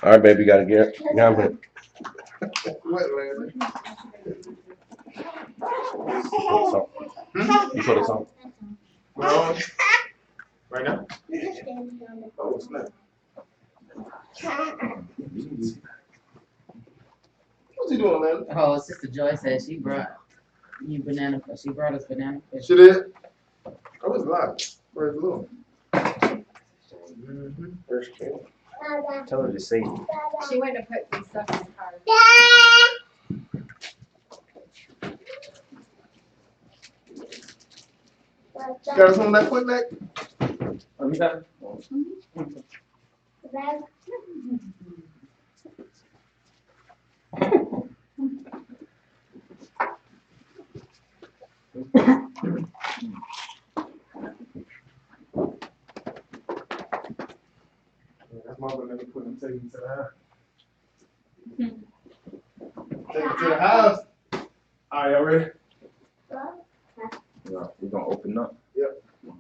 All right, baby, gotta get down here. What, Larry? You put us on. Well, right now? Oh, snap. What's he doing, Larry? Oh, Sister Joy said she brought you banana. She brought us banana fish. She did? I was live. Praise the Lord. Mm-hmm. First kid. Tell her to say. She went to put some stuff in the car. Got us on that foot leg? Oh, you got it? That's my brother. Let me put him, take him to the house. Take him to the house. All right, y'all ready? Yeah, we're gonna open up. Yep. All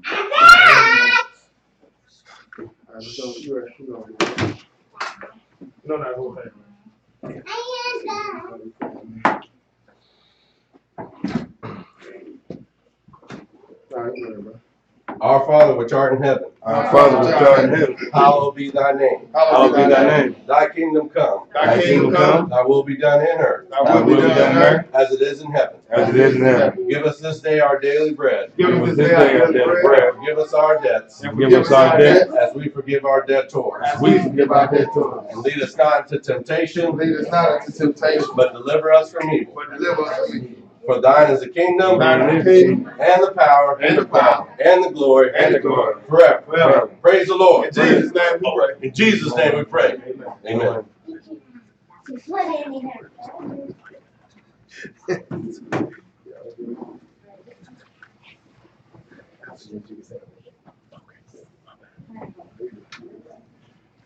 right, let's go. You ready? You go. No, not whole thing. All right, you ready, bro? Our Father which art in heaven, Our Father which art in heaven, hallowed be thy name. Hallowed be thy name. Thy kingdom come. Thy kingdom come. Thy will be done in earth. Thy will be done on earth as it is in heaven. as it is in heaven. Give us this day our daily bread. Give Give us us this this day our daily bread. Forgive us our debts, And Give us our debts, as we forgive our debtors. as we forgive our debtors. And lead us not into temptation, Lead us not into temptation, but deliver us from evil. but deliver us from evil. For thine is the kingdom, Thine is the kingdom, and the power, and the power, and the glory, and the glory, forever. forever. Praise the Lord. In Jesus' name we pray. In Jesus' name we pray. Amen. Amen.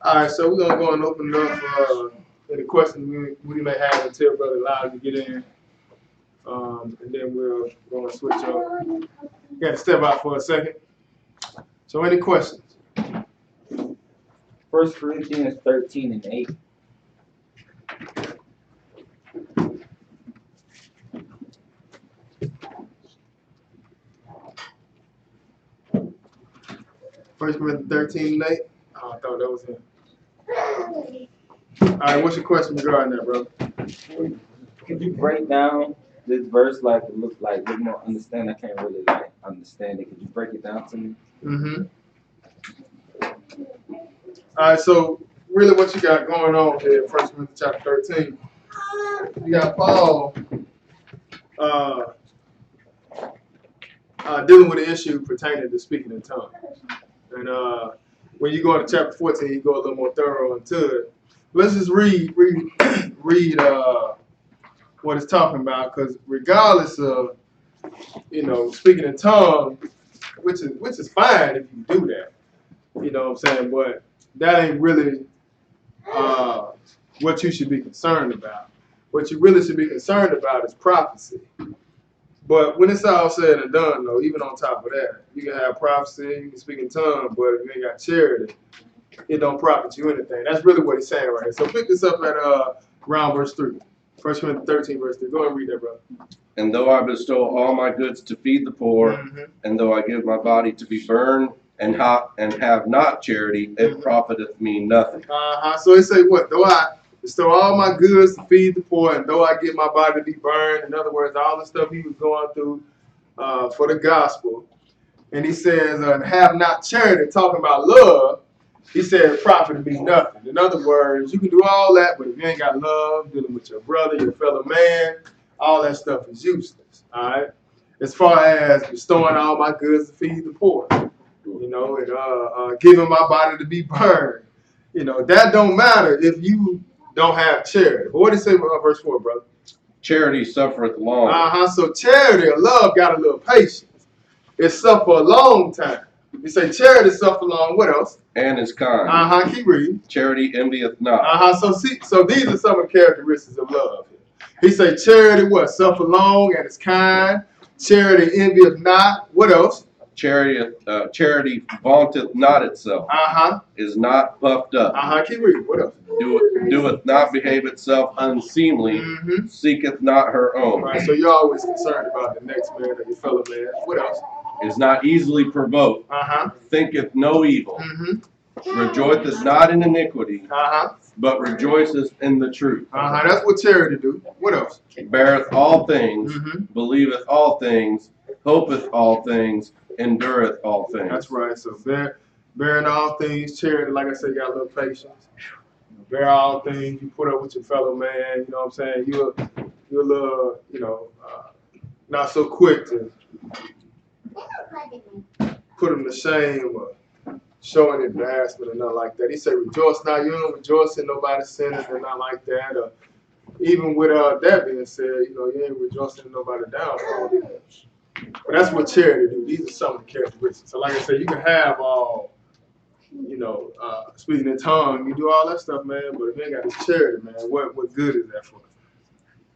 All right, so we're gonna go and open it up for any questions we may have until Brother Lyle to get in, and then we're gonna switch up. Got to step out for a second. So, any questions? 1 Corinthians 13:8. First Corinthians 13:8. Oh, I thought that was him. All right, what's your question regarding that, brother? Could you break down this verse like it looks like with more understand? I can't really like understand it. Could you break it down to me? Mm-hmm. All right, so really what you got going on here in 1 Corinthians chapter 13, you got Paul dealing with an issue pertaining to speaking in tongues. And when you go into chapter 14, you go a little more thorough into it. Let's just read what it's talking about, because regardless of, speaking in tongues, which is fine if you do that, you know what I'm saying, but that ain't really what you should be concerned about. What you really should be concerned about is prophecy. But when it's all said and done, though, even on top of that, you can have prophecy, you can speak in tongues, but if you ain't got charity, it don't profit you anything. That's really what he's saying right here. So pick this up at around verse 3. 1 Corinthians 13, verse 3. Go ahead and read that, brother. And though I bestow all my goods to feed the poor, and though I give my body to be burned, and have not charity, it profiteth me nothing. So it say what? Though I bestow all my goods to feed the poor, and though I give my body to be burned. In other words, all the stuff he was going through for the gospel. And he says, and have not charity, talking about love, he said, profit me nothing. In other words, you can do all that, but if you ain't got love, dealing with your brother, your fellow man, all that stuff is useless. All right. As far as bestowing all my goods to feed the poor, and giving my body to be burned, that don't matter if you don't have charity. But what did it say about verse 4, brother? Charity suffereth long. So charity or love got a little patience. It suffer a long time. You say charity suffer long. What else? And is kind. Keep reading. Charity envieth not. So these are some of the characteristics of love. He say charity what? Suffer long and is kind. Charity envieth not. What else? Charity vaunteth not itself, is not puffed up, Keep reading. What else? doeth not behave itself unseemly, seeketh not her own, Right, so you're always concerned about the next man or your fellow man. What else? is not easily provoked, thinketh no evil, rejoiceth not in iniquity, but rejoiceth in the truth. That's what charity do. What else? Beareth all things, believeth all things, hopeth all things, endureth all things. That's right. So bearing all things, charity, like I said, you got a little patience. Bear all things, you put up with your fellow man, you know what I'm saying? You're a little, not so quick to put him to shame or showing embarrassment or nothing like that. He said, rejoice not, you don't rejoice in nobody's sinners and not like that. Or even with that being said, you ain't rejoicing in nobody's downfall either. But that's what charity do. These are some of the characteristics. So like I said, you can have all, speaking in tongue, you do all that stuff, man, but if you ain't got this charity, man, what good is that for?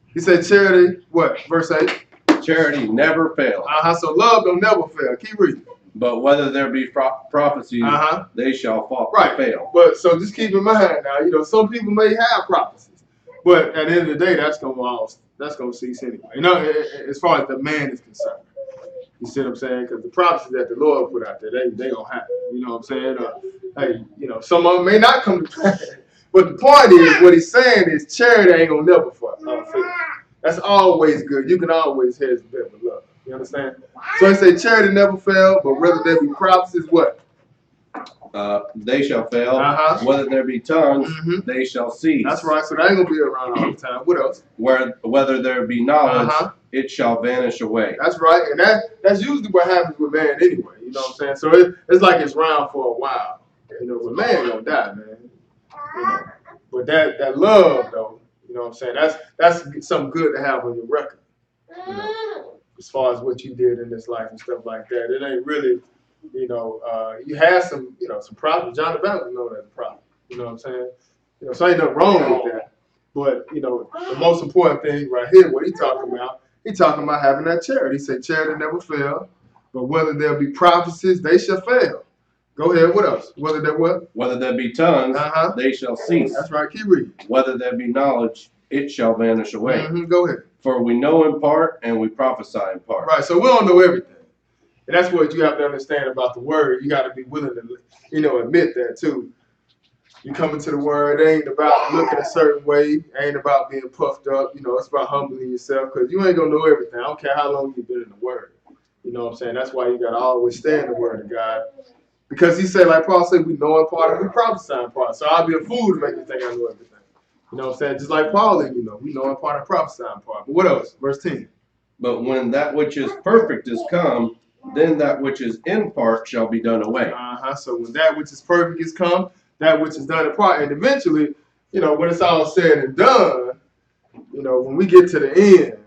He said charity, what? Verse 8? Charity never fails. So love don't never fail. Keep reading. But whether there be prophecies, they shall fail. But so just keep in mind now, some people may have prophecies, but at the end of the day, that's gonna cease anyway. As far as the man is concerned. You see what I'm saying? Because the prophecies that the Lord put out there, they gonna happen. You know what I'm saying? Hey, some of them may not come to pass. But the point is, what he's saying is charity ain't gonna never fail. That's always good. You can always hedge the bet with love. You understand? So he said charity never fail, but whether there be prophecies, what? They shall fail. Whether there be tongues, they shall cease. That's right. So they ain't gonna be around all the time. What else? Whether there be knowledge, it shall vanish away. That's right. And that's usually what happens with man anyway. You know what I'm saying? So it's like it's around for a while. But man gonna die, man. But that love though, you know what I'm saying? That's something good to have on your record. As far as what you did in this life and stuff like that. It ain't really, you had some problems. John the Baptist known as a problem. You know what I'm saying? So ain't nothing wrong with that. But, the most important thing right here, what he's talking about having that charity. He said charity never fail, but whether there be prophecies, they shall fail. Go ahead, what else? Whether there what? Whether there be tongues, they shall cease. That's right, keep reading. Whether there be knowledge, it shall vanish away. Go ahead. For we know in part, and we prophesy in part. Right, so we don't know everything. And that's what you have to understand about the word. You got to be willing to, admit that too. You come into the word, it ain't about looking a certain way. It ain't about being puffed up. It's about humbling yourself because you ain't going to know everything. I don't care how long you've been in the word. You know what I'm saying? That's why you got to always stay in the word of God. Because he said, like Paul said, we know in part and we prophesy in part. So I'll be a fool to make you think I know everything. You know what I'm saying? Just like Paul, we know in part and prophesy in part. But what else? Verse 10. But when that which is perfect is come, then that which is in part shall be done away. So when that which is perfect is come, that which is done in part. And eventually, when it's all said and done, when we get to the end,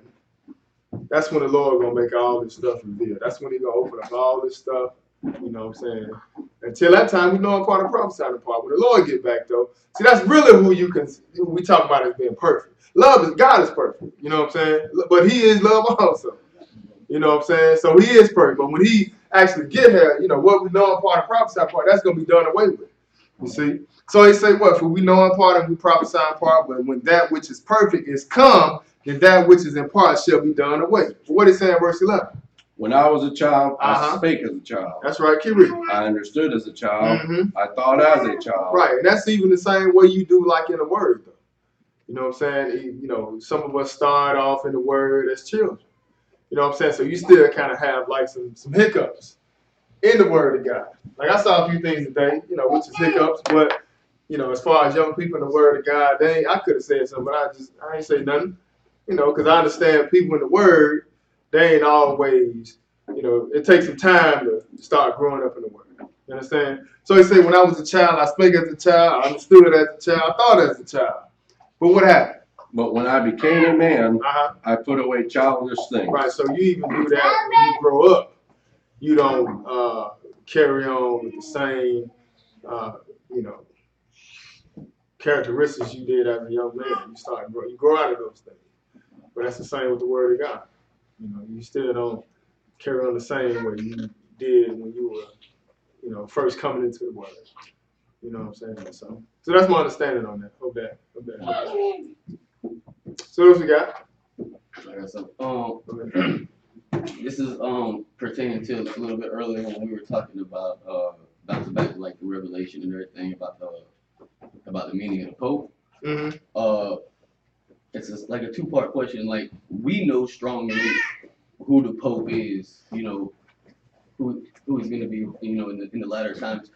that's when the Lord going to make all this stuff reveal. That's when he's going to open up all this stuff. You know what I'm saying? Until that time, we know in part and prophesy in part. When the Lord get back, though, see, that's really who we talk about as being perfect. God is perfect. You know what I'm saying? But he is love also. You know what I'm saying? So he is perfect. But when he actually get here, what we know in part and prophesy in part, that's going to be done away with. You see? So he say what? For we know in part and we prophesy in part, but when that which is perfect is come, then that which is in part shall be done away. But what is saying in verse 11? When I was a child, I spake as a child. That's right, keep reading. I understood as a child. I thought as a child. Right, and that's even the same way you do like in the word, though. You know what I'm saying? Some of us start off in the word as children. You know what I'm saying? So you still kind of have like some hiccups in the word of God. Like I saw a few things today, which is hiccups, but as far as young people in the word of God, I could have said something, but I ain't say nothing. Because I understand people in the word, they ain't always, it takes some time to start growing up in the word. You understand? So he said, when I was a child, I spake as a child, I understood it as a child, I thought as a child. But what happened? But when I became a man, I put away childish things. Right, so you even do that when you grow up. You don't carry on with the same, characteristics you did as a young man. You grow out of those things. But that's the same with the word of God. You still don't carry on the same way you did when you were, first coming into the word. You know what I'm saying? So that's my understanding on that. Hope that. So what else we got? Like I said, this is pertaining to a little bit earlier when we were talking about back to like the revelation and everything about the meaning of the Pope. Mm-hmm. It's just like a two-part question. Like, we know strongly who the Pope is, who he's going to be, in the latter times.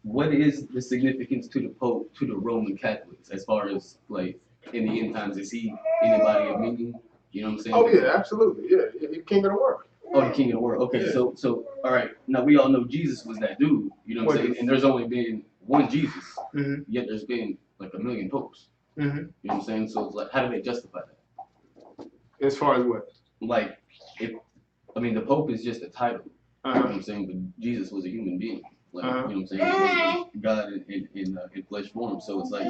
What is the significance to the Pope, to the Roman Catholics, as far as like in the end times? Is he anybody of meaning? You know what I'm saying? Oh yeah, absolutely. Yeah, he's king of the world. Oh, the king of the world. Okay, Yeah. so all right. Now we all know Jesus was that dude. You know what I'm saying? And there's only been one Jesus, yet there's been like a million popes. You know what I'm saying? So it's like, how do they justify that? As far as what? Like, the Pope is just a title. You know what I'm saying? But Jesus was a human being. Like, you know what I'm saying? He was God in flesh form. So it's like,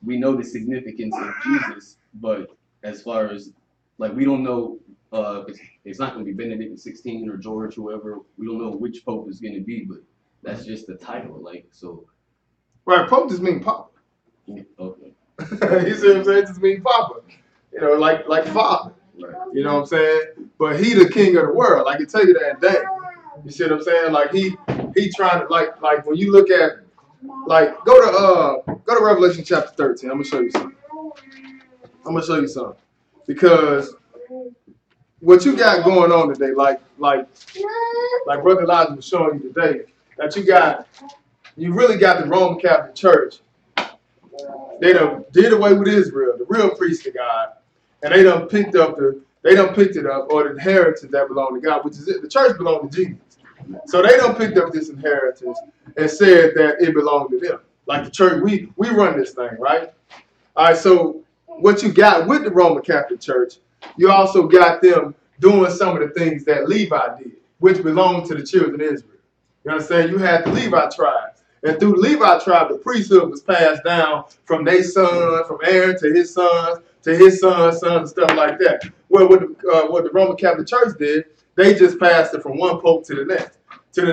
we know the significance of Jesus, but as far as, like, we don't know, it's not going to be Benedict XVI or George, whoever. We don't know which Pope is going to be, but that's just the title. Like, so. Right, Pope just mean Papa. Okay. You see what I'm saying? It just mean Papa. Like Father. Right. You know what I'm saying? But he the king of the world. I can tell you that day. You see what I'm saying? Like he trying to like when you look at go to Revelation chapter 13. I'm gonna show you something. Because what you got going on today, like Brother Elijah was showing you today, that you really got the Roman Catholic Church. They done did away with Israel, the real priest of God, and they done picked it up, or the inheritance that belonged to God, which is it. The church belonged to Jesus. So they done picked up this inheritance and said that it belonged to them. Like the church, we run this thing, right? All right, so what you got with the Roman Catholic Church, you also got them doing some of the things that Levi did, which belonged to the children of Israel. You understand? You had the Levi tribe. And through the Levi tribe, the priesthood was passed down from their son, from Aaron to his sons, and stuff like that. Well, what the Roman Catholic Church did, they just passed it from one pope to the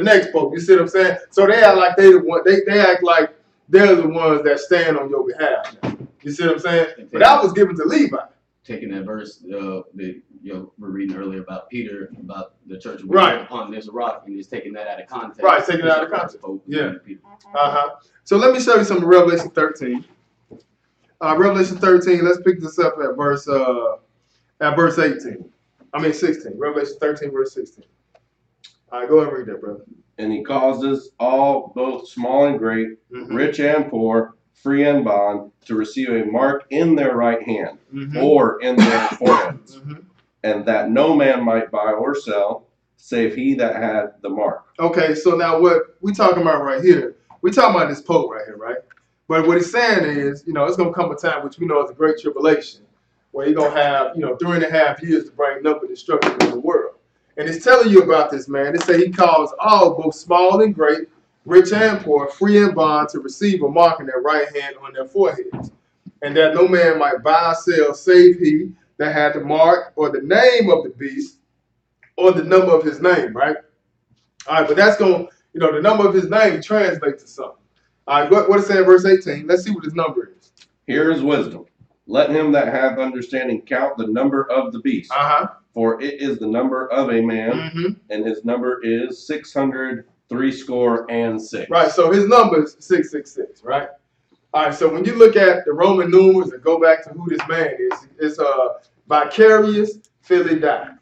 next pope. You see what I'm saying? So they act like they act like they're the ones that stand on your behalf now. You see what I'm saying? But that was given to Levi. Taking that verse we're reading earlier about Peter, about the church right upon this rock, and just taking that out of context. Right, taking it out of context. Yeah. So let me show you some of Revelation 13. Revelation 13. Let's pick this up at verse 18. 16. Revelation 13, verse 16. All right, go ahead and read that, brother. And he causes all, both small and great, rich and poor, free and bond, to receive a mark in their right hand or in their foreheads, and that no man might buy or sell, save he that had the mark. Okay, so now what we talking about right here, we talking about this Pope right here, right? But what he's saying is, it's going to come a time which we know is a great tribulation, where you're going to have, 3.5 years to bring number destruction in the world. And it's telling you about this, man. It say he calls all, both small and great, rich and poor, free and bond, to receive a mark in their right hand on their foreheads, and that no man might buy or sell, save he that had the mark or the name of the beast or the number of his name, right? All right, but that's going, the number of his name translates to something. All right, what it say in verse 18? Let's see what his number is. Here is wisdom. Let him that hath understanding count the number of the beast. For it is the number of a man, and his number is 666. Right, so his number is 666, right? All right, so when you look at the Roman numerals and go back to who this man is, it's Vicarious Philidai.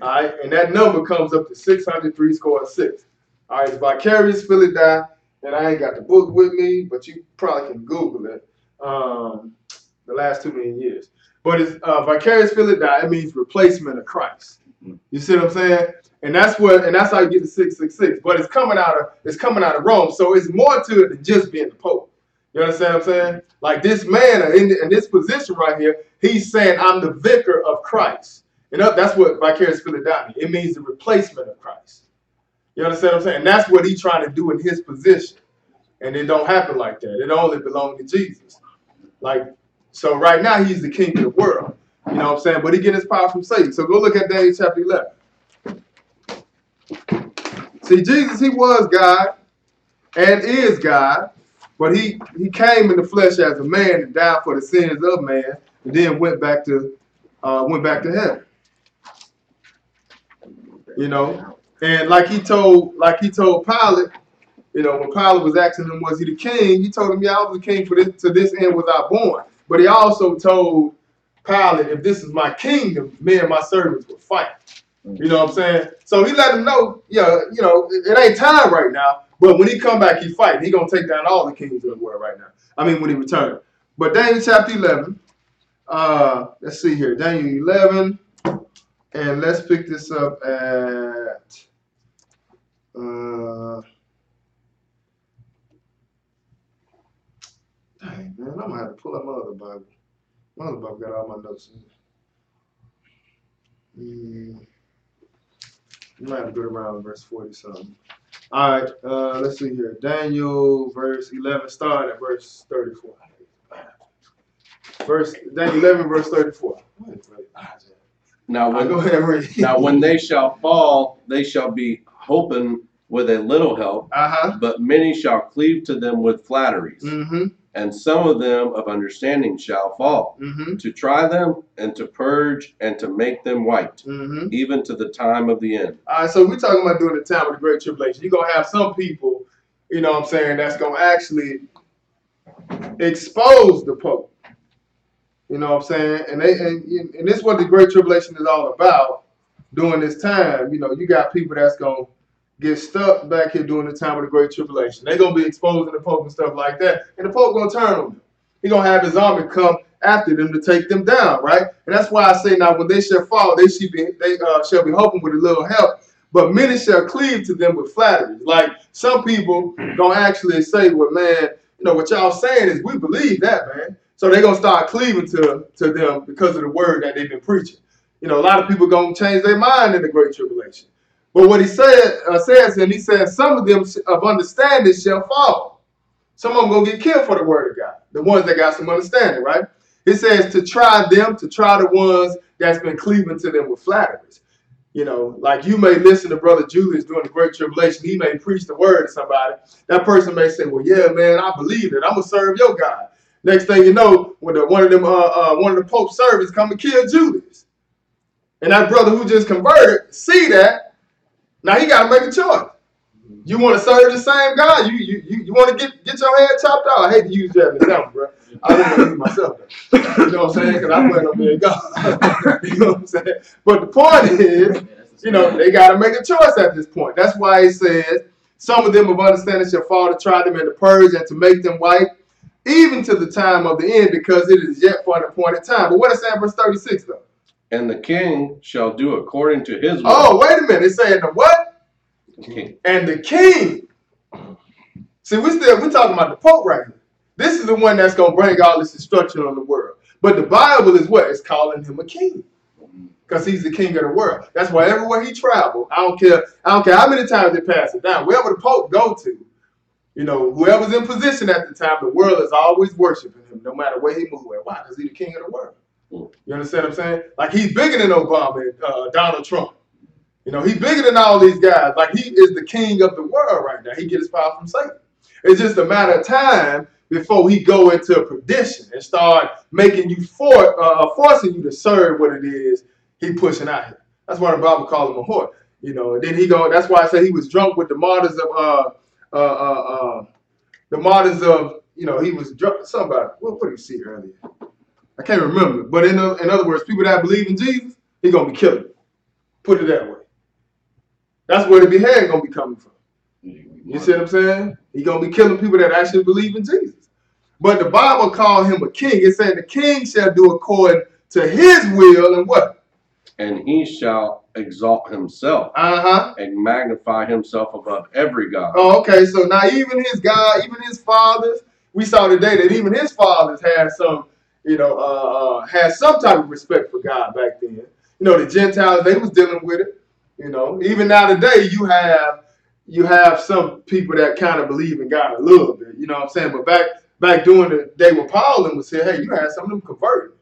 All right, and that number comes up to 666. All right, it's Vicarious Philidai, and I ain't got the book with me, but you probably can Google it. The last 2 million years. But it's Vicarious Philidai. It means replacement of Christ. You see what I'm saying? And that's how you get the 666. But it's coming out of Rome. So it's more to it than just being the Pope. You understand what I'm saying? Like this man in this position right here, he's saying, I'm the vicar of Christ. That's what Vicarious Philidai means. It means the replacement of Christ. You understand what I'm saying? And that's what he's trying to do in his position. And it don't happen like that. It only belongs to Jesus. So right now he's the king of the world. You know what I'm saying? But he getting his power from Satan. So go look at Daniel chapter 11. See, Jesus, he was God and is God, but he came in the flesh as a man and died for the sins of man, and then went back to heaven. You know, and like he told Pilate, you know, when Pilate was asking him, was he the king? He told him, yeah, I was the king for this, to this end was I born. But he also told Pilate, if this is my kingdom, me and my servants will fight. You know what I'm saying? So he let him know, yeah, you know, it ain't time right now. But when he come back, he fight. He gonna take down all the kings of the world right now. I mean, when he returns. But Daniel chapter 11. Let's see here, Daniel 11, and let's pick this up at. Dang, man, I'm gonna have to pull up my other Bible. My other Bible got all my notes in it. You might have to go around verse 40 something. All right, let's see here. Daniel verse 11, starting at verse 34. Daniel 11 verse 34. Now when, go ahead and read. now when they shall fall, they shall be holpen with a little help, but many shall cleave to them with flatteries. And some of them of understanding shall fall, to try them and to purge and to make them white, even to the time of the end. All right, so we're talking about during the time of the Great Tribulation. You're going to have some people, you know what I'm saying, that's going to actually expose the Pope. You know what I'm saying? And this is what the Great Tribulation is all about during this time. You know, you got people that's going to get stuck back here during the time of the Great Tribulation. They're going to be exposing the Pope and stuff like that. And the Pope going to turn on them. He's going to have his army come after them to take them down, right? And that's why I say now when they shall fall, they shall be hoping with a little help. But many shall cleave to them with flatteries. Like some people don't actually say, well, man, you know, what y'all saying is we believe that, man. So they're going to start cleaving to them because of the word that they've been preaching. You know, a lot of people going to change their mind in the Great Tribulation. But what he says, and he says, some of them of understanding shall fall. Some of them going to get killed for the word of God. The ones that got some understanding, right? It says to try the ones that's been cleaving to them with flatteries. You know, like you may listen to Brother Julius during the Great Tribulation. He may preach the word to somebody. That person may say, well, yeah, man, I believe it. I'm going to serve your God. Next thing you know, when one of the Pope's servants come and kill Julius. And that brother who just converted, see that. Now he got to make a choice. You want to serve the same God? You want to get your head chopped off? I hate to use that as an example, bro. I don't want to use myself. You know what I'm saying? Because I plan on being God. You know what I'm saying? But the point is, you know, they got to make a choice at this point. That's why it says, some of them of understanding shall fall to try them and to purge and to make them white, even to the time of the end, because it is yet for an appointed time. But what is that verse 36 though? And the king shall do according to his will. Oh, wait a minute. It's saying the what? King. And the king. See, we're talking about the Pope right here. This is the one that's going to bring all this destruction on the world. But the Bible is what? It's calling him a king. Because he's the king of the world. That's why everywhere he traveled, I don't care how many times they pass it down. Wherever the Pope go to, you know, whoever's in position at the time, the world is always worshiping him, no matter where he moves. Why? Because he's the king of the world. You understand what I'm saying? Like he's bigger than Obama and Donald Trump. You know, he's bigger than all these guys. Like he is the king of the world right now. He gets his power from Satan. It's just a matter of time before he go into perdition and start making you forcing you to serve what it is he pushing out here. That's why the Bible calls him a whore. You know, and then that's why I say he was drunk with the martyrs of you know, he was drunk. Somebody, what did you see earlier? I can't remember. But in other words, people that believe in Jesus, he's going to be killing them. Put it that way. That's where the beheading going to be coming from. You see what I'm saying? He's going to be killing people that actually believe in Jesus. But the Bible called him a king. It's saying the king shall do according to his will and what? And he shall exalt himself and magnify himself above every God. Oh, okay. So now even his God, even his fathers, we saw today that even his fathers had some, you know, had some type of respect for God back then. You know, the Gentiles, they was dealing with it. You know, even now today, you have some people that kind of believe in God a little bit. You know what I'm saying? But back during the day when Paul and was saying, hey, you had some of them converted.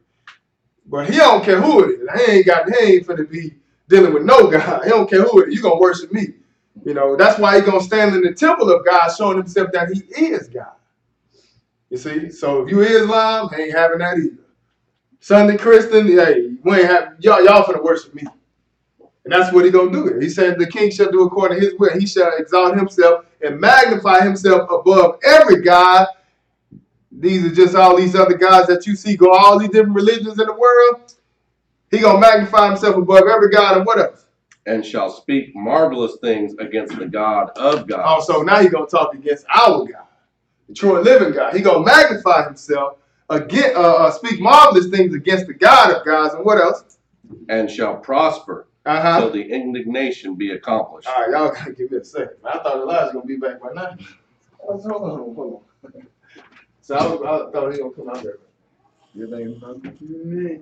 But he don't care who it is. He ain't finna be dealing with no God. He don't care who it is. You gonna worship me. You know, that's why he's going to stand in the temple of God, showing himself that he is God. You see? So if you Islam, he ain't having that either. Sunday Christian, hey, we ain't have, y'all finna worship me. And that's what he's going to do. He said the king shall do according to his will. He shall exalt himself and magnify himself above every God. These are just all these other gods that you see go all these different religions in the world. He going to magnify himself above every God and what else? And shall speak marvelous things against the God of gods. Also, now he's going to talk against our God, the true and living God. He's going to magnify himself, again, speak marvelous things against the God of gods and what else? And shall prosper till the indignation be accomplished. All right, y'all got to give me a second. I thought Elijah was going to be back by now. Hold on. So I thought he was going to come out there. You ain't talking to me.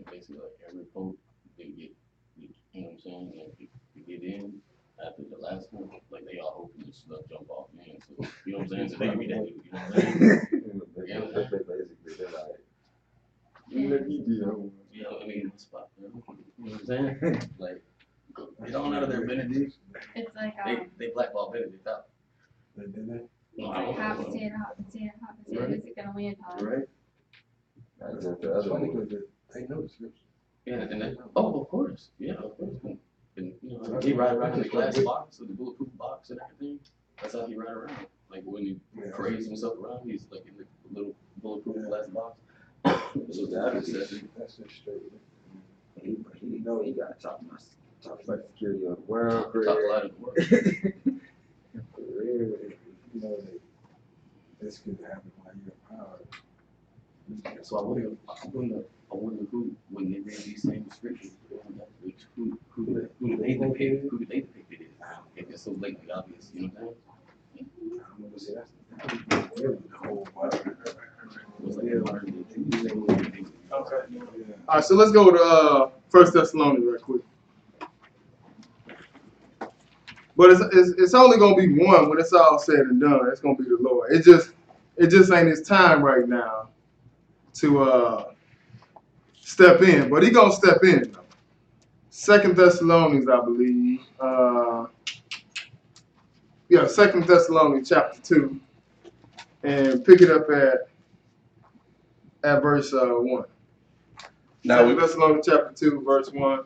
Basically, like every pope, they get, you know what I'm saying? Like, they get in after the last one, like they all hoping this stuff jump off, man. So, you know what I'm saying? So they can be that dude, you know what I'm saying? Basically, they're like, Yeah, I mean, spot, you know what I'm saying? Like, get on out of there, Benedict. It's like They blackball Benedict out. No, I don't half know. to 10, half to 10, half to 10. Right. Is it gonna win? Right? that's the other one. They know the scripture. Yeah, and then, oh, of course, yeah, of course. And, you know, he ride around in the glass box with the bulletproof box and everything. That's how he ride around. Like when he parades himself around, he's like in the little bulletproof glass box. So That's that's just straight. He know he got to talk about security of the world. talk a lot of the world. You know, this could happen while you're in power. So I wonder who, when they read these same scriptures, who they depict it is. If it's so blatantly obvious, you know what I'm saying? I'm gonna say that's really the whole Bible. It's like modern day. Okay. All right, so let's go to 1 Thessalonians real quick. But it's only gonna be one when it's all said and done. It's gonna be the Lord. It just ain't his time right now to step in. But he gonna step in though. 2 Thessalonians, I believe. 2 Thessalonians chapter 2, and pick it up at verse 1. Now 2 Thessalonians chapter 2, verse 1. All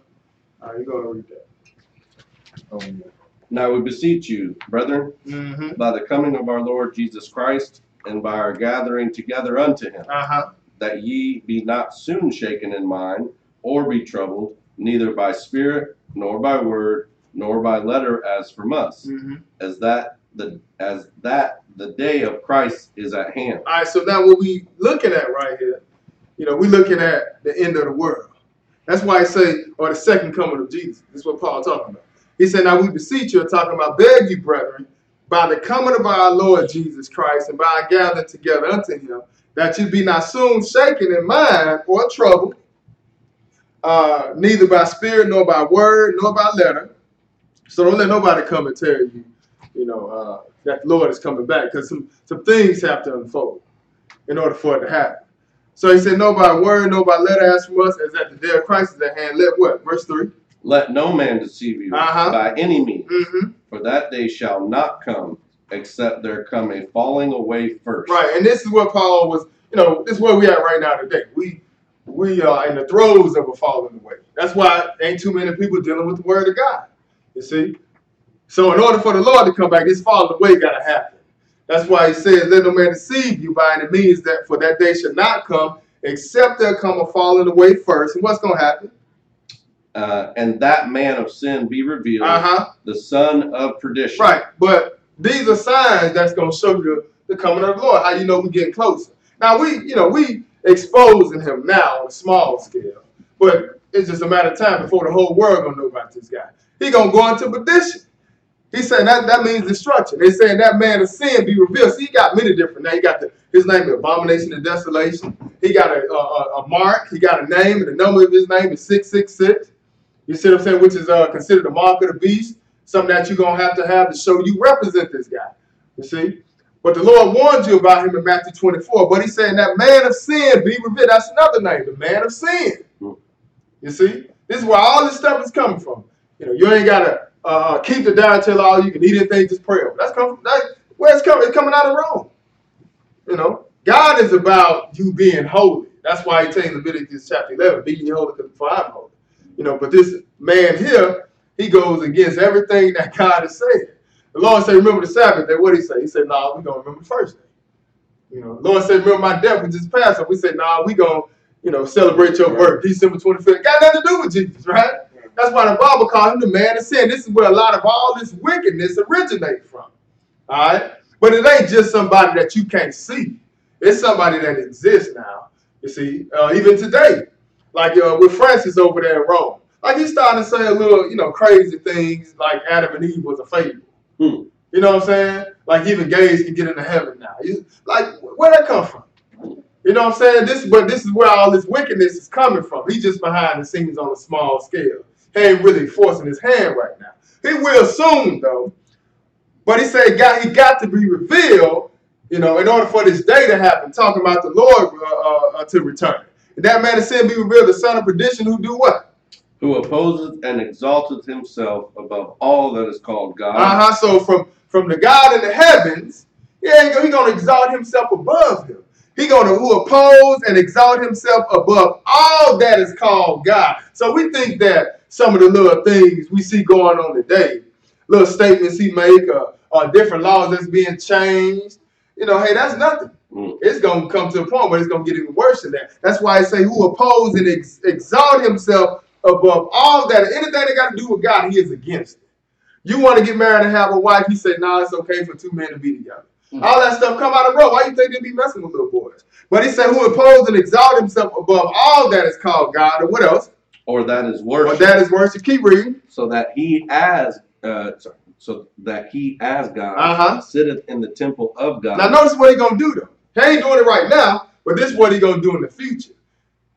right, you're gonna read that. Oh, yeah. Now we beseech you, brethren, Mm-hmm. by the coming of our Lord Jesus Christ, and by our gathering together unto him, that ye be not soon shaken in mind, or be troubled, neither by spirit, nor by word, nor by letter as from us, Mm-hmm. as that the day of Christ is at hand. All right, so now what we looking at right here, we're looking at the end of the world. That's why I say, or the second coming of Jesus. This is what Paul talking about. He said, now we beseech you, talking about beg you, brethren, by the coming of our Lord Jesus Christ, and by our gathering together unto him, that you be not soon shaken in mind or troubled, neither by spirit, nor by word, nor by letter. So don't let nobody come and tell you, that the Lord is coming back, because some things have to unfold in order for it to happen. So he said, no by word, no by letter as from us, as that the day of Christ is at hand. Let what? Verse 3. Let no man deceive you by any means, for that day shall not come, except there come a falling away first. Right, and this is what Paul was, this is where we at right now today. We are in the throes of a falling away. That's why ain't too many people dealing with the word of God. You see? So in order for the Lord to come back, this falling away got to happen. That's why he says, let no man deceive you by any means, that for that day should not come, except there come a falling away first. And what's going to happen? And that man of sin be revealed, the son of perdition. Right, but these are signs that's going to show you the coming of the Lord, how you know we're getting closer. Now, we exposing him now on a small scale, but it's just a matter of time before the whole world going to know about this guy. He going to go into perdition. He's saying that means destruction. They're saying that man of sin be revealed. See, he got many different names. He got his name is abomination and desolation. He got a mark. He got a name, and the number of his name is 666. You see what I'm saying? Which is considered the mark of the beast. Something that you're going to have to show you represent this guy. You see? But the Lord warned you about him in Matthew 24. But he said, that man of sin be revealed. That's another name, the man of sin. You see? This is where all this stuff is coming from. You know, you ain't got to keep the diet till all you can eat anything, just pray over. That's where it's coming. It's coming out of Rome. You know, God is about you being holy. That's why he tells in Leviticus chapter 11, be ye holy for I'm holy. You know, but this man here, he goes against everything that God has said. The Lord said, remember the Sabbath day. What did he say? He said, nah, we're going to remember the first day. You know, the Lord said, remember my death was just Passover. We said, nah, we're going to, celebrate your birth, December 25th. Got nothing to do with Jesus, right? That's why the Bible calls him the man of sin. This is where a lot of all this wickedness originates from. All right? But it ain't just somebody that you can't see. It's somebody that exists now. You see, even today, like with Francis over there in Rome. Like he's starting to say a little, crazy things like Adam and Eve was a fable. You know what I'm saying? Like even gays can get into heaven now. Like where'd that come from? You know what I'm saying? This is where all this wickedness is coming from. He's just behind the scenes on a small scale. He ain't really forcing his hand right now. He will soon though. But he said he got to be revealed, in order for this day to happen, talking about the Lord to return. If that man of sin be revealed, the son of perdition, who do what? Who opposes and exalteth himself above all that is called God. So from the God in the heavens, he gonna exalt himself above him. Who oppose and exalt himself above all that is called God. So we think that some of the little things we see going on today, little statements he make, or different laws that's being changed, hey, that's nothing. It's going to come to a point where it's going to get even worse than that. That's why I say who oppose and exalt himself above all that. Anything that got to do with God, he is against it. You want to get married and have a wife, he said, nah, it's okay for two men to be together. All that stuff come out of Rome. Why you think they be messing with little boys? But he said, who oppose and exalt himself above all that is called God, or what else? Or that is worship. Or that is worship. Keep reading. So that he as God sitteth in the temple of God. Now notice what he's going to do though. He ain't doing it right now, but this is what he's going to do in the future.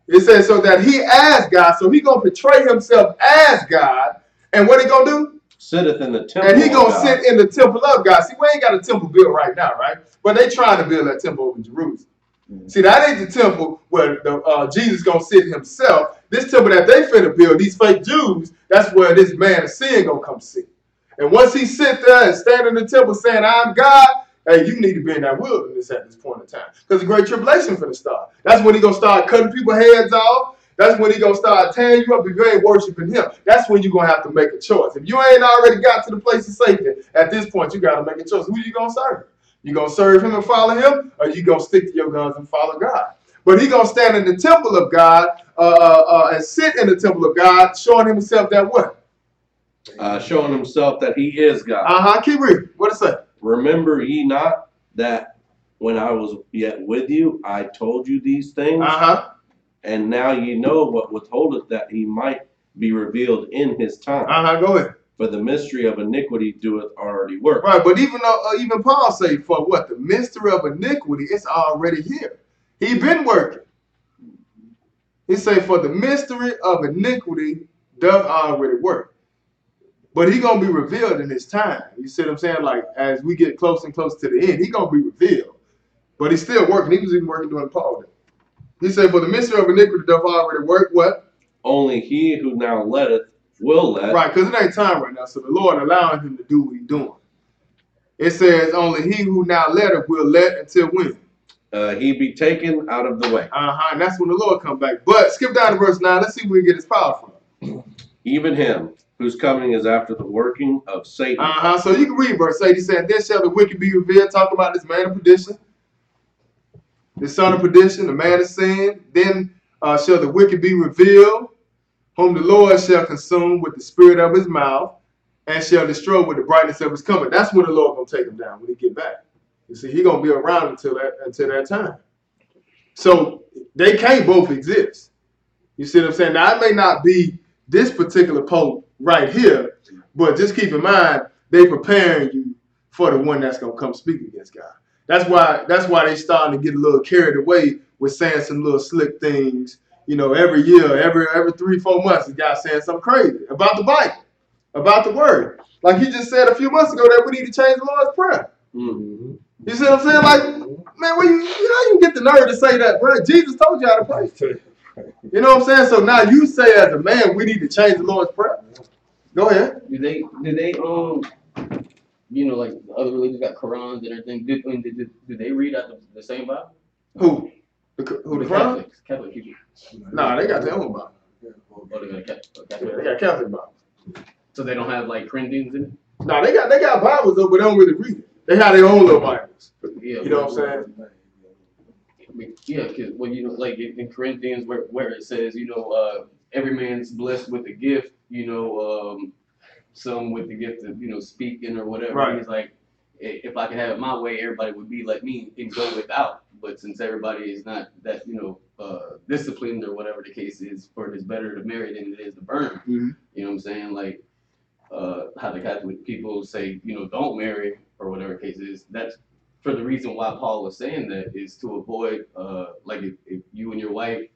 It says so that he as God, so he's going to portray himself as God, and what he going to do? Sitteth in the temple. And he going to sit in the temple of God. See, we ain't got a temple built right now, right? But they trying to build that temple over in Jerusalem. See, that ain't the temple where Jesus going to sit himself. This temple that they finna build, these fake Jews, that's where this man of sin going to come sit. And once he sit there and stand in the temple saying, I'm God, hey, you need to be in that wilderness at this point in time. Because the great tribulation finna start. That's when he going to start cutting people's heads off. That's when he going to start tearing you up if you ain't worshiping him. That's when you're going to have to make a choice. If you ain't already got to the place of safety, at this point, you got to make a choice. Who you going to serve? You going to serve him and follow him, or you going to stick to your guns and follow God? But he going to stand in the temple of God and sit in the temple of God, showing himself that what? Showing himself that he is God. Keep reading. What it say? Remember ye not that when I was yet with you, I told you these things? And now ye know what withholdeth that he might be revealed in his time. Go ahead. For the mystery of iniquity doeth already work. Right, but even Paul say, for what? The mystery of iniquity, it's already here. He been working. He say, for the mystery of iniquity does already work. But he going to be revealed in his time. You see what I'm saying? Like, as we get close and close to the end, he going to be revealed. But he's still working. He was even working during Paul. He said, for the mystery of iniquity doth already work. What? Only he who now letteth will let. Right, because it ain't time right now. So the Lord allowing him to do what he's doing. It says, only he who now letteth will let until when? He be taken out of the way. And that's when the Lord come back. But skip down to verse 9. Let's see where he get his power from. Even him whose coming is after the working of Satan. So you can read verse 8. He said, then shall the wicked be revealed. Talk about this man of perdition. The son of perdition, the man of sin. Then shall the wicked be revealed, whom the Lord shall consume with the spirit of his mouth, and shall destroy with the brightness of his coming. That's when the Lord gonna take him down, when he get back. You see, he gonna be around until that time. So they can't both exist. You see what I'm saying? Now, it may not be this particular pope right here, but just keep in mind, they preparing you for the one that's gonna come speak against God. That's why they starting to get a little carried away with saying some little slick things. Every year, every 3-4 months, the guy saying something crazy about the Bible, about the word. Like he just said a few months ago that we need to change the Lord's Prayer. You see what I'm saying? Like, man, how you get the nerve to say that, bro? Jesus told you how to pray. You know what I'm saying? So now you say as a man, we need to change the Lord's Prayer. Go ahead. Do they like the other religions got Qurans and everything? Do they read out the same Bible? Who? The Quran? Catholic people. Nah, they got their own Bible. Oh, they got a Catholic. Yeah, they got Catholic Bible. So they don't have like Corinthians in it? Nah, they got Bibles though, but they don't really read it. They have their own little Bibles. Yeah. You know what I'm saying? Yeah, because like in Corinthians where it says, every man's blessed with a gift, some with the gift of, speaking or whatever. Right. He's like, if I could have it my way, everybody would be like me and go without. But since everybody is not that, disciplined or whatever the case is, for it is better to marry than it is to burn. Mm-hmm. You know what I'm saying? Like, how the Catholic people say, don't marry or whatever the case is. That's for the reason why Paul was saying that is to avoid, like if you and your wife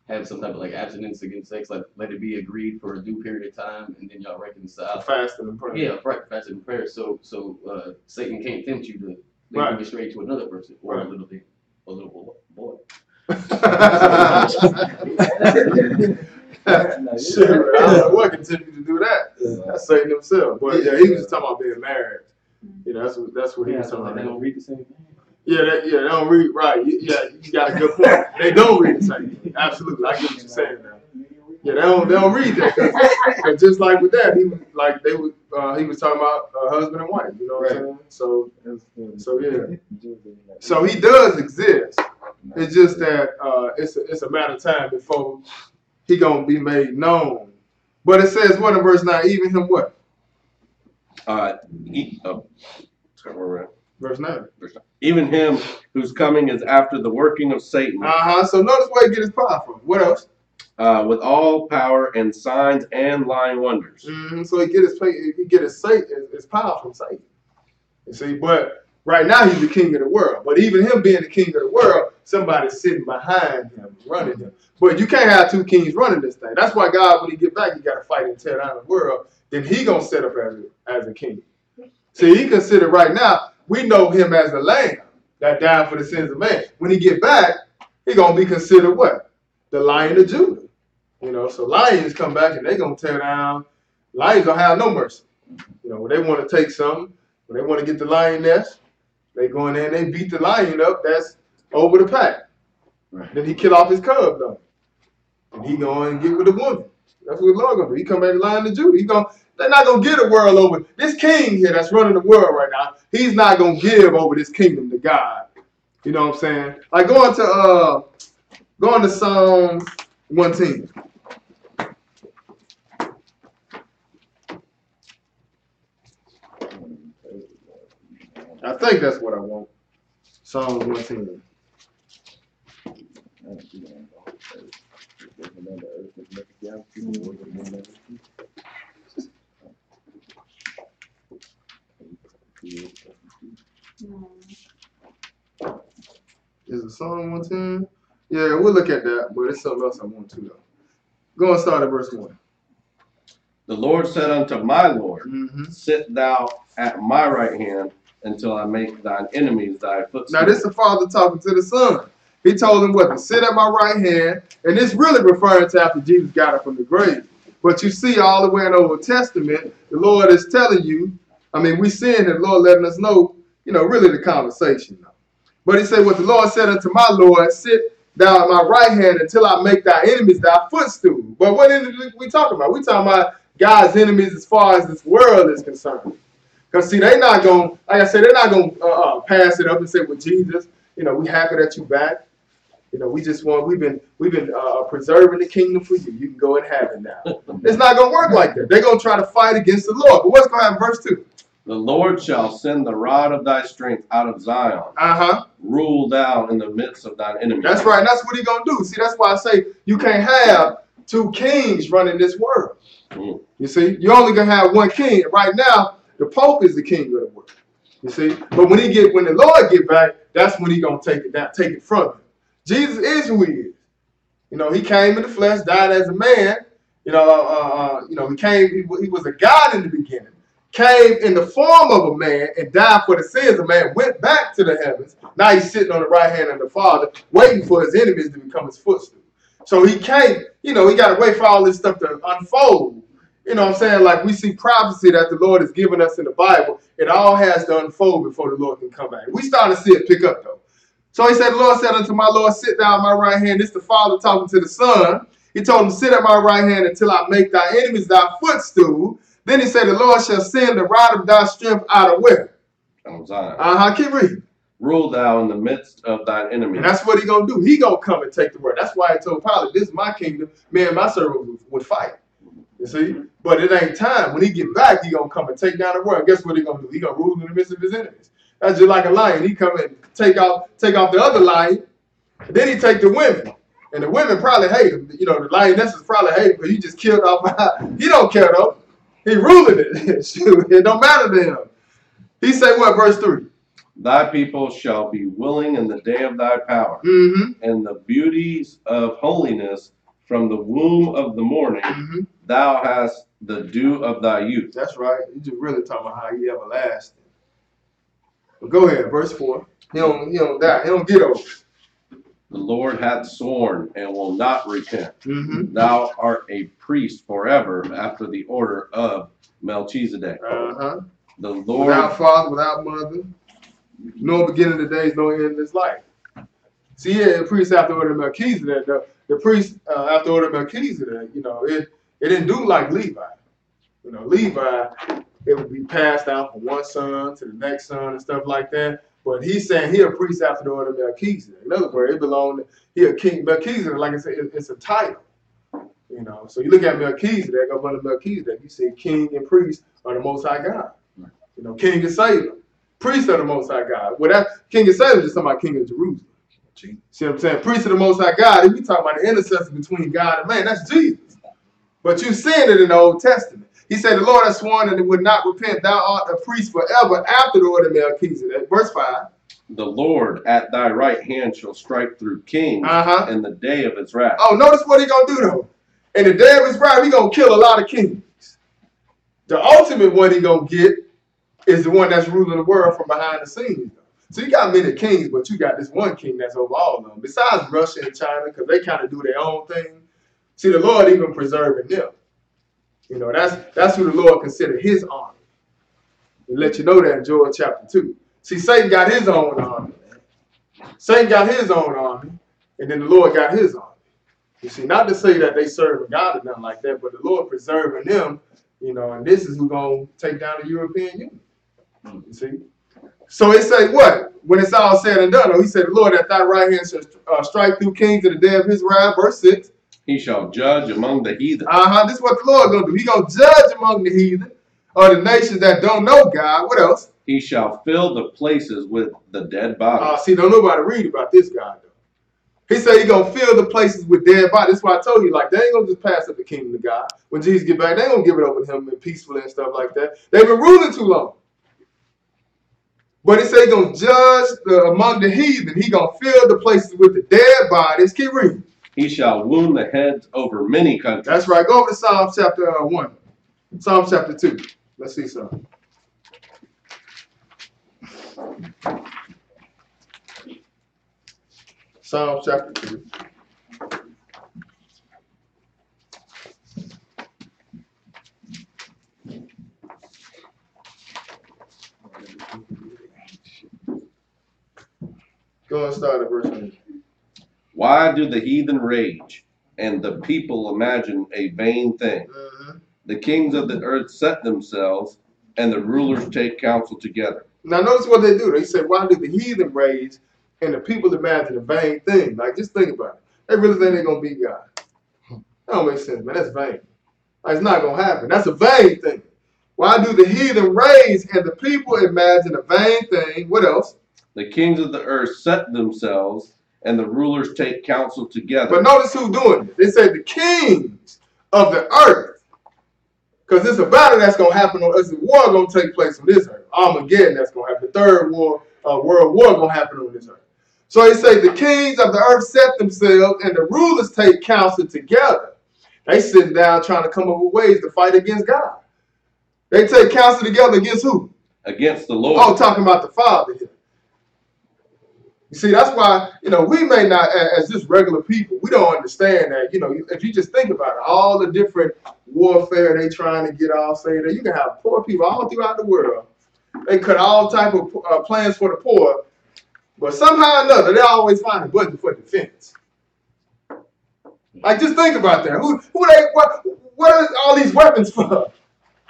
have some type of like abstinence against sex, like let it be agreed for a due period of time, and then y'all reconcile. Fasting and prayer. Yeah, right, fasting and prayer. So Satan can't tempt you to lead you straight to another person or a little boy. Shit, I don't know what continue to do that. That's Satan himself. But yeah, he was just talking about being married. That's what he was talking about. They don't read the same thing. Yeah, they don't read right. Yeah, you got a good point. They don't read the same thing. Absolutely, I get what you're saying now. Yeah, they don't read that because just like with that, he was talking about husband and wife. You know what I'm saying? So yeah. So he does exist. It's just that it's a matter of time before he gonna be made known. But it says what in verse 9? Even him what? Verse 9. Even him whose coming is after the working of Satan. So notice where he get his power from. What else? With all power and signs and lying wonders. So he get his power from Satan. You see, but right now he's the king of the world. But even him being the king of the world, somebody's sitting behind him, running him. But you can't have two kings running this thing. That's why God, when he get back, he got to fight and tear down the world. Then he gonna set up as a king. See, he considered right now, we know him as the lamb that died for the sins of man. When he get back, he gonna be considered what? The Lion of Judah. So lions come back and they gonna tear down. Lions don't have no mercy. When they want to take something, when they want to get the lioness, they go in there and they beat the lion up. That's over the pack. Right. Then he kill off his cub though, and he go and get with the woman. That's what the Lord gonna do. He come back to Lion of Judah. They're not gonna get a world over. This king here that's running the world right now, he's not gonna give over this kingdom to God. You know what I'm saying? Like going to Psalm 110. I think that's what I want. Psalm 110. Is it Psalm 110? Yeah, we'll look at that, but it's something else I want to though. Go and start at verse 1. The Lord said unto my Lord, sit thou at my right hand until I make thine enemies thy footstool. Now this is the Father talking to the Son. He told him what? To sit at my right hand. And this really referring to after Jesus got up from the grave. But you see all the way in the Old Testament, the Lord is telling you, we seeing the Lord letting us know, really the conversation now. But he said, what the Lord said unto my Lord, sit thou at my right hand until I make thy enemies thy footstool. But what is it we talking about? We talking about God's enemies as far as this world is concerned. Because see, they're not going, like I said, they're not going to pass it up and say, well, Jesus, we happy that you back. We've been preserving the kingdom for you. You can go and have it now. It's not going to work like that. They're going to try to fight against the Lord. But what's going to happen? Verse 2. The Lord shall send the rod of thy strength out of Zion. Rule thou in the midst of thine enemies. That's right. That's what he's going to do. See, that's why I say you can't have two kings running this world. You see, you're only going to have one king. Right now, the Pope is the king of the world. You see, but when the Lord get back, that's when he's going to take it from him. Jesus is who he is. He came in the flesh, died as a man. He was a God in the beginning. came in the form of a man and died for the sins of man, went back to the heavens. Now he's sitting on the right hand of the Father, waiting for his enemies to become his footstool. So he can't, he got to wait for all this stuff to unfold. You know what I'm saying? Like we see prophecy that the Lord has given us in the Bible. It all has to unfold before the Lord can come back. We start to see it pick up though. So he said, the Lord said unto my Lord, sit down at my right hand. This is the Father talking to the Son. He told him, sit at my right hand until I make thy enemies thy footstool. Then he said, the Lord shall send the rod of thy strength out of where? On Zion. Keep reading. Rule thou in the midst of thine enemies. And that's what he gonna do. He gonna come and take the word. That's why he told Pilate, this is my kingdom. Me and my servant would fight. You see? But it ain't time. When he get back, he gonna come and take down the world. Guess what he gonna do? He gonna rule in the midst of his enemies. That's just like a lion. He come and take off the other lion. And then he take the women. And the women probably hate him. The lionesses probably hate him because he just killed off. He don't care though. He ruling it. Shoot, it don't matter to him. He say what? Verse 3. Thy people shall be willing in the day of thy power, and the beauties of holiness from the womb of the morning. Thou hast the dew of thy youth. That's right. You just really talking about how he everlasting. But go ahead, verse 4. He don't die. He don't get over. The Lord hath sworn and will not repent. Thou art a priest forever after the order of Melchizedek. The Lord, without father, without mother, no beginning of days, no end in this life. See, yeah, the priest after order of Melchizedek, the priest after order of Melchizedek, it didn't do like Levi. Levi, it would be passed down from one son to the next son and stuff like that. But he's saying he a priest after the order of Melchizedek. In other words, it belonged to, he a king. Melchizedek, like I said, it's a title. So you look at Melchizedek, up under Melchizedek, you see king and priest are the Most High God. King and Savior, priest of the Most High God. Well, that king and Savior is just talking about king of Jerusalem. See what I'm saying? Priest of the Most High God, if we talk about the intercessor between God and man, that's Jesus. But you're seeing it in the Old Testament. He said, the Lord has sworn that it would not repent. Thou art a priest forever after the order of Melchizedek. Verse 5. The Lord at thy right hand shall strike through kings in the day of his wrath. Oh, notice what he going to do, though. In the day of his wrath, he going to kill a lot of kings. The ultimate one he going to get is the one that's ruling the world from behind the scenes. So you got many kings, but you got this one king that's over all of them. Besides Russia and China, because they kind of do their own thing. See, the Lord even preserving them. That's who the Lord considered his army. He'll let you know that in Joel chapter 2. See, Satan got his own army. Satan got his own army, and then the Lord got his army. You see, not to say that they serve God or nothing like that, but the Lord preserving them, and this is who's going to take down the European Union. You see? So it say what? When it's all said and done, he said, the Lord at thy right hand shall strike through kings in the day of his wrath. Verse 6. He shall judge among the heathen. This is what the Lord going to do. He going to judge among the heathen or the nations that don't know God. What else? He shall fill the places with the dead bodies. See, don't nobody read about this guy, though. He said he going to fill the places with dead bodies. That's why I told you, like, they ain't going to just pass up the kingdom to God. When Jesus get back, they ain't going to give it over to him peacefully and stuff like that. They've been ruling too long. But he said he's going to judge among the heathen. He going to fill the places with the dead bodies. Keep reading. He shall wound the heads over many countries. That's right. Go over to Psalms chapter 1. Psalms chapter 2. Let's see something. Psalms chapter 2. Go and start at verse 1. Why do the heathen rage, and the people imagine a vain thing? The kings of the earth set themselves, and the rulers take counsel together. Now notice what they do. They say, why do the heathen rage, and the people imagine a vain thing? Like, just think about it. They really think they're going to beat God. That don't make sense, man. That's vain. Like, it's not going to happen. That's a vain thing. Why do the heathen rage, and the people imagine a vain thing? What else? The kings of the earth set themselves, and the rulers take counsel together. But notice who's doing it. They say the kings of the earth. Because it's a battle that's going to happen. It's a war going to take place on this earth. Armageddon that's going to happen. The third world war going to happen on this earth. So he say the kings of the earth set themselves, and the rulers take counsel together. They sitting down trying to come up with ways to fight against God. They take counsel together against who? Against the Lord. Oh, talking about the Father here. You see, that's why, we may not, as just regular people, we don't understand that, if you just think about it, all the different warfare they trying to get all say that you can have poor people all throughout the world. They cut all type of plans for the poor, but somehow or another, they always find a budget for defense. Like, just think about that. What are all these weapons for?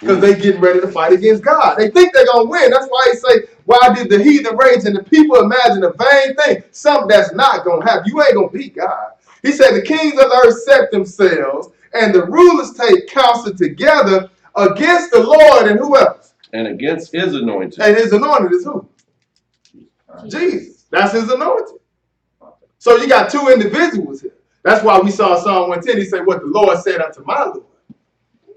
Because they getting ready to fight against God. They think they're going to win. That's why he say, why did the heathen rage and the people imagine a vain thing? Something that's not going to happen. You ain't going to beat God. He said the kings of the earth set themselves and the rulers take counsel together against the Lord and who else? And against his anointed. And his anointed is who? Jesus. That's his anointed. So you got two individuals here. That's why we saw Psalm 110. He said, what the Lord said unto my Lord.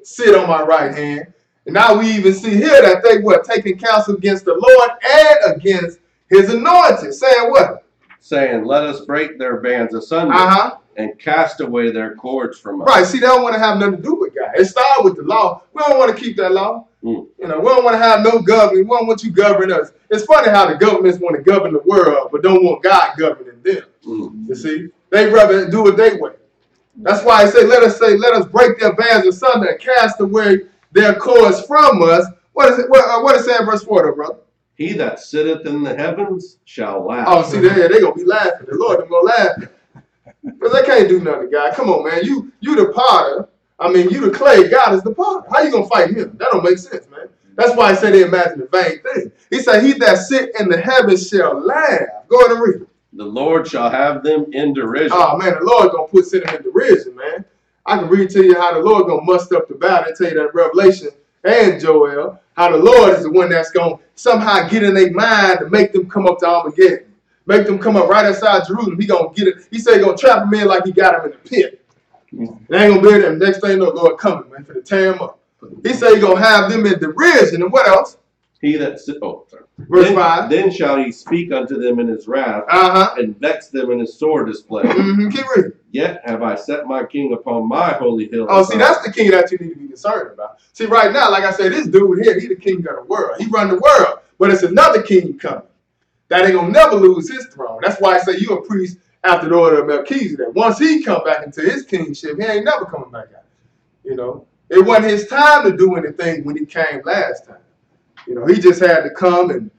Sit on my right hand. And now we even see here that they were taking counsel against the Lord and against his anointed. Saying what? Saying, let us break their bands asunder and cast away their cords from us. Right. See, they don't want to have nothing to do with God. It started with the law. We don't want to keep that law. We don't want to have no governing. We don't want you governing us. It's funny how the governments want to govern the world, but don't want God governing them. You see? They rather do it their way. That's why I say, let us break their bands asunder and cast away their cords from us. What is it? What is that in verse 4, though, brother? He that sitteth in the heavens shall laugh. Oh, see, they're going to be laughing. The Lord is going to laugh. Because they can't do nothing, God. Come on, man. You the potter. I mean, you the clay. God is the potter. How you going to fight him? That don't make sense, man. That's why I say they imagine a vain thing. He said, he that sit in the heavens shall laugh. Go ahead and read it. The Lord shall have them in derision. Oh, man, the Lord going to sit them in derision, man. I can read to you how the Lord going to muster up the battle and tell you that in Revelation and Joel, how the Lord is the one that's going to somehow get in their mind to make them come up to Armageddon. Make them come up right outside Jerusalem. He going to get it. He said he going to trap them in like he got them in the pit. They ain't going to be there. Next thing you know, Lord coming, man, for to tear them up. He said he going to have them in derision. And what else? He that Verse 5. Then shall he speak unto them in his wrath, and vex them in his sore display. Keep reading. Yet have I set my king upon my holy hill. Oh, see, that's the king that you need to be concerned about. See, right now, like I said, this dude here, he the king of the world. He run the world. But it's another king coming that ain't gonna never lose his throne. That's why I say you a priest after the order of Melchizedek. Once he come back into his kingship, he ain't never coming back out. It wasn't his time to do anything when he came last time. He just had to come and,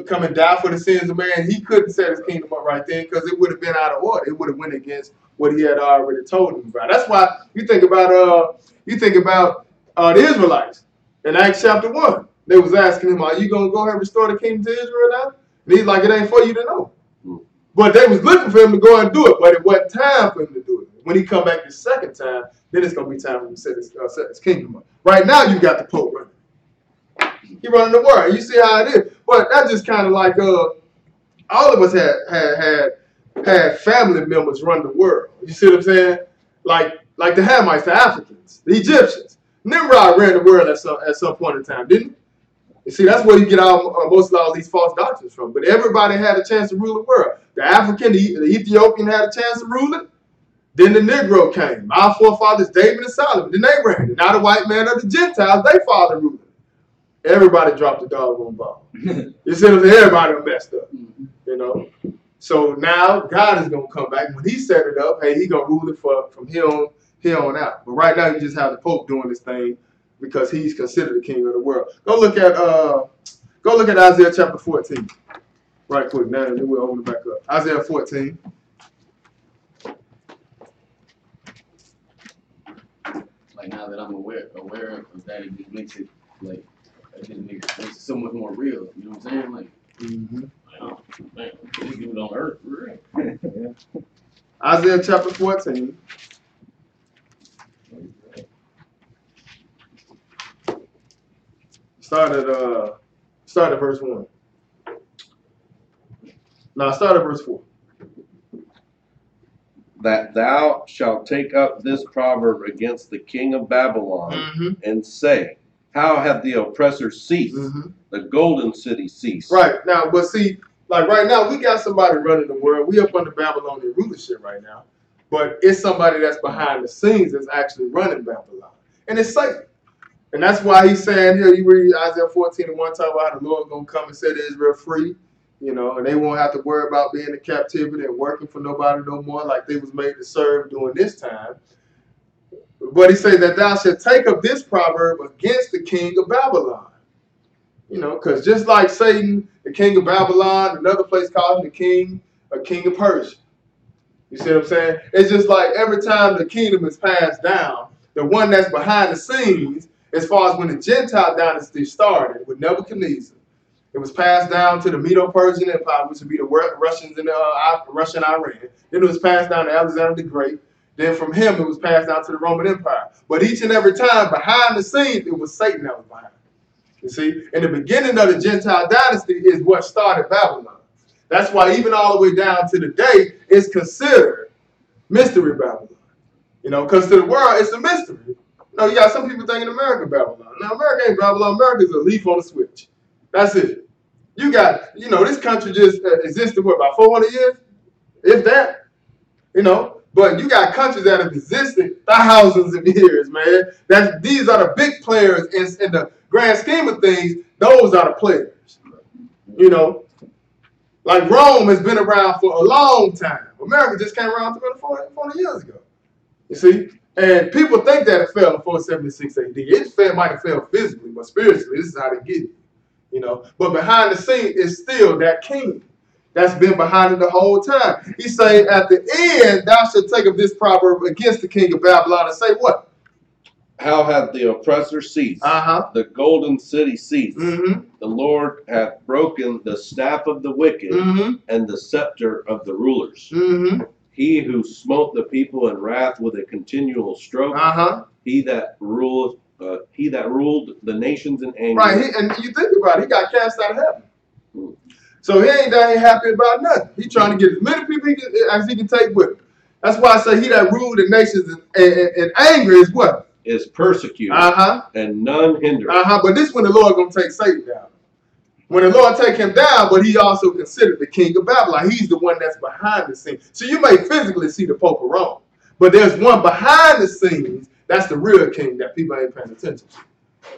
come and die for the sins of man. He couldn't set his kingdom up right then because it would have been out of order. It would have went against what he had already told him about. That's why you think about the Israelites in Acts chapter 1. They was asking him, are you going to go ahead and restore the kingdom to Israel now? And he's like, it ain't for you to know. But they was looking for him to go and do it, but it wasn't time for him to do it. When he come back the second time, then it's going to be time for him to set his kingdom up. Right now, you got the Pope running. He running the world. You see how it is. But that's just kind of like all of us had family members run the world. You see what I'm saying? Like the Hamites, the Africans, the Egyptians. Nimrod ran the world at some point in time, didn't he? You see, that's where you get most of all these false doctrines from. But everybody had a chance to rule the world. The African, the Ethiopian had a chance to rule it. Then the Negro came. Our forefathers, David and Solomon. Then they reigned. Now the white man of the Gentiles, they father ruled it. Everybody dropped the doggone ball. You see what I'm saying? Everybody messed up. So now God is gonna come back. When he set it up, hey, he gonna rule it from here on out. But right now you just have the Pope doing this thing because he's considered the king of the world. Go look at Isaiah chapter 14. Right quick now, and then we'll open it back up. Isaiah 14. Like now that I'm aware of that, it just makes it like it makes it so much more real. You know what I'm saying? Like, oh, man, this dude on earth, for real. Isaiah chapter 14. Start at verse 1. Now start at verse 4. That thou shalt take up this proverb against the king of Babylon and say, how hath the oppressor ceased? The golden city ceased. Right. Now, but see, like right now, we got somebody running the world. We up under Babylonian rulership right now. But it's somebody that's behind the scenes that's actually running Babylon. And it's Satan. And that's why he's saying here, you read Isaiah 14 and 1, talk about how the Lord going to come and set Israel free, and they won't have to worry about being in captivity and working for nobody no more like they was made to serve during this time. But he said that thou shalt take up this proverb against the king of Babylon. Because just like Satan, the king of Babylon, another place called him a king of Persia. You see what I'm saying? It's just like every time the kingdom is passed down, the one that's behind the scenes, as far as when the Gentile dynasty started with Nebuchadnezzar, it was passed down to the Medo-Persian Empire, which would be the Russians and Russian Iran. Then it was passed down to Alexander the Great. Then from him, it was passed down to the Roman Empire. But each and every time, behind the scenes, it was Satan that was behind. You see? And the beginning of the Gentile dynasty is what started Babylon. That's why even all the way down to the day, it's considered mystery Babylon. Because to the world, it's a mystery. You got some people thinking America Babylon. Now, America ain't Babylon. America is a leaf on a switch. That's it. You got, this country just existed, about 400 years? If that, But you got countries that have existed thousands of years, man. These are the big players in the grand scheme of things. Those are the players, Like Rome has been around for a long time. America just came around 40 years ago. You see? And people think that it fell in 476 AD. It might have fell physically, but spiritually, this is how they get it. But behind the scene is still that king that's been behind it the whole time. He's saying at the end, thou shalt take up this proverb against the king of Babylon and say what? How hath the oppressor ceased? The golden city ceased. The Lord hath broken the staff of the wicked and the scepter of the rulers. He who smote the people in wrath with a continual stroke. He that ruled the nations in anger. Right, and you think about it, he got cast out of heaven. So he ain't down here happy about nothing. He trying to get as many people as he can take with him. That's why I say he that ruled the nations in anger is what? Is persecuted, and none hinder. But this when the Lord gonna take Satan down. When the Lord take him down, but he also considered the king of Babylon. He's the one that's behind the scenes. So you may physically see the Pope of Rome, but there's one behind the scenes that's the real king that people ain't paying attention to.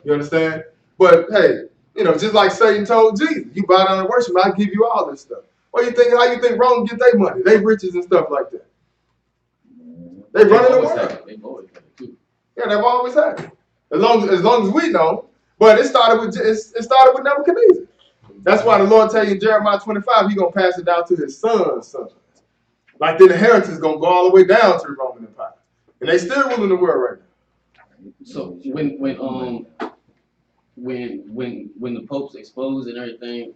You understand? But hey, just like Satan told Jesus, you bow down and worship me, I'll give you all this stuff. How you think Rome get their money? They riches and stuff like that. They running the world. Yeah, they've always had it. As long as we know. But it started with Nebuchadnezzar. That's why the Lord tell you in Jeremiah 25, he's gonna pass it down to his sons. Like the inheritance is gonna go all the way down to the Roman Empire. And they still ruling the world right now. So when the popes exposed and everything,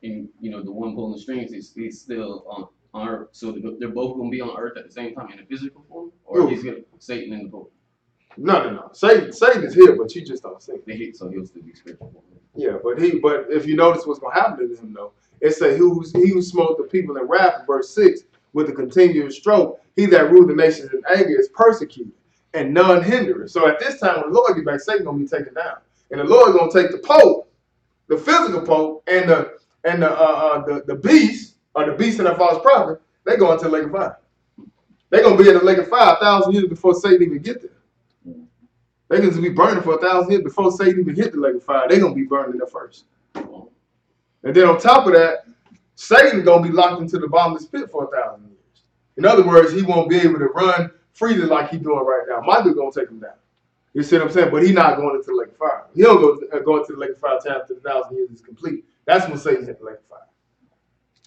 and the one pulling the strings is still on earth. So they're both gonna be on earth at the same time in a physical form, or he's gonna Satan and the pope. No. Satan is here, but you just don't see it. So he'll still be spiritual. Yeah, but if you notice what's gonna happen to him though, it say he who smote the people in wrath in verse 6 with a continuous stroke, he that ruled the nations in anger is persecuted, and none hindereth. So at this time when the Lord get back, Satan gonna be taken down. And the Lord gonna take the Pope, the physical Pope, and the beast, or the beast and the false prophet, they go into the lake of fire. They're gonna be in the lake of fire 1,000 years before Satan even get there. They're going to be burning for 1,000 years before Satan even hit the lake of fire. They're going to be burning there first. And then on top of that, Satan going to be locked into the bottomless pit for 1,000 years. In other words, he won't be able to run freely like he's doing right now. Michael's going to take him down. You see what I'm saying? But he's not going into the lake of fire. He'll go into the lake of fire after the 1,000 years is complete. That's when Satan hit the lake of fire.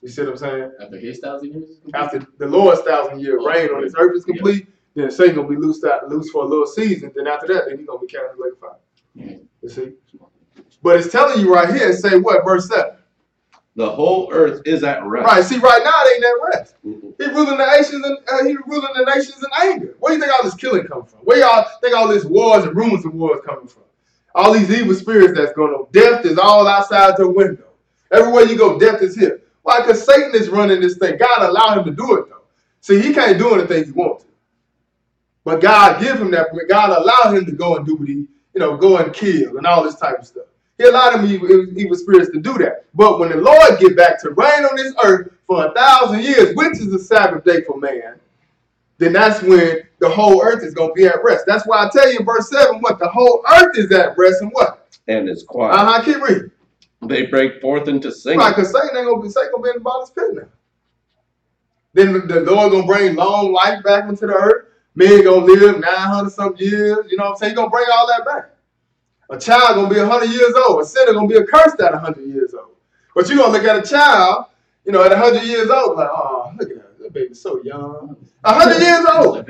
You see what I'm saying? After his 1,000 years? After the Lord's 1,000-year reign on this earth is complete, then Satan gonna be loose for a little season. Then after that, then he's gonna be carried in the lake of fire. You see? But it's telling you right here, say what? Verse 7. The whole earth is at rest. Right. See, right now it ain't at rest. He ruling the nations in anger. Where do you think all this killing come from? Where y'all think all this wars and rumors of wars coming from? All these evil spirits that's going on. Death is all outside your window. Everywhere you go, death is here. Why? Because Satan is running this thing. God allowed him to do it though. See, he can't do anything he wants to. But God give him that. God allowed him to go and do what he, go and kill and all this type of stuff. He allowed them evil spirits to do that. But when the Lord get back to reign on this earth for 1,000 years, which is the Sabbath day for man, then that's when the whole earth is going to be at rest. That's why I tell you in verse 7, what? The whole earth is at rest and what? And it's quiet. Keep reading. They break forth into singing. Right, because Satan ain't going to be in the bottomless pit now. Then the Lord going to bring long life back into the earth. Men going to live 900 some years. You know what I'm saying? He's going to bring all that back. A child going to be 100 years old. A sinner going to be accursed at 100 years old. But you're going to look at a child, you know, at 100 years old, like, oh, look at that. That baby's so young. 100 years old.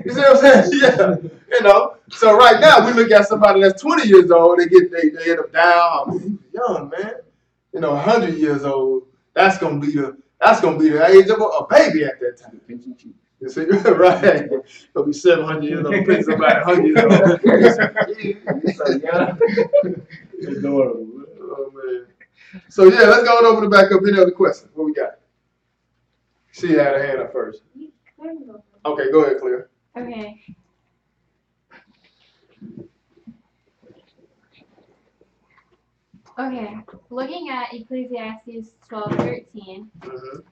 You see what I'm saying? Yeah. You know. So right now we look at somebody that's 20 years old. They end up down. I mean, young man. You know, 100 years old. That's gonna be the age of a baby at that time. You see, right? He'll be 700 years old. Pinch somebody 100 years old. So young. Adorable. Oh man. So yeah, let's go over the back up. Any other questions? What we got? She had her hand up first. Okay, go ahead, Claire. Okay. Okay. Looking at Ecclesiastes 12:13,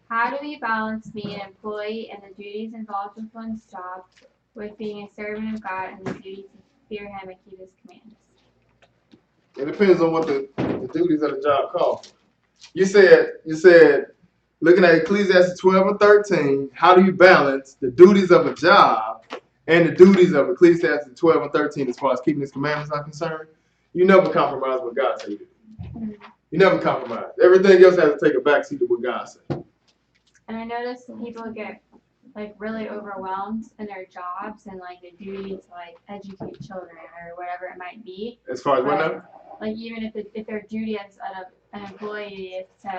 how do we balance being an employee and the duties involved with one's job with being a servant of God and the duty to fear Him and keep His commands? It depends on what the duties of the job call. You said, looking at Ecclesiastes 12 and 13, how do you balance the duties of a job and the duties of Ecclesiastes 12 and 13 as far as keeping His commandments are concerned? You never compromise what God says you do. You never compromise. Everything else has to take a backseat to what God says. And I notice people get like really overwhelmed in their jobs and like the duty to like educate children or whatever it might be. As far as what now? Like even if their duty as an employee is to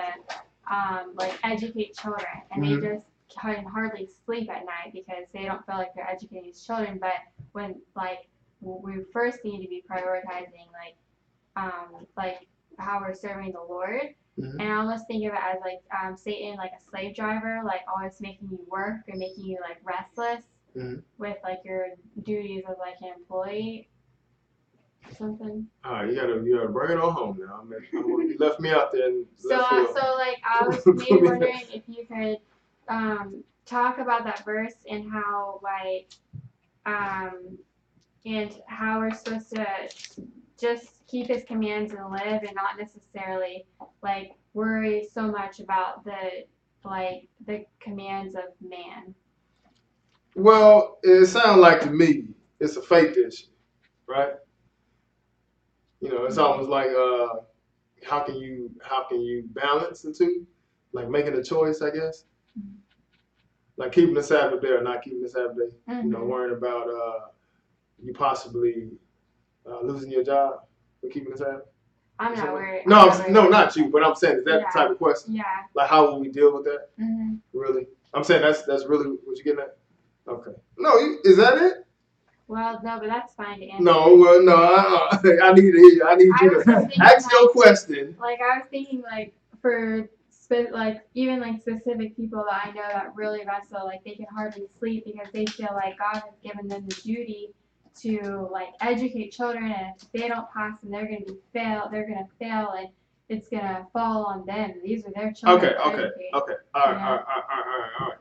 like educate children and they just can hardly sleep at night because they don't feel like they're educating these children. But when like we first need to be prioritizing like how we're serving the Lord. And I almost think of it as like Satan, like a slave driver, like always making you work and making you like restless with like your duties as like an employee or something. You gotta bring it on home now. You left me out there. So like I was maybe wondering if you could talk about that verse and how like and how we're supposed to just keep His commands and live and not necessarily like worry so much about the commands of man. Well, it sounds like to me it's a faith issue, right? You know, it's almost like how can you balance the two? Like making a choice, I guess. Like keeping the Sabbath day or not keeping the Sabbath day. You know, worrying about you possibly losing your job for keeping the Sabbath. I'm not worried. No, not you. But I'm saying, is that the type of question? Yeah. Like, how will we deal with that? Really? I'm saying that's really what you're getting at. Okay. No, is that it? Well, no, but that's fine to answer. No, well, no. I need to hear you. I need you to ask your question. Like I was thinking, like for like even like specific people that I know that really wrestle, like they can hardly sleep because they feel like God has given them the duty to like educate children, and if they don't pass them, they're gonna fail, and it's gonna fall on them. These are their children. Okay. All right.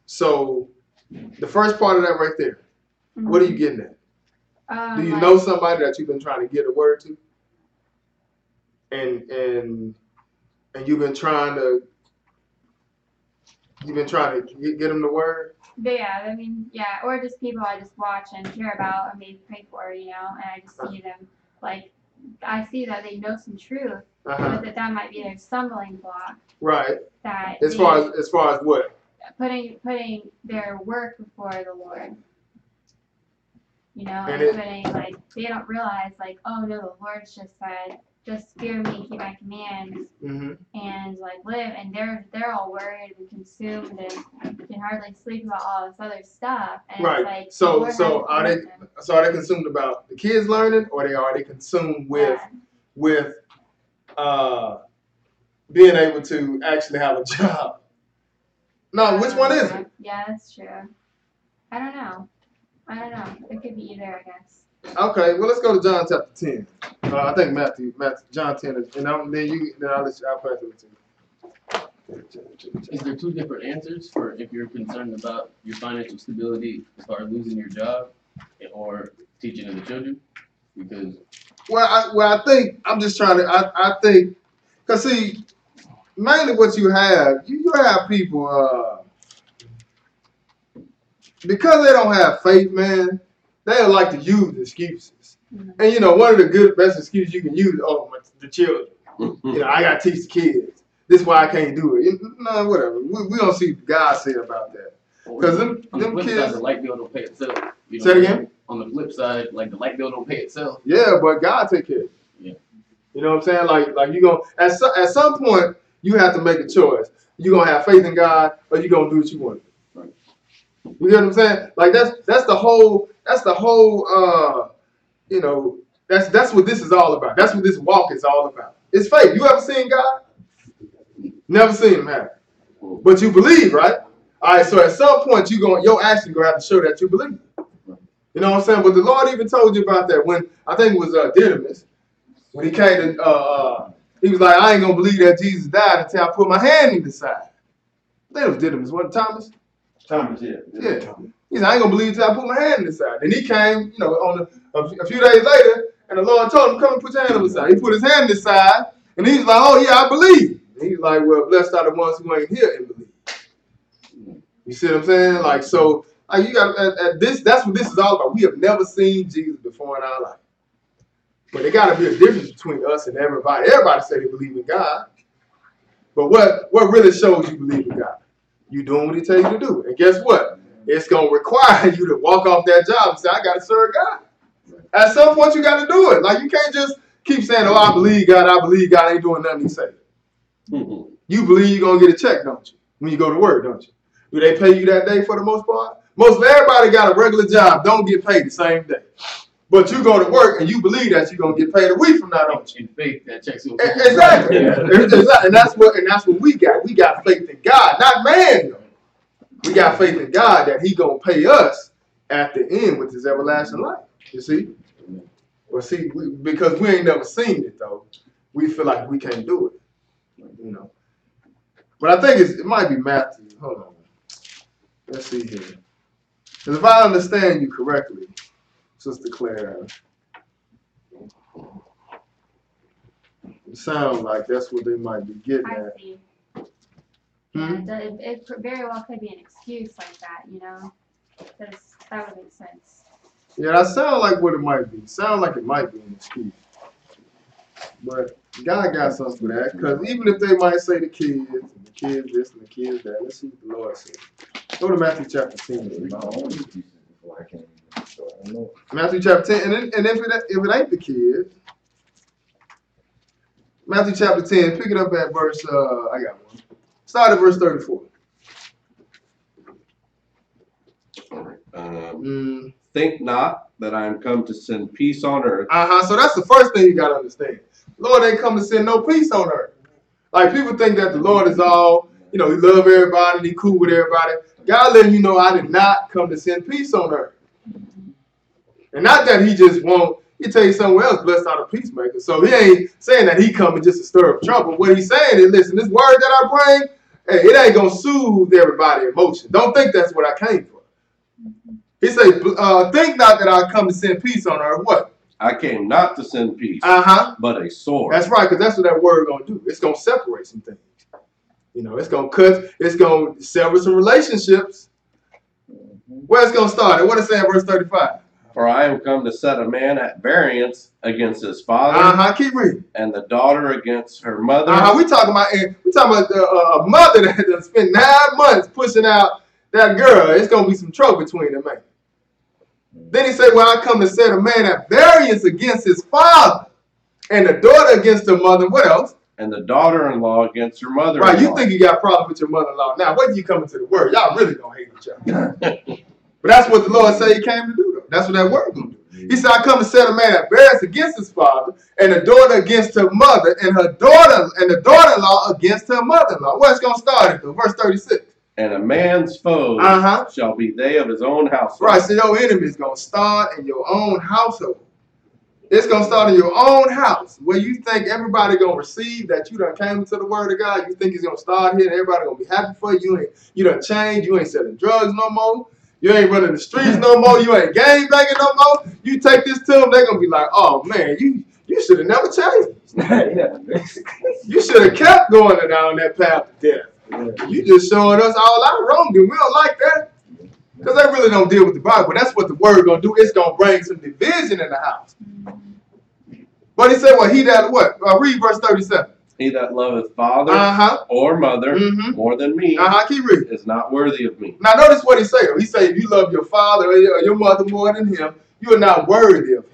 So the first part of that right there, what are you getting at? Do you know somebody that you've been trying to get a word to? And you've been trying to get them the word? Yeah, I mean, yeah, or just people I just watch and care about and maybe pray for, you know, and I just see them, like, I see that they know some truth, but that might be their stumbling block. Right. That as far as what? Putting their work before the Lord. You know, and putting, like, they don't realize, like, oh no, the Lord's just said, just fear me, keep my commands, and like live. And they're all worried and consumed and can hardly sleep about all this other stuff. And right. It's like, so are they consumed about the kids learning, or are they consumed with being able to actually have a job? No, which one is it? Yeah, that's true. I don't know. It could be either, I guess. Okay, well, let's go to John chapter 10. I think Matthew, John 10, and then I'll let you, I'll pass it to you. Is there two different answers for if you're concerned about your financial stability as far as losing your job or teaching other children? Because I think I'm just trying to. I think, cause see, mainly what you have people because they don't have faith, man. They like to use excuses, and one of the best excuses you can use, the children. I gotta teach the kids. This is why I can't do it. No, whatever. We don't see what God say about that. Because on the flip kids. side, the light bill don't pay itself. Say it again. On the flip side, like the light bill don't pay itself. Yeah, but God take care of it. Yeah. You know what I'm saying? Like you gonna at some point you have to make a choice. You gonna have faith in God, or you gonna do what you want. Right. You get what I'm saying? Like that's the whole that's what this is all about. That's what this walk is all about. It's faith. You ever seen God? Never seen him happen. But you believe, right? All right, so at some point your action gonna have to show that you believe. You know what I'm saying? But the Lord even told you about that when I think it was Didymus, when he came to he was like, I ain't gonna believe that Jesus died until I put my hand in the side. I think it was Didymus, wasn't it Thomas? Thomas, yeah. Yeah. He said, I ain't gonna believe until I put my hand in the side. Then he came, on a few days later, and the Lord told him, come and put your hand on the side. He put his hand in the side, and he was like, oh yeah, I believe. And he was like, well, blessed are the ones who ain't here and believe. You see what I'm saying? Like, so, you got that's what this is all about. We have never seen Jesus before in our life. But there got to be a difference between us and everybody. Everybody say they believe in God. But what really shows you believe in God? You doing what he tells you to do. And guess what? It's going to require you to walk off that job and say, I got to serve God. At some point, you got to do it. Like, you can't just keep saying, oh, I believe God, ain't doing nothing he say. You believe you're going to get a check, don't you? When you go to work, don't you? Do they pay you that day for the most part? Most of everybody got a regular job, don't get paid the same day. But you go to work and you believe that you're gonna get paid a week from now, don't you? In faith, that checks you. Exactly. And that's what we got. We got faith in God, not man. Though. We got faith in God that he gonna pay us at the end with his everlasting life. You see? Well, see, because we ain't never seen it though, we feel like we can't do it. But I think it might be Matthew. Hold on. Let's see here. Because if I understand you correctly, Sister Claire, it sounds like that's what they might be getting at. I see. Yeah, it very well could be an excuse like that, because that would make sense. Yeah, that sounds like what it might be. Sounds like it might be an excuse. But God got something for that, because even if they might say the kids this and the kids that, let's see what the Lord says. Go to Matthew chapter 10. Matthew chapter 10, and if it ain't the kids, Matthew chapter 10, pick it up at verse, I got one. Start at verse 34. Think not that I am come to send peace on earth. So that's the first thing you got to understand. Lord ain't come to send no peace on earth. Like, people think that the Lord is all, he love everybody and he cool with everybody. God letting you know I did not come to send peace on earth. And not that he just won't, he tell you somewhere else, blessed are the peacemakers. So he ain't saying that he coming just to stir up trouble. What he's saying is, listen, this word that I bring, hey, it ain't going to soothe everybody's emotion. Don't think that's what I came for. He say, think not that I come to send peace on earth. What? I came not to send peace, but a sword. That's right, because that's what that word going to do. It's going to separate some things. It's going to cut, it's going to sever some relationships. Where it's going to start? And what it say in verse 35? For I am come to set a man at variance against his father. Keep reading. And the daughter against her mother. We talking about a mother that spent 9 months pushing out that girl. It's gonna be some trouble between them, man. Then he said, well, I come to set a man at variance against his father, and the daughter against her mother. What else? And the daughter-in-law against her mother-in-law. Right, you think you got a problem with your mother-in-law. Now, wait till you come into the word. Y'all really gonna hate each other. But that's what the Lord said he came to do, though. That's what that word gonna do. He said, I come to set a man at variance against his father, and the daughter against her mother, and the daughter-in-law against her mother-in-law. Where's it gonna start at, though? Verse 36. And a man's foes shall be they of his own household. Right, so your enemy is gonna start in your own household. It's gonna start in your own house where you think everybody gonna receive that you done came into the word of God. You think it's gonna start here and everybody gonna be happy for you. You done changed. You ain't selling drugs no more. You ain't running the streets no more. You ain't gang banging no more. You take this to them, they're gonna be like, oh man, you should have never changed. You should have kept going down that path to death. You just showing us all our wrong, and we don't like that. Because they really don't deal with the Bible. That's what the word gonna do. It's gonna bring some division in the house. But he said, well, he that what? Read verse 37. He that loveth father or mother more than me keep reading. is not worthy of me. Now notice what he said. He said, if you love your father or your mother more than him, you are not worthy of him.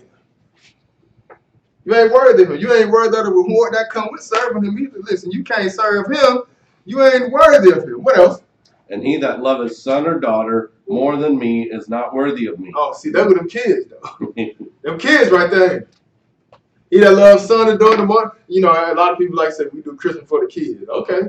You ain't worthy of him. You ain't worthy of the reward that comes with serving him either. Listen, you can't serve him. You ain't worthy of him. What else? And he that loveth son or daughter more than me is not worthy of me. Oh, see, that were them kids, though. Them kids right there. He that loves son or daughter more. You know, a lot of people like to say, we do Christmas for the kids. Okay.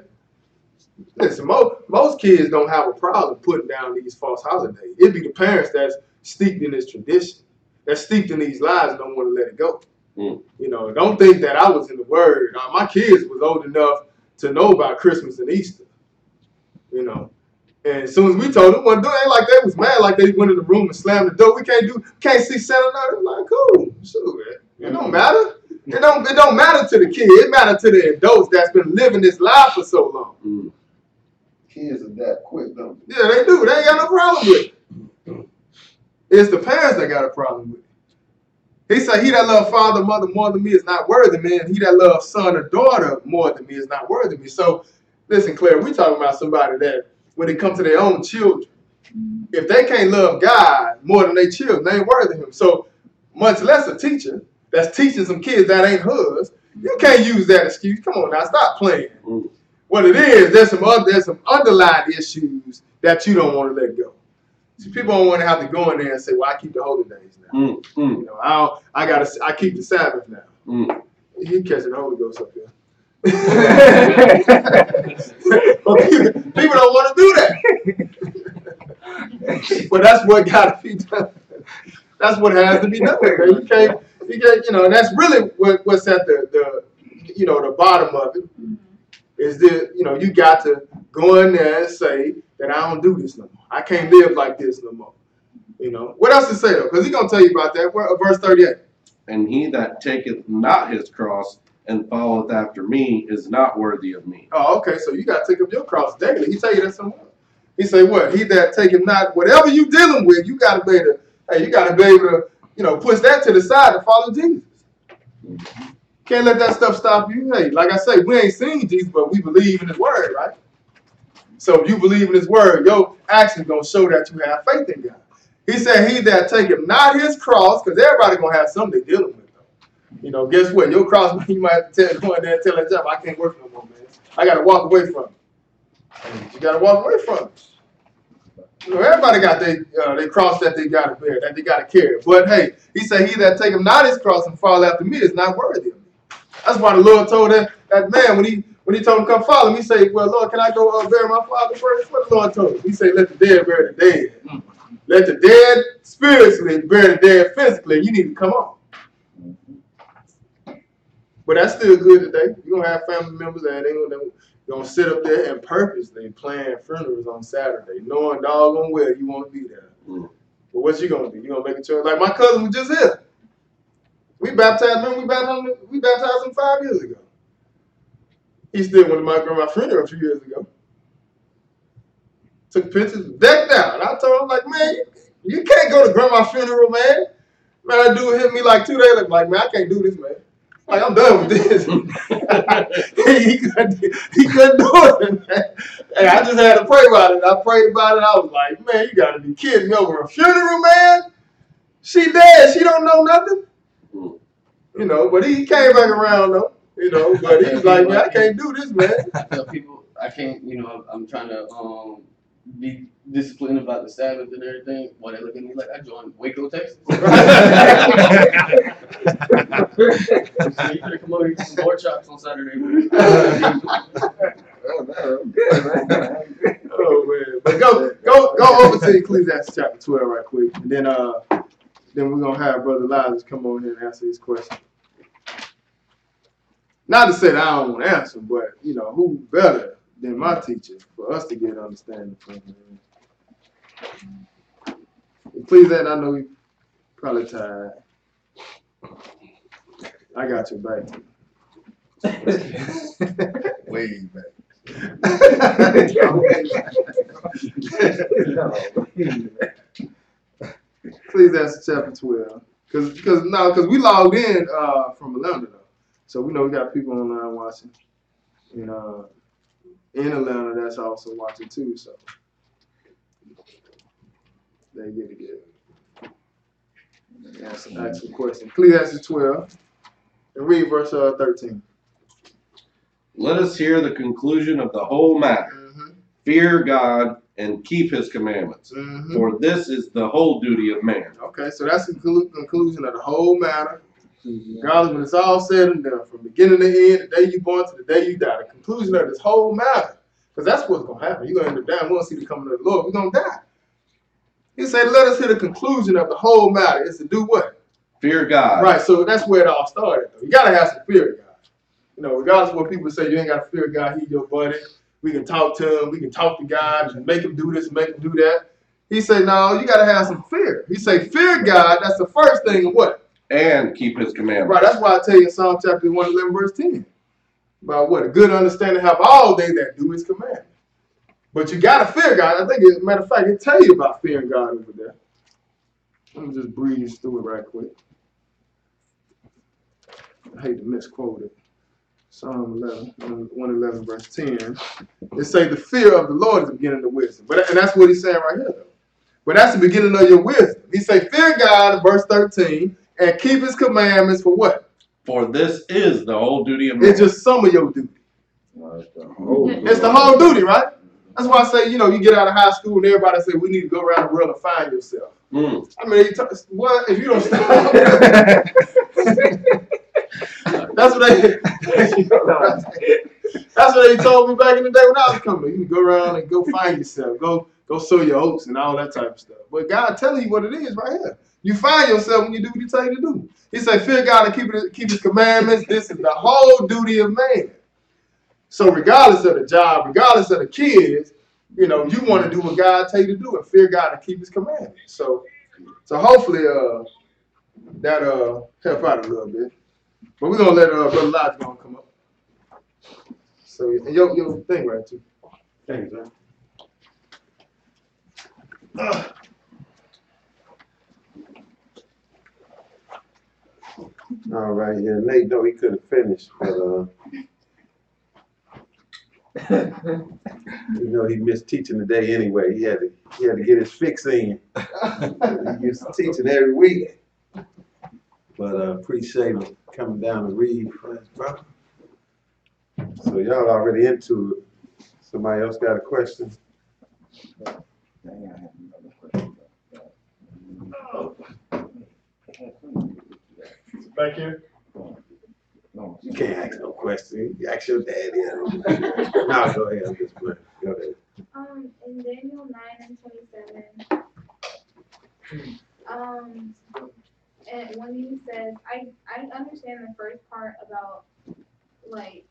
Listen, most kids don't have a problem putting down these false holidays. It'd be the parents that's steeped in this tradition, that's steeped in these lies and don't want to let it go. You know, don't think that I was in the word. My kids was old enough to know about Christmas and Easter. You know, and as soon as we told them, it ain't like they was mad, like they went in the room and slammed the door. We can't see Santa now. They was like, cool, sure, it don't matter. It don't matter to the kid. It matters to the adults that's been living this life for so long. Kids are that quick, though. Yeah, they do. They ain't got no problem with it. It's the parents that got a problem with it. He said, he that loves father, mother more than me is not worthy of me, and he that loves son or daughter more than me is not worthy of me. So, listen, Claire, we talking about somebody that, when it comes to their own children, if they can't love God more than their children, they ain't worthy of him. So, much less a teacher that's teaching some kids that ain't hers, you can't use that excuse. Come on now, stop playing. What it is, there's some underlying issues that you don't want to let go. See, people don't want to have to go in there and say, well, I keep the holy days now. You know, I keep the Sabbath now. You catching the Holy Ghost up here. But people don't want to do that. But that's what got to be done. That's what has to be done. Man. You can't, you know, and that's really what's at the bottom of it. Is that, you know, you got to go in there and say that I don't do this no more. I can't live like this no more. You know, what else to say though? Because he's gonna tell you about that. Verse 38. And he that taketh not his cross and followeth after me is not worthy of me. Oh, okay. So you got to take up your cross daily. He tell you that somewhere. He say what? He that taketh not, whatever you dealing with, you got to be able to. Hey, you got to be able to, you know, push that to the side and follow Jesus. Can't let that stuff stop you. Hey, like I say, we ain't seen Jesus, but we believe in his word, right? So if you believe in his word, your actions going to show that you have faith in God. He said, he that taketh not his cross, because everybody going to have something they're dealing with. Though. You know, guess what? Your cross, you might have to go in there and tell that job, I can't work no more, man. I got to walk away from it. You got to walk away from it. You know, everybody got their cross that they got to bear, that they got to carry. But hey, he said, he that taketh not his cross and fall after me is not worthy of me. That's why the Lord told that man when he told him come follow me, he said, well, Lord, can I go bury my father first? What the Lord told him? He said, let the dead bury the dead. Let the dead spiritually bury the dead physically. You need to come on. But that's still good today. You're going to have family members that ain't going to sit up there and purposely plan funerals on Saturday, knowing doggone well you want to be there. But what you going to do? You going to make a choice? Like my cousin was just here. We baptized him 5 years ago. He still went to my grandma's funeral a few years ago. Took pictures, decked out. And I told him, like, man, you can't go to grandma's funeral, man. Man, that dude hit me like 2 days. Like, man, I can't do this, man. Like, I'm done with this. he couldn't do it, man. And I just had to pray about it. I prayed about it. I was like, man, you got to be kidding me, over a funeral, man. She dead. She don't know nothing. You know, but he came back around, though. You know, but he's like, man, I can't do this, man. I tell people, I can't, you know, I'm trying to be disciplined about the Sabbath and everything. While they look at me like I joined Waco, Texas. So you better come over here to some pork chops on Saturday. Oh man, but go over to Ecclesiastes chapter 12 right quick, and then then we're gonna have Brother Elijah come on here and answer these questions. Not to say that I don't want to answer, but you know, who better than my teacher for us to get understanding from him? Please, Ed, I know you probably tired. I got your back. Way back. Ecclesiastes chapter 12. Because we logged in from Atlanta though. So we know we got people online watching. And in Atlanta that's also watching too, so they get to get ask some questions. Ecclesiastes 12 and read verse 13. Let us hear the conclusion of the whole matter. Mm-hmm. Fear God and keep his commandments. Mm-hmm. For this is the whole duty of man. Okay, so that's the conclusion of the whole matter. Regardless, when it's all said and done, from beginning to end, the day you born to the day you die, the conclusion of this whole matter. Because that's what's going to happen. You're going to end up dying. We won't see the coming of the Lord. We're going to die. He said, let us hear the conclusion of the whole matter. It's to do what? Fear God. Right, so that's where it all started. Though. You got to have some fear of God. You know, regardless of what people say, you ain't got to fear God. He's your buddy. We can talk to him. We can talk to God and make him do this, make him do that. He said, no, you got to have some fear. He said, fear God. That's the first thing. And what? And keep his commandments. Right, that's why I tell you in Psalm chapter 111, verse 10. About what? A good understanding have all they that do his commandments. But you got to fear God. I think, as a matter of fact, it tell you about fearing God over there. Let me just breeze through it right quick. I hate to misquote it. Psalm 111, verse 10. It say the fear of the Lord is the beginning of wisdom. And that's what he's saying right here, though. But that's the beginning of your wisdom. He say, fear God in verse 13 and keep his commandments for what? For this is the whole duty of man. It's just some of your duty. It's the whole duty, right? That's why I say, you know, you get out of high school and everybody say, we need to go around the world and find yourself. Mm. I mean, what if you don't stop? That's what they told me back in the day when I was coming. You can go around and go find yourself. Go sow your oats and all that type of stuff. But God telling you what it is right here. You find yourself when you do what he tell you to do. He say, fear God and keep his commandments. This is the whole duty of man. So regardless of the job, regardless of the kids, you know, you want to do what God tell you to do and fear God and keep his commandments. So hopefully that'll help out a little bit. But we're gonna let Brother Elijah come up. So your thing right too. Thanks, man. All right, yeah, Nate, no, he couldn't finish, but you know, he missed teaching today anyway. He had to get his fix in. He used to teaching every week. But appreciate him coming down to read for us, brother. So y'all already into it. Somebody else got a question? Back here. You can't ask no question. You ask your daddy. No, go ahead. I'm just playing. Go ahead. In Daniel 9:27, and when he says, I understand the first part about, like,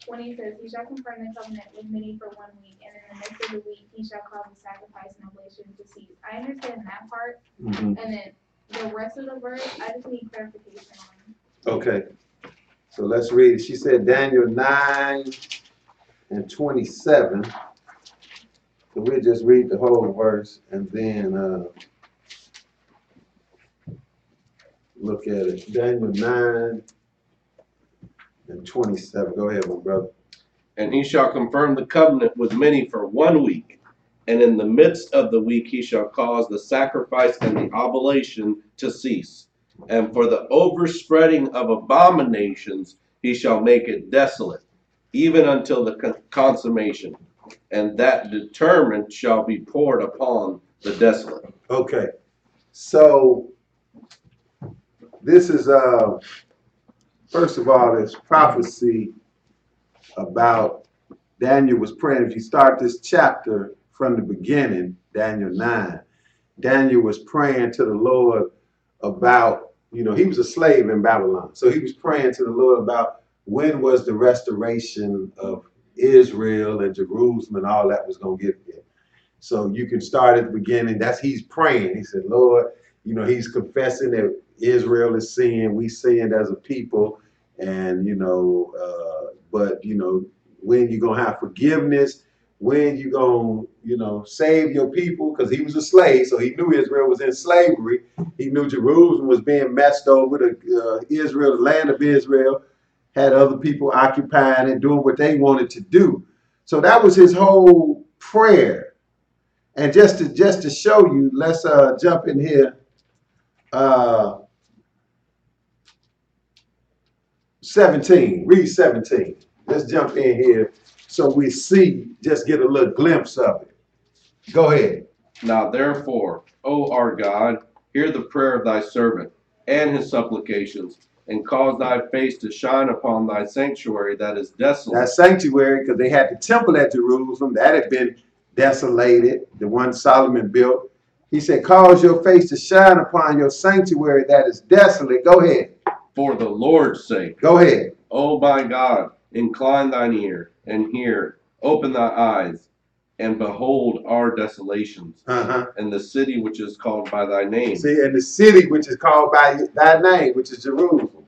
when he says, he shall confirm the covenant with many for 1 week, and in the midst of the week, he shall cause the sacrifice and oblation to cease. I understand that part, and then the rest of the verse, I just need clarification on. Okay. So let's read it. She said Daniel 9:27. So we'll just read the whole verse and then look at it. Daniel 9:27. Go ahead, my brother. And he shall confirm the covenant with many for 1 week. And in the midst of the week he shall cause the sacrifice and the oblation to cease. And for the overspreading of abominations he shall make it desolate, even until the consummation. And that determined shall be poured upon the desolate. Okay. So this is first of all, this prophecy about Daniel was praying. If you start this chapter from the beginning, Daniel 9, Daniel was praying to the Lord about, he was a slave in Babylon. So he was praying to the Lord about when was the restoration of Israel and Jerusalem and all that was going to get there. So you can start at the beginning. He's praying. He said, Lord, he's confessing that Israel is sin. We sinned as a people. And, but, when you going to have forgiveness, when you going to, save your people, because he was a slave. So he knew Israel was in slavery. He knew Jerusalem was being messed over. Israel, the land of Israel, had other people occupying and doing what they wanted to do. So that was his whole prayer. And just to show you, let's jump in here. 17, read 17. Let's jump in here so we see, just get a little glimpse of it. Go ahead. Now therefore, O our God, hear the prayer of thy servant and his supplications, and cause thy face to shine upon thy sanctuary that is desolate. That sanctuary, because they had the temple at Jerusalem, that had been desolated, the one Solomon built. He said, cause your face to shine upon your sanctuary that is desolate. Go ahead. For the Lord's sake. Go ahead. O my God, incline thine ear and hear, open thy eyes, and behold our desolations, and the city which is called by thy name. See, and the city which is called by thy name, which is Jerusalem.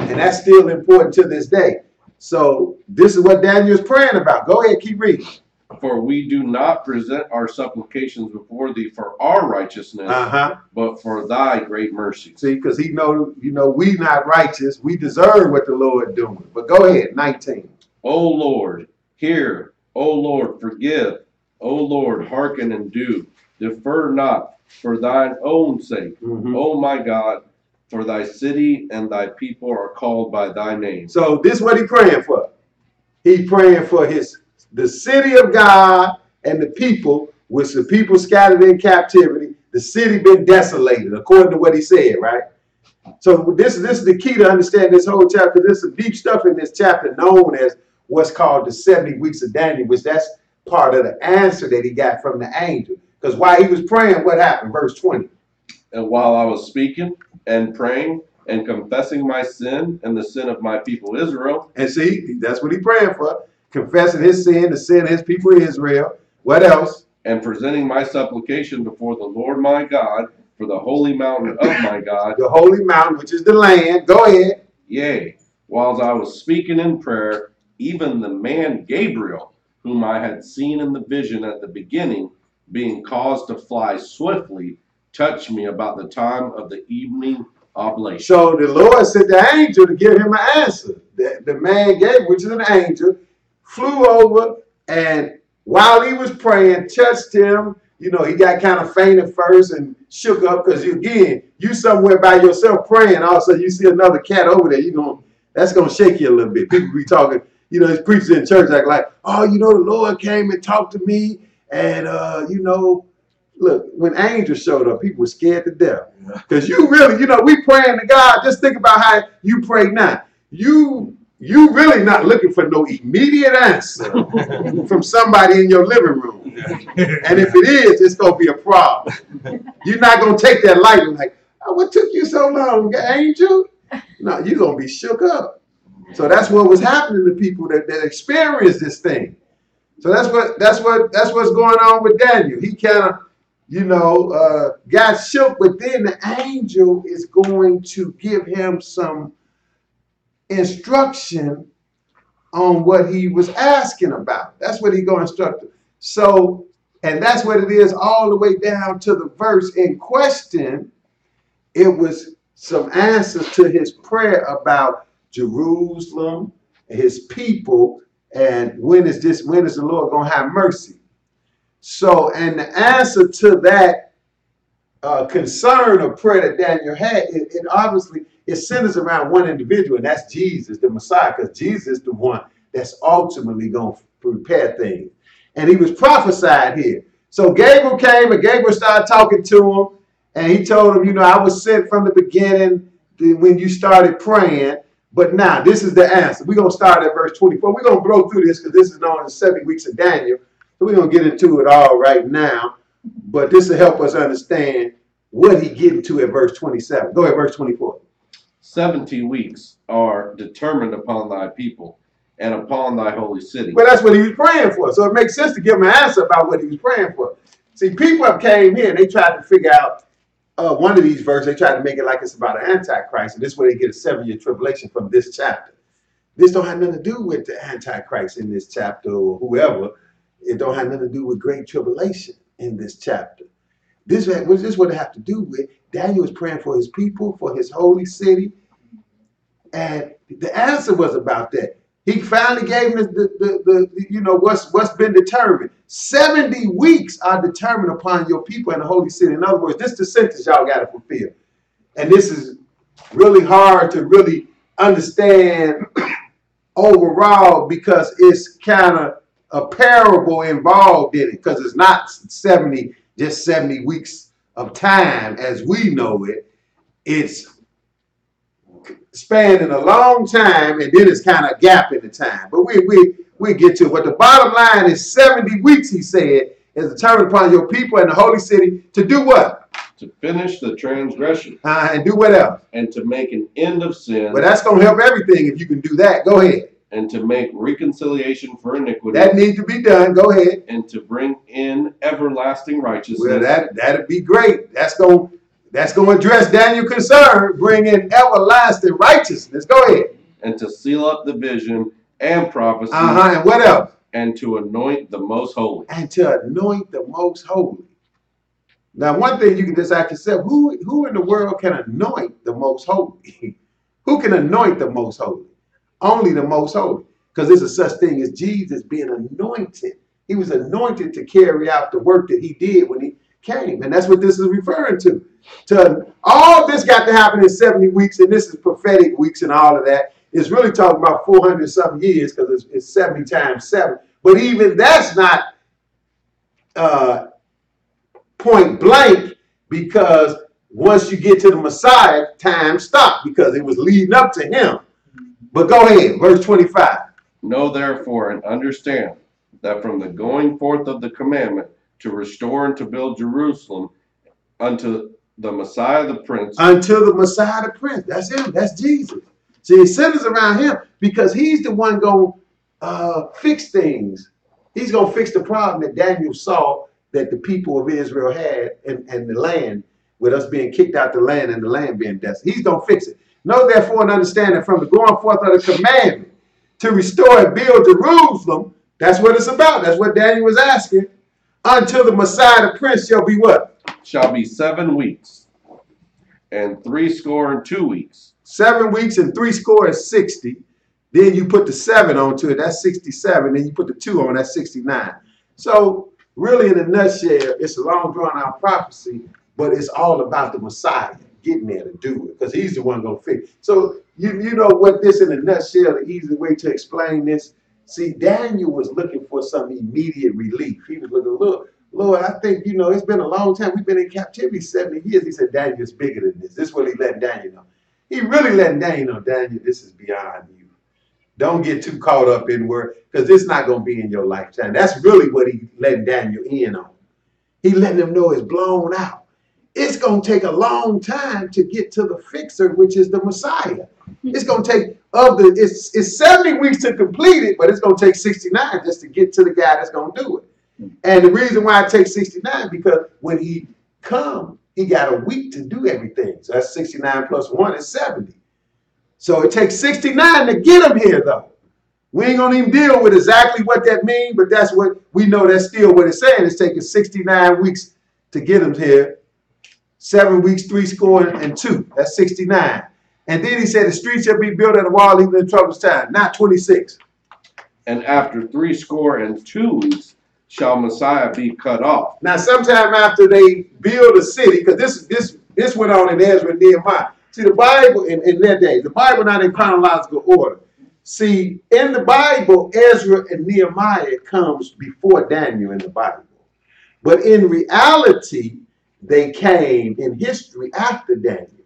And that's still important to this day. So this is what Daniel is praying about. Go ahead, keep reading. For we do not present our supplications before thee for our righteousness, but for thy great mercy. See, because we not righteous. We deserve what the Lord doing. But go ahead, 19. O Lord, hear. O Lord, forgive. O Lord, hearken and do. Defer not for thine own sake. O my God, for thy city and thy people are called by thy name. So this is what he's praying for. He's praying for the city of God and the people, which the people scattered in captivity, the city been desolated, according to what he said, right? So this is the key to understand this whole chapter. There's some deep stuff in this chapter known as what's called the 70 weeks of Daniel, which that's part of the answer that he got from the angel. Because while he was praying, what happened? Verse 20. And while I was speaking and praying and confessing my sin and the sin of my people Israel. And see, that's what he's praying for. Confessing his sin, the sin of his people Israel. What else? And presenting my supplication before the Lord my God for the holy mountain of my God. The holy mountain, which is the land. Go ahead. Yea, whilst I was speaking in prayer, even the man Gabriel, whom I had seen in the vision at the beginning, being caused to fly swiftly, touched me about the time of the evening oblation. So the Lord sent the angel to give him an answer. The man Gabriel, which is an angel, flew over, and while he was praying, touched him. He got kind of faint at first and shook up, because you somewhere by yourself praying, all of a sudden you see another cat over there, that's gonna shake you a little bit. People be talking, it's preachers in church like, oh, the Lord came and talked to me, and look, when angels showed up, people were scared to death. Because you really, we praying to God. Just think about how you pray now. You really not looking for no immediate answer from somebody in your living room. And if it is, it's going to be a problem. You're not going to take that lightly like, oh, what took you so long, angel? No, you're going to be shook up. So that's what was happening to people that experienced this thing. So that's what's going on with Daniel. He kind of, got shook, but then the angel is going to give him some instruction on what he was asking about. That's what he's going to instruct him. So, and that's what it is all the way down to the verse in question. It was some answers to his prayer about Jerusalem, his people, and when is the Lord going to have mercy? So, and the answer to that concern or prayer that Daniel had, it obviously, it centers around one individual, and that's Jesus, the Messiah, because Jesus is the one that's ultimately going to prepare things. And he was prophesied here. So Gabriel came, and Gabriel started talking to him, and he told him, I was sent from the beginning when you started praying, but now this is the answer. We're going to start at verse 24. We're going to blow through this because this is known as 70 weeks of Daniel. So we're going to get into it all right now, but this will help us understand what he getting to at verse 27. Go ahead, verse 24. 70 weeks are determined upon thy people and upon thy holy city. Well, that's what he was praying for. So it makes sense to give him an answer about what he was praying for. See, people have came here and they tried to figure out one of these verses. They tried to make it like it's about an antichrist, and this is where they get a 7-year tribulation from this chapter. This don't have nothing to do with the antichrist in this chapter or whoever. It don't have nothing to do with great tribulation in this chapter. This is what it have to do with. Daniel was praying for his people, for his holy city, and the answer was about that. He finally gave him what's been determined. 70 weeks are determined upon your people in the holy city. In other words, this is the sentence y'all got to fulfill. And this is really hard to really understand overall because it's kind of a parable involved in it, because it's not 70 weeks of time as we know it. It's spanning a long time, and then it's kind of a gap in the time. But we get to it. But the bottom line is 70 weeks, he said, is determined upon your people and the holy city to do what? To finish the transgression. And do what else? And to make an end of sin. But that's going to help everything if you can do that. Go ahead. And to make reconciliation for iniquity. That needs to be done. Go ahead. And to bring in everlasting righteousness. Well, that'd be great. That's going to address Daniel's concern, bring in everlasting righteousness. Go ahead. And to seal up the vision and prophecy. And what else? And to anoint the most holy. And to anoint the most holy. Now, one thing you can just ask yourself, who in the world can anoint the most holy? Who can anoint the most holy? Only the most holy. Because there's a such thing as Jesus being anointed. He was anointed to carry out the work that he did when he came. And that's what this is referring to. All this got to happen in 70 weeks, and this is prophetic weeks and all of that. It's really talking about 400 something years, because it's 70 times 7. But even that's not point blank, because once you get to the Messiah, time stopped, because it was leading up to him. But go ahead, verse 25. Know therefore and understand that from the going forth of the commandment to restore and to build Jerusalem unto the Messiah the Prince. Until the Messiah the Prince. That's him. That's Jesus. See, it centers around him because he's the one going to fix things. He's going to fix the problem that Daniel saw that the people of Israel had and the land, with us being kicked out the land and the land being desolate. He's going to fix it. Know therefore and understand that from the going forth of the commandment to restore and build Jerusalem, that's what it's about. That's what Daniel was asking. Until the Messiah the Prince shall be what? Shall be 7 weeks and 62 weeks. 7 weeks and 60. Then you put the 7 onto it, that's 67. Then you put the 2 on, that's 69. So really, in a nutshell, it's a long drawn out prophecy, but it's all about the Messiah getting there to do it, because he's the one going to fix. So you know what this in a nutshell, the easy way to explain this. See, Daniel was looking for some immediate relief. He was looking, look, Lord, I think, it's been a long time. We've been in captivity 70 years. He said, Daniel's bigger than this. This is what he letting Daniel know. He really letting Daniel know, Daniel, this is beyond you. Don't get too caught up in word, because it's not going to be in your lifetime. That's really what he letting Daniel in on. He letting him know it's blown out. It's going to take a long time to get to the fixer, which is the Messiah. It's going to take it's 70 weeks to complete it, but it's going to take 69 just to get to the guy that's going to do it. And the reason why it takes 69, because when he come, he got a week to do everything. So that's 69 plus 1 is 70. So it takes 69 to get him here, though. We ain't going to even deal with exactly what that means, but that's what we know. That's still what it's saying. It's taking 69 weeks to get him here. 7 weeks, 62. That's 69. And then he said the street shall be built and the wall even in troublous time. Not 26. And after 62 weeks shall Messiah be cut off. Now, sometime after they build a city, because this went on in Ezra and Nehemiah. See, the Bible in their day, the Bible not in chronological order. See, in the Bible, Ezra and Nehemiah comes before Daniel in the Bible. But in reality, they came in history after Daniel,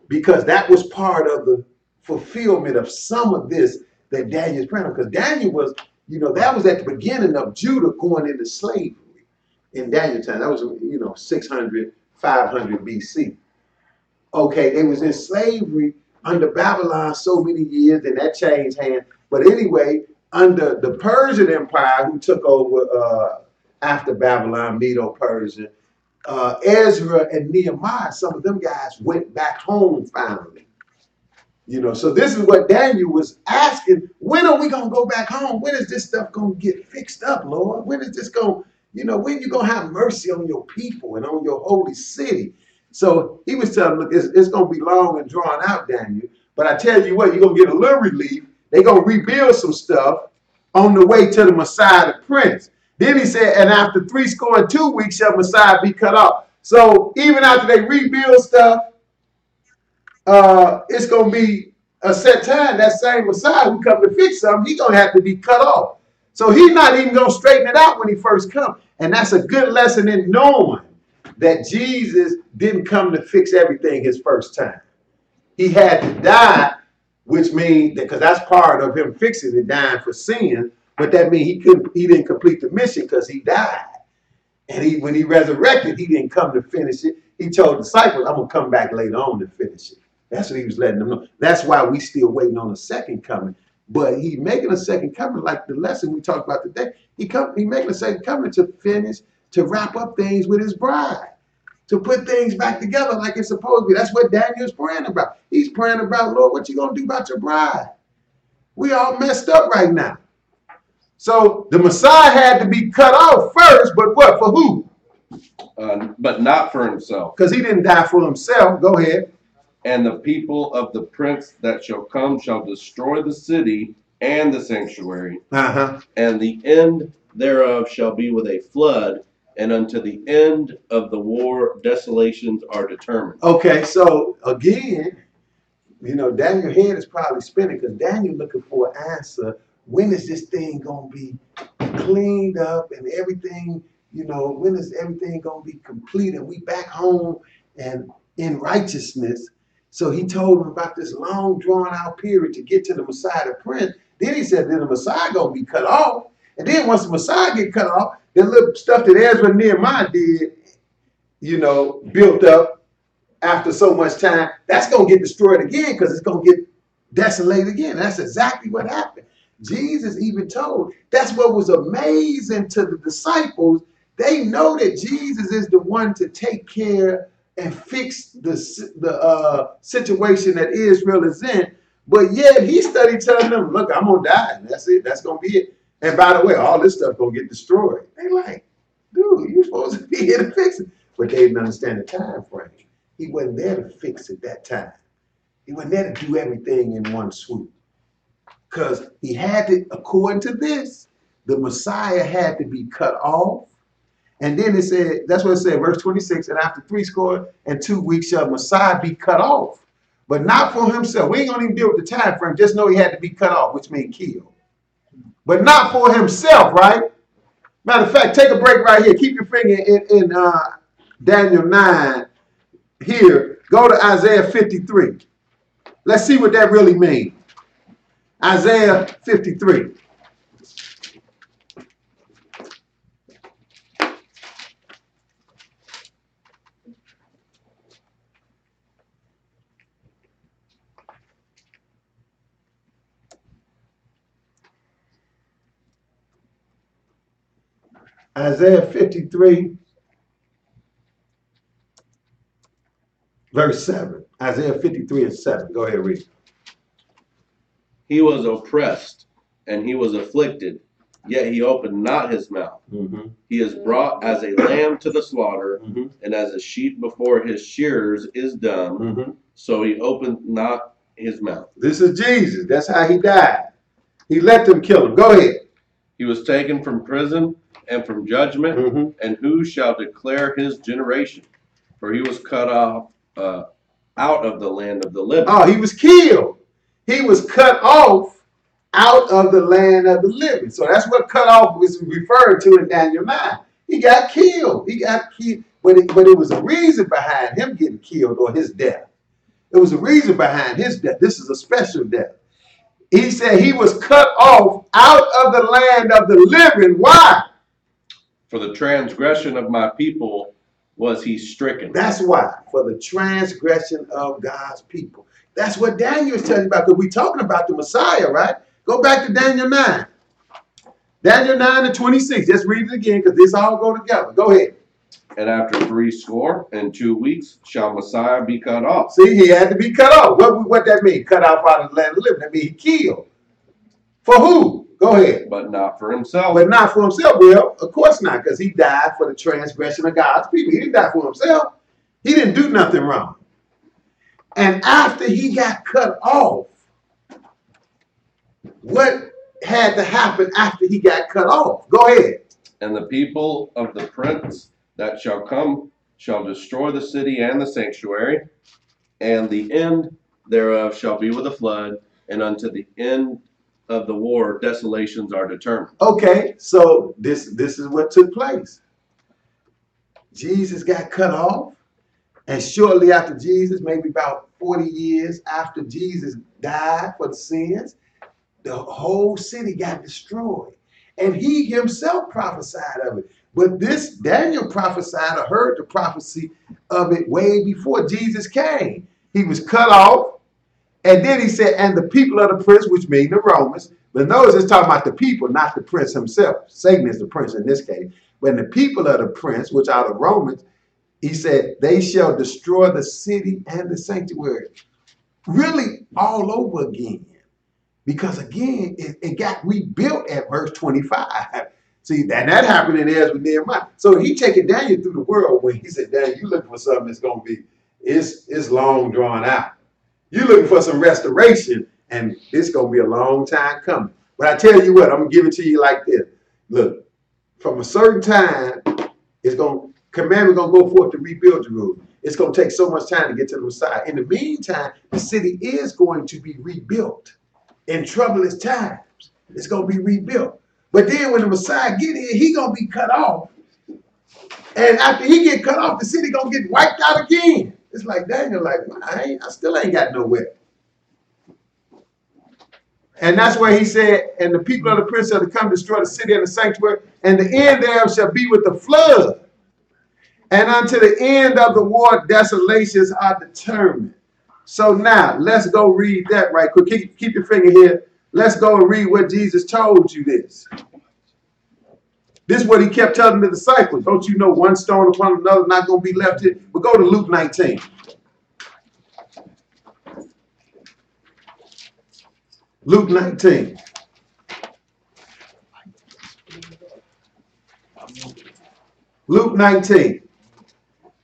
because that was part of the fulfillment of some of this that Daniel's praying on. Because Daniel was, that was at the beginning of Judah going into slavery in Daniel's time. That was, 600 500 BC. Okay, they was in slavery under Babylon so many years, and that changed hands. But anyway, under the Persian Empire, who took over after Babylon, Medo-Persian, Ezra and Nehemiah, some of them guys went back home finally. You know, so this is what Daniel was asking. When are we going to go back home? When is this stuff going to get fixed up, Lord? When is this going, you know, when you going to have mercy on your people and on your holy city? So he was telling them, look, it's going to be long and drawn out, Daniel. But I tell you what, you're going to get a little relief. They're going to rebuild some stuff on the way to the Messiah, the Prince. Then he said, and after 62 weeks shall Messiah be cut off. So even after they rebuild stuff, it's going to be a set time. That same Messiah who come to fix something, he's going to have to be cut off. So he's not even going to straighten it out when he first comes. And that's a good lesson in knowing that Jesus didn't come to fix everything his first time. He had to die, which means that, because that's part of him fixing it, dying for sin. But that means he didn't complete the mission because he died. And when he resurrected, he didn't come to finish it. He told the disciples, I'm going to come back later on to finish it. That's what he was letting them know. That's why we still waiting on a second coming. But he making a second coming, like the lesson we talked about today. He making a second coming to finish, to wrap up things with his bride, to put things back together like it's supposed to be. That's what Daniel's praying about. He's praying about, Lord, what you going to do about your bride? We all messed up right now. So the Messiah had to be cut off first, but what? For who? But not for himself. Because he didn't die for himself. Go ahead. And the people of the prince that shall come shall destroy the city and the sanctuary. And the end thereof shall be with a flood, and unto the end of the war desolations are determined. Okay, so again, you know, Daniel's head is probably spinning because Daniel looking for an answer. When is this thing going to be cleaned up and everything, you know, when is everything going to be complete and we back home and in righteousness? So he told him about this long drawn out period to get to the Messiah, the Prince. Then he said, then the Messiah going to be cut off. And then once the Messiah get cut off, the little stuff that Ezra and Nehemiah did, you know, built up after so much time, that's going to get destroyed again because it's going to get desolated again. That's exactly what happened. Jesus even told, that's what was amazing to the disciples. They know that Jesus is the one to take care and fix the situation that Israel is in. But yet he studied telling them, look, I'm going to die. And that's it. That's going to be it. And by the way, all this stuff going to get destroyed. They like, dude, you're supposed to be here to fix it. But they didn't understand the time frame. He wasn't there to fix it that time. He wasn't there to do everything in one swoop. Because he had to, according to this, the Messiah had to be cut off. And then it said, that's what it said, verse 26, and after 62 weeks shall Messiah be cut off. But not for himself. We ain't going to even deal with the time frame. Just know he had to be cut off, which means killed. But not for himself, right? Matter of fact, take a break right here. Keep your finger in Daniel 9 here. Go to Isaiah 53. Let's see what that really means. Isaiah 53. Isaiah 53, verse 7. Isaiah 53 and 7. Go ahead, read. He was oppressed and he was afflicted, yet he opened not his mouth. He is brought as a lamb to the slaughter, and as a sheep before his shearers is dumb, so he opened not his mouth. This is Jesus. That's how he died. He let them kill him. Go ahead. He was taken from prison and from judgment, and who shall declare his generation? For he was cut off out of the land of the living. Oh, he was killed. He was cut off out of the land of the living. So that's what cut off was referred to in Daniel 9. He got killed. He got killed. But it was a reason behind him getting killed or his death. It was a reason behind his death. This is a special death. He said he was cut off out of the land of the living. Why? For the transgression of my people was he stricken. That's why, for the transgression of God's people. That's what Daniel is telling you about, because we're talking about the Messiah, right? Go back to Daniel 9. Daniel 9 and 26. Just read it again, because this all go together. Go ahead. And after 62 weeks shall Messiah be cut off. See, he had to be cut off. What that mean? Cut off out of the land of the living. That means he killed. For who? Go ahead. But not for himself. But not for himself. Well, of course not, because he died for the transgression of God's people. He didn't die for himself. He didn't do nothing wrong. And after he got cut off, what had to happen after he got cut off? Go ahead. And the people of the prince that shall come shall destroy the city and the sanctuary, and the end thereof shall be with a flood, and unto the end of the war desolations are determined. Okay, so this is what took place. Jesus got cut off, and shortly after Jesus, maybe about 40 years after Jesus died for the sins, the whole city got destroyed. And he himself prophesied of it. But this Daniel prophesied or heard the prophecy of it way before Jesus came. He was cut off. And then he said, and the people of the prince, which mean the Romans. But notice it's talking about the people, not the prince himself. Satan is the prince in this case. When the people of the prince, which are the Romans, he said, they shall destroy the city and the sanctuary. Really all over again. Because again, it got rebuilt at verse 25. See, that happened in Ezra and Nehemiah. So he taking Daniel through the world when he said, Daniel, you looking for something that's going to be, it's long drawn out. You're looking for some restoration, and it's going to be a long time coming. But I tell you what, I'm going to give it to you like this. Look, from a certain time, commandment going to go forth to rebuild Jerusalem. It's going to take so much time to get to the Messiah. In the meantime, the city is going to be rebuilt. In troublous times, it's going to be rebuilt. But then when the Messiah get here, he going to be cut off. And after he get cut off, the city going to get wiped out again. It's like Daniel, like, I still ain't got nowhere. And that's where he said, and the people of the prince shall come destroy the city and the sanctuary, and the end thereof shall be with the flood. And unto the end of the war, desolations are determined. So now, let's go read that right quick. Keep your finger here. Let's go and read what Jesus told you this. This is what he kept telling the disciples. Don't you know one stone upon another not going to be left here? But go to Luke 19. Luke 19. Luke 19.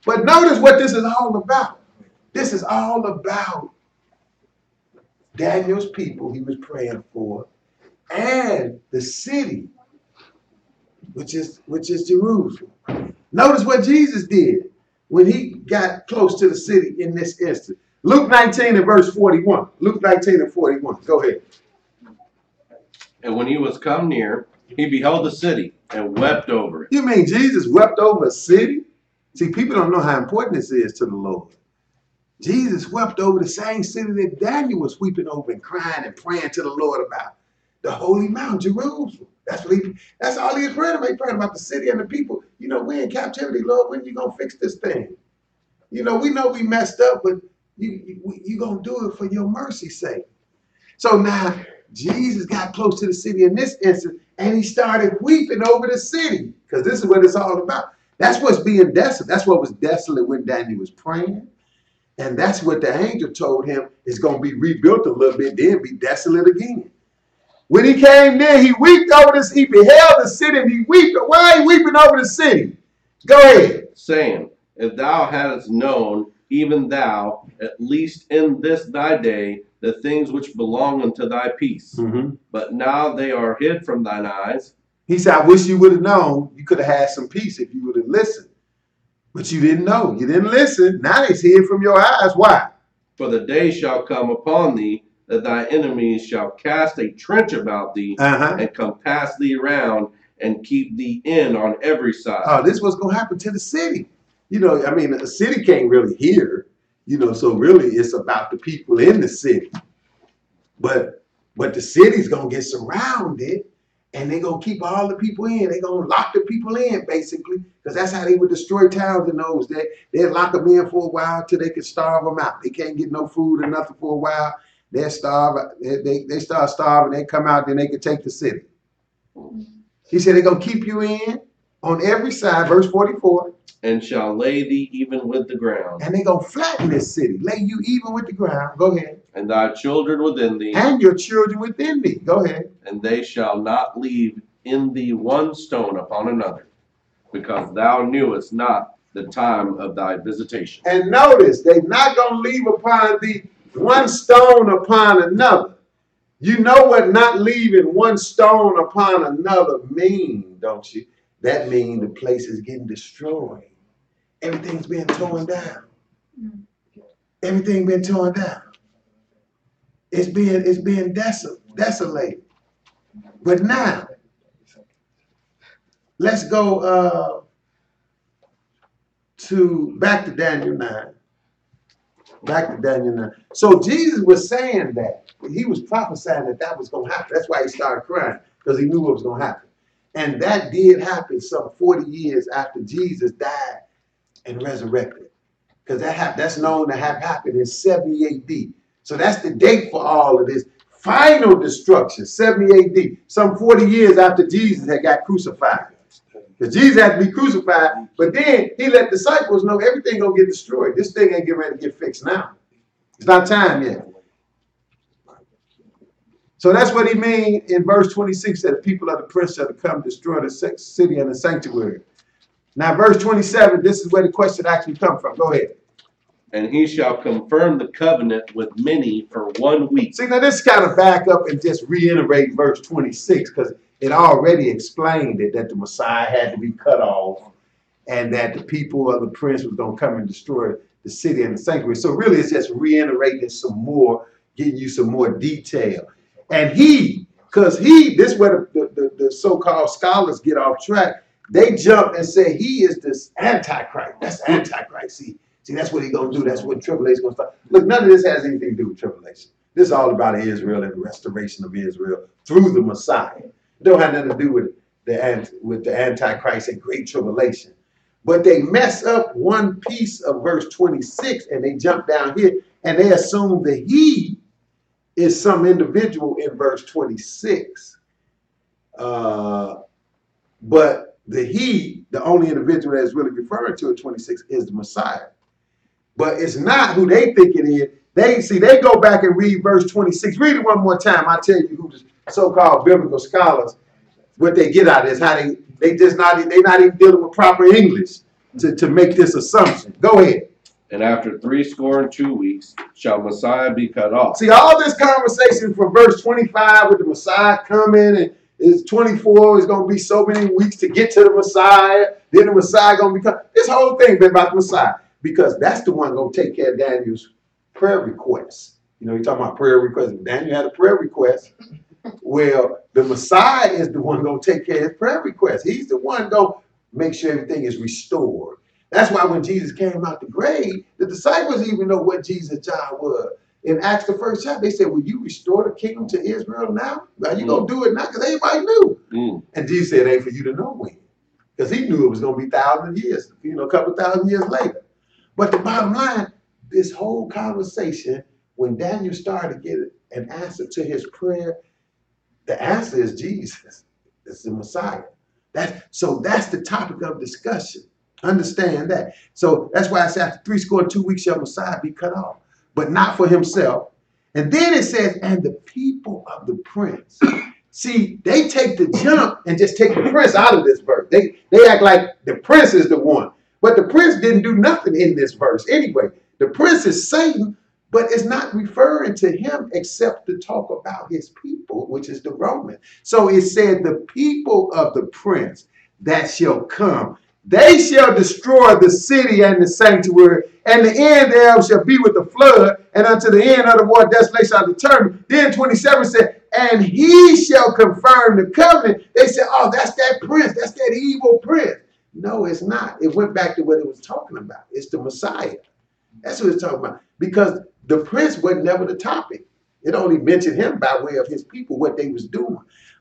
But notice what this is all about. This is all about Daniel's people he was praying for, and the city, which is Jerusalem. Notice what Jesus did when he got close to the city in this instant. Luke 19 and verse 41. Luke 19 and 41. Go ahead. And when he was come near, he beheld the city and wept over it. You mean Jesus wept over a city? See, people don't know how important this is to the Lord. Jesus wept over the same city that Daniel was weeping over and crying and praying to the Lord about. The holy mountain, Jerusalem. That's all he was praying about. He praying about the city and the people. You know, we're in captivity, Lord. When are you going to fix this thing? You know we messed up, but you going to do it for your mercy's sake. So now, Jesus got close to the city in this instant, and he started weeping over the city, because this is what it's all about. That's what's being desolate. That's what was desolate when Daniel was praying. And that's what the angel told him is going to be rebuilt a little bit, then be desolate again. When he came near, he wept over this. He beheld the city and he wept. Why are you weeping over the city? Go ahead. Saying, if thou hadst known, even thou, at least in this thy day, the things which belong unto thy peace. But now they are hid from thine eyes. He said, I wish you would have known. You could have had some peace if you would have listened. But you didn't know. You didn't listen. Now it's hid from your eyes. Why? For the day shall come upon thee that thy enemies shall cast a trench about thee and compass thee around and keep thee in on every side. Oh, this was going to happen to the city. You know, I mean, the city can't really hear, you know, so really it's about the people in the city. But the city's going to get surrounded, And they're going to keep all the people in. They're going to lock the people in, basically, because that's how they would destroy towns in those days. They'd lock them in for a while till they could starve them out. They can't get no food or nothing for a while. They'll starve. They start starving. They come out, then they can take the city. He said they're going to keep you in on every side, verse 44. And shall lay thee even with the ground. And they're going to flatten this city, lay you even with the ground. Go ahead. And thy children within thee. And your children within thee. Go ahead. And they shall not leave in thee one stone upon another, because thou knewest not the time of thy visitation. And notice, they're not going to leave upon thee one stone upon another. You know what not leaving one stone upon another mean, don't you? That means the place is getting destroyed. Everything's been torn down. Everything been torn down. It's being desolated. But now, let's go back to Daniel 9. Back to Daniel 9. So Jesus was saying that. He was prophesying that was going to happen. That's why he started crying, because he knew what was going to happen. And that did happen some 40 years after Jesus died and resurrected. Because that's known to have happened in 70 AD. So that's the date for all of this final destruction, 70 AD. Some 40 years after Jesus had got crucified. Because Jesus had to be crucified, but then he let disciples know everything gonna get destroyed. This thing ain't getting ready to get fixed now. It's not time yet. So that's what he means in verse 26, that the people of the prince shall come destroy the city and the sanctuary. Now, verse 27, this is where the question actually comes from. Go ahead. And he shall confirm the covenant with many for 1 week. See, now this kind of back up and just reiterate verse 26, because it already explained it, that the Messiah had to be cut off and that the people of the prince was going to come and destroy the city and the sanctuary. So really it's just reiterating some more, getting you some more detail. And this is where the so-called scholars get off track. They jump and say he is this Antichrist. That's Antichrist. See, that's what he's going to do. That's what tribulation is going to start. Look, none of this has anything to do with tribulation. This is all about Israel and the restoration of Israel through the Messiah. It don't have nothing to do with the Antichrist and great tribulation. But they mess up one piece of verse 26 and they jump down here and they assume that he is some individual in verse 26. But the only individual that is really referring to in 26 is the Messiah. But it's not who they think it is. They go back and read verse 26. Read it one more time. I'll tell you who the so-called biblical scholars, what they get out of this, how they're not even dealing with proper English to make this assumption. Go ahead. And after 62 weeks shall Messiah be cut off. See, all this conversation from verse 25 with the Messiah coming, and it's 24, it's going to be so many weeks to get to the Messiah. Then the Messiah going to become, this whole thing been about the Messiah, because that's the one going to take care of Daniel's prayer requests. You know, you're talking about prayer requests. Daniel had a prayer request. Well, the Messiah is the one going to take care of his prayer requests. He's the one going to make sure everything is restored. That's why when Jesus came out the grave, the disciples even know what Jesus' job was. In Acts, the first chapter, they said, will you restore the kingdom to Israel now? Are you going to do it now? Because everybody knew. And Jesus said, it ain't for you to know when. Because he knew it was going to be thousands of years, a couple thousand years later. But the bottom line, this whole conversation, when Daniel started to get an answer to his prayer, the answer is Jesus. It's the Messiah. So that's the topic of discussion. Understand that. So that's why I said after 62 weeks shall Messiah be cut off, but not for himself. And then it says, and the people of the prince. See, they take the jump and just take the prince out of this verse. They act like the prince is the one. But the prince didn't do nothing in this verse anyway. The prince is Satan, but it's not referring to him except to talk about his people, which is the Romans. So it said the people of the prince that shall come. They shall destroy the city and the sanctuary, and the end thereof shall be with the flood, and unto the end of the war desolation shall determine. Then 27 said, and he shall confirm the covenant. They said, oh, that's that prince. That's that evil prince. No, it's not. It went back to what it was talking about. It's the Messiah. That's what it's talking about. Because the prince was never the topic. It only mentioned him by way of his people, what they was doing.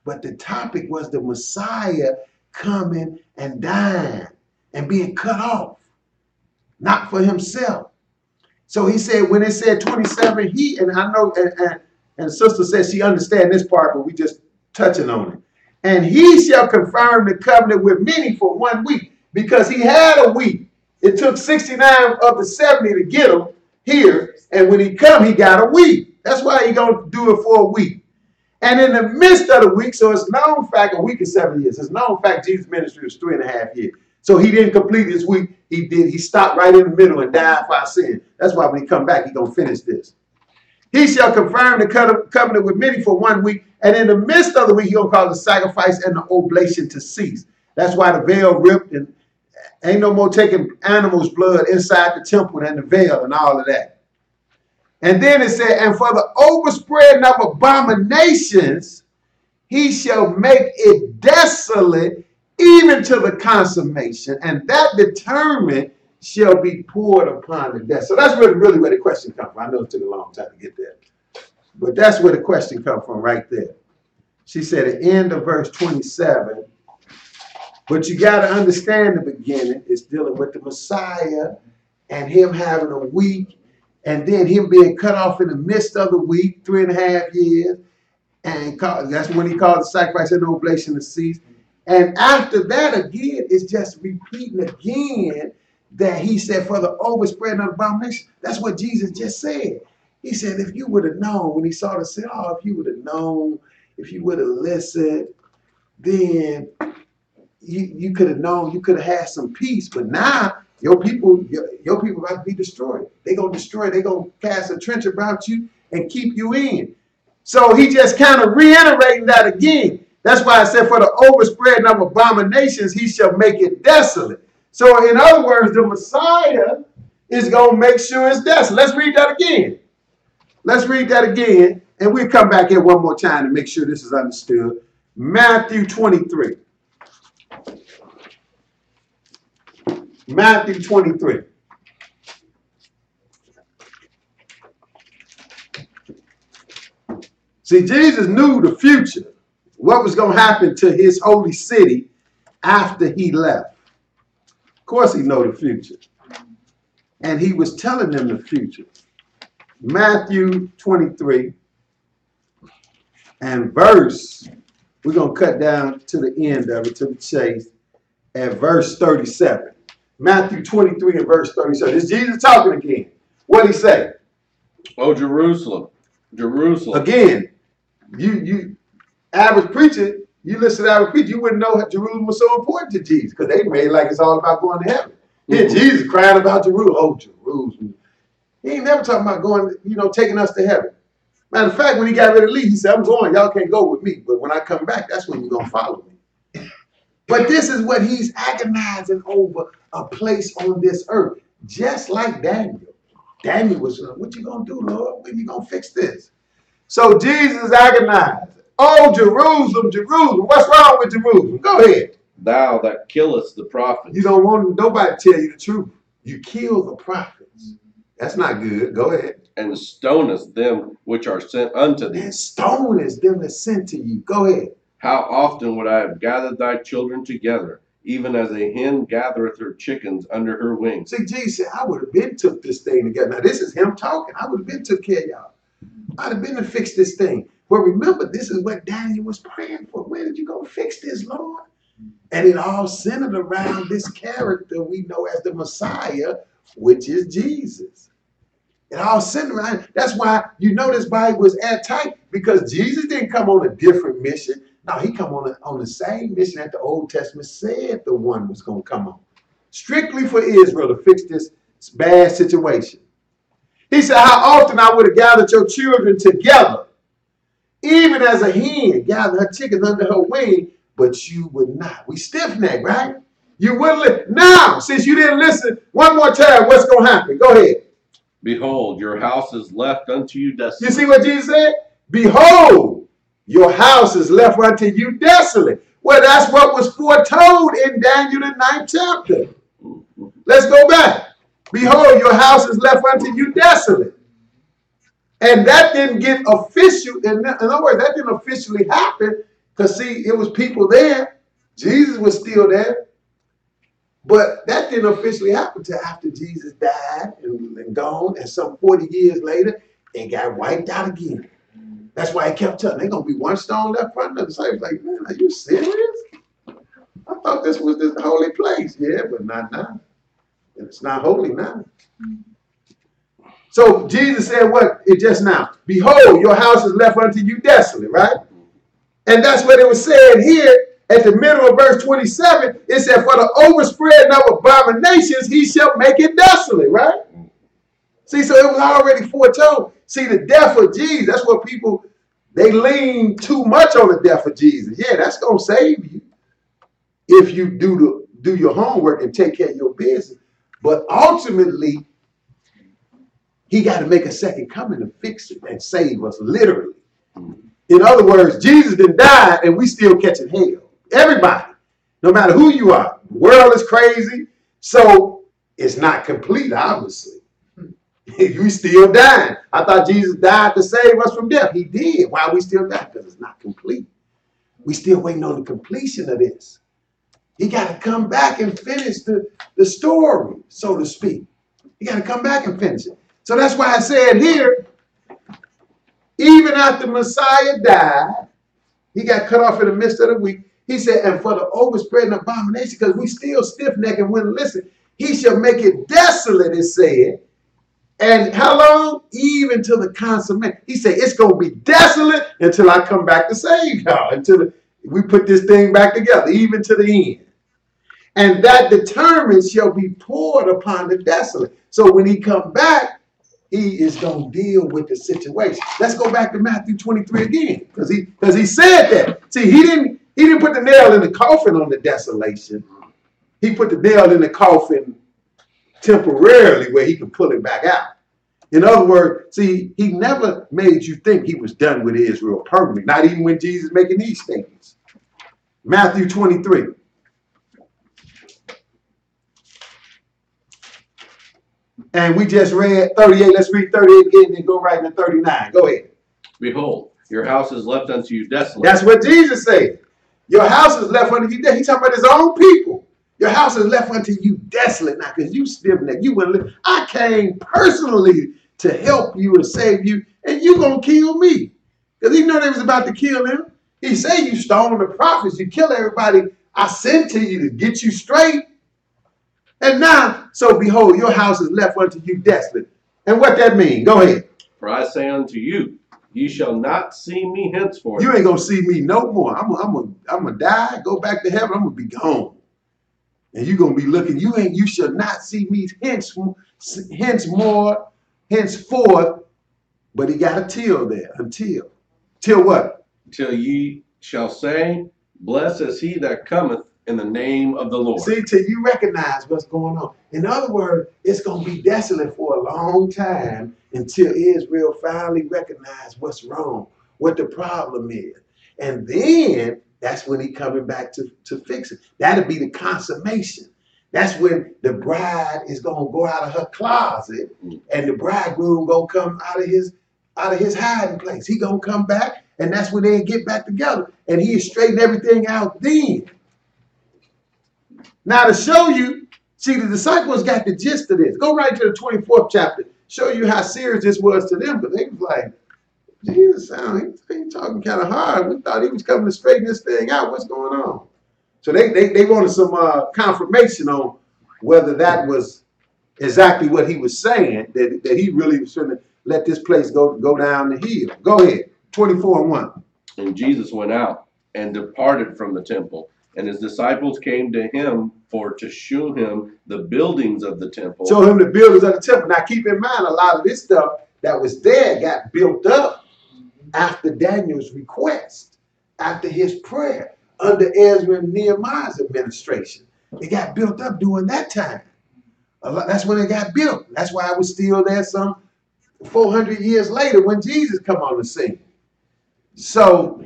But the topic was the Messiah coming and dying and being cut off, not for himself. So he said, when it said 27, and I know, and sister says she understands this part, but we just touching on it. And he shall confirm the covenant with many for 1 week, because he had a week. It took 69 of the 70 to get him here, and when he come, he got a week. That's why he gonna do it for a week. And in the midst of the week, so it's known fact, a week is 7 years. It's known fact Jesus' ministry was 3.5 years. So he didn't complete his week. He stopped right in the middle and died for our sin. That's why when he come back, he gonna finish this. He shall confirm the covenant with many for 1 week, and in the midst of the week, he gonna cause the sacrifice and the oblation to cease. That's why the veil ripped, and ain't no more taking animals' blood inside the temple and the veil and all of that. And then it said, and for the overspreading of abominations, he shall make it desolate even to the consummation, and that determined shall be poured upon the death. So that's really where the question comes from. I know it took a long time to get there, but that's where the question comes from right there. She said at the end of verse 27, but you got to understand the beginning is dealing with the Messiah and him having a week, and then him being cut off in the midst of the week, 3.5 years. And that's when he called the sacrifice and the oblation to cease. And after that, again, it's just repeating again that he said for the overspreading of abomination. That's what Jesus just said. He said, if you would have known, when he saw the sin, if you would have known, if you would have listened, then you could have known, you could have had some peace. But now your people about to be destroyed. They're going to destroy, they're going to cast a trench about you and keep you in. So he just kind of reiterating that again. That's why I said for the overspreading of abominations, he shall make it desolate. So in other words, the Messiah is going to make sure it's desolate. Let's read that again. Let's read that again. And we'll come back here one more time to make sure this is understood. Matthew 23. Matthew 23. See, Jesus knew the future, what was going to happen to his holy city after he left. Of course, he knew the future. And he was telling them the future. Matthew 23 and verse, we're going to cut down to the end of it, to the chase, at verse 37. Matthew 23 and verse 37. It's Jesus talking again. What did he say? Oh, Jerusalem, Jerusalem. Again, you average preacher, you listen to average preacher, you wouldn't know Jerusalem was so important to Jesus because they made like it's all about going to heaven. Here, Jesus crying about Jerusalem. Oh, Jerusalem. He ain't never talking about going, taking us to heaven. Matter of fact, when he got ready to leave, he said, I'm going. Y'all can't go with me. But when I come back, that's when you're going to follow me. But this is what he's agonizing over, a place on this earth. Just like Daniel. Daniel was, what you going to do, Lord? When you going to fix this? So Jesus agonized. Oh, Jerusalem, Jerusalem. What's wrong with Jerusalem? Go ahead. Thou that killest the prophets. You don't want nobody to tell you the truth. You kill the prophets. That's not good. Go ahead. And stonest them which are sent unto thee. And stonest them that sent to you. Go ahead. How often would I have gathered thy children together, even as a hen gathereth her chickens under her wings. See, Jesus said, I would have been took this thing together. Now, this is him talking. I would have been took care of y'all. I'd have been to fix this thing. But remember, this is what Daniel was praying for. Where did you go fix this, Lord? And it all centered around this character we know as the Messiah, which is Jesus. It all centered around. That's why you know this Bible was airtight, because Jesus didn't come on a different mission. No, he come on the same mission that the Old Testament said the one was going to come on. Strictly for Israel to fix this bad situation. He said, how often I would have gathered your children together, even as a hen gathered her chickens under her wing, but you would not. We stiff-necked, right? You wouldn't listen. Now, since you didn't listen, one more time, what's going to happen? Go ahead. Behold, your house is left unto you desolate. You see what Jesus said? Behold, your house is left unto you desolate. Well, that's what was foretold in Daniel the 9th chapter. Let's go back. Behold, your house is left unto you desolate. And that didn't get official. In other words, that didn't officially happen Because see, it was people there. Jesus was still there. But that didn't officially happen until after Jesus died and gone. And some 40 years later, it got wiped out again. That's why he kept telling, there's going to be one stone left front of the disciples. Like, man, are you serious? I thought this was this holy place. Yeah, but not now. It's not holy now. So Jesus said what? It just now. Behold, your house is left unto you desolate, right? And that's what it was said here at the middle of verse 27. It said, for the overspreading of abominations, he shall make it desolate, right? See, so it was already foretold. See, the death of Jesus, that's what people, they lean too much on the death of Jesus. Yeah, that's going to save you if you do your homework and take care of your business. But ultimately, he got to make a second coming to fix it and save us, literally. In other words, Jesus didn't die and we still catching hell. Everybody, no matter who you are. The world is crazy, so it's not complete, obviously. We still dying. I thought Jesus died to save us from death. He did. Why are we still dying? Because it's not complete. We still waiting on the completion of this. He got to come back and finish the story, so to speak. He got to come back and finish it. So that's why I said here, even after Messiah died, he got cut off in the midst of the week. He said, and for the overspreading abomination, because we still stiff-necked and wouldn't listen, he shall make it desolate, it said. And how long? Even till the consummation. He said, it's going to be desolate until I come back to save y'all, until we put this thing back together, even to the end. And that determined shall be poured upon the desolate. So when he come back, he is going to deal with the situation. Let's go back to Matthew 23 again, because he said that. See, he didn't put the nail in the coffin on the desolation. He put the nail in the coffin temporarily where he could pull it back out. In other words, see, he never made you think he was done with Israel permanently, not even when Jesus making these statements. Matthew 23. And we just read 38. Let's read 38 again and go right into 39. Go ahead. Behold, your house is left unto you desolate. That's what Jesus said. Your house is left unto you desolate. He's talking about his own people. Your house is left unto you desolate now because you stiff-necked. You wouldn't live. I came personally to help you and save you, and you going to kill me. Because he know they was about to kill him. He said you stone the prophets. You kill everybody I sent to you to get you straight. And now, so behold, your house is left unto you desolate. And what that mean? Go ahead. For I say unto you, ye shall not see me henceforth. You ain't going to see me no more. I'm gonna die, go back to heaven. I'm going to be gone. And you're going to be looking, you shall not see me henceforth, but he got a till there, until. Till what? Till ye shall say, blessed is he that cometh in the name of the Lord. See, till you recognize what's going on. In other words, it's going to be desolate for a long time until Israel finally recognize what's wrong, what the problem is. And then that's when he coming back to fix it. That'll be the consummation. That's when the bride is going to go out of her closet and the bridegroom going to come out of his hiding place. He going to come back, and that's when they get back together. And he straighten everything out then. Now to show you, see, the disciples got the gist of this. Go right to the 24th chapter. Show you how serious this was to them. But they was like, Jesus, he's talking kind of hard. We thought he was coming to straighten this thing out. What's going on? So they wanted some confirmation on whether that was exactly what he was saying, that he really was trying to let this place go down the hill. Go ahead, 24:1. And Jesus went out and departed from the temple, and his disciples came to him to shew him the buildings of the temple. Show him the buildings of the temple. Now keep in mind, a lot of this stuff that was there got built up after Daniel's request, after his prayer, under Ezra and Nehemiah's administration. It got built up during that time. That's when it got built. That's why it was still there some 400 years later when Jesus come on the scene. So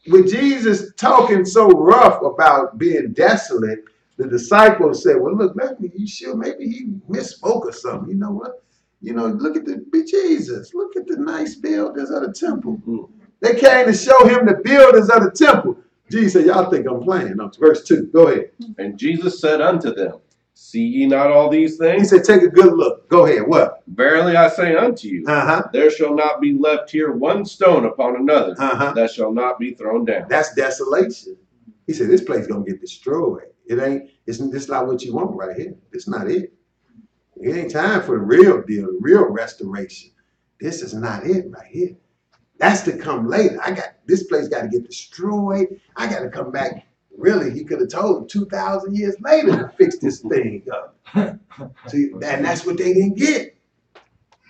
with Jesus talking so rough about being desolate, the disciples said, well, look, you sure maybe he misspoke or something. You know what? Look at Jesus. Look at the nice buildings of the temple. They came to show him the buildings of the temple. Jesus said, y'all think I'm playing. No, verse 2. Go ahead. And Jesus said unto them, see ye not all these things? He said, take a good look. Go ahead. What? Verily I say unto you, there shall not be left here one stone upon another that shall not be thrown down. That's desolation. He said, this place gonna get destroyed. It's not what you want right here. It's not it. It ain't time for the real deal, the real restoration. This is not it right here. That's to come later. This place got to get destroyed. I got to come back. Really, he could have told him 2,000 years later to fix this thing up. See, and that's what they didn't get.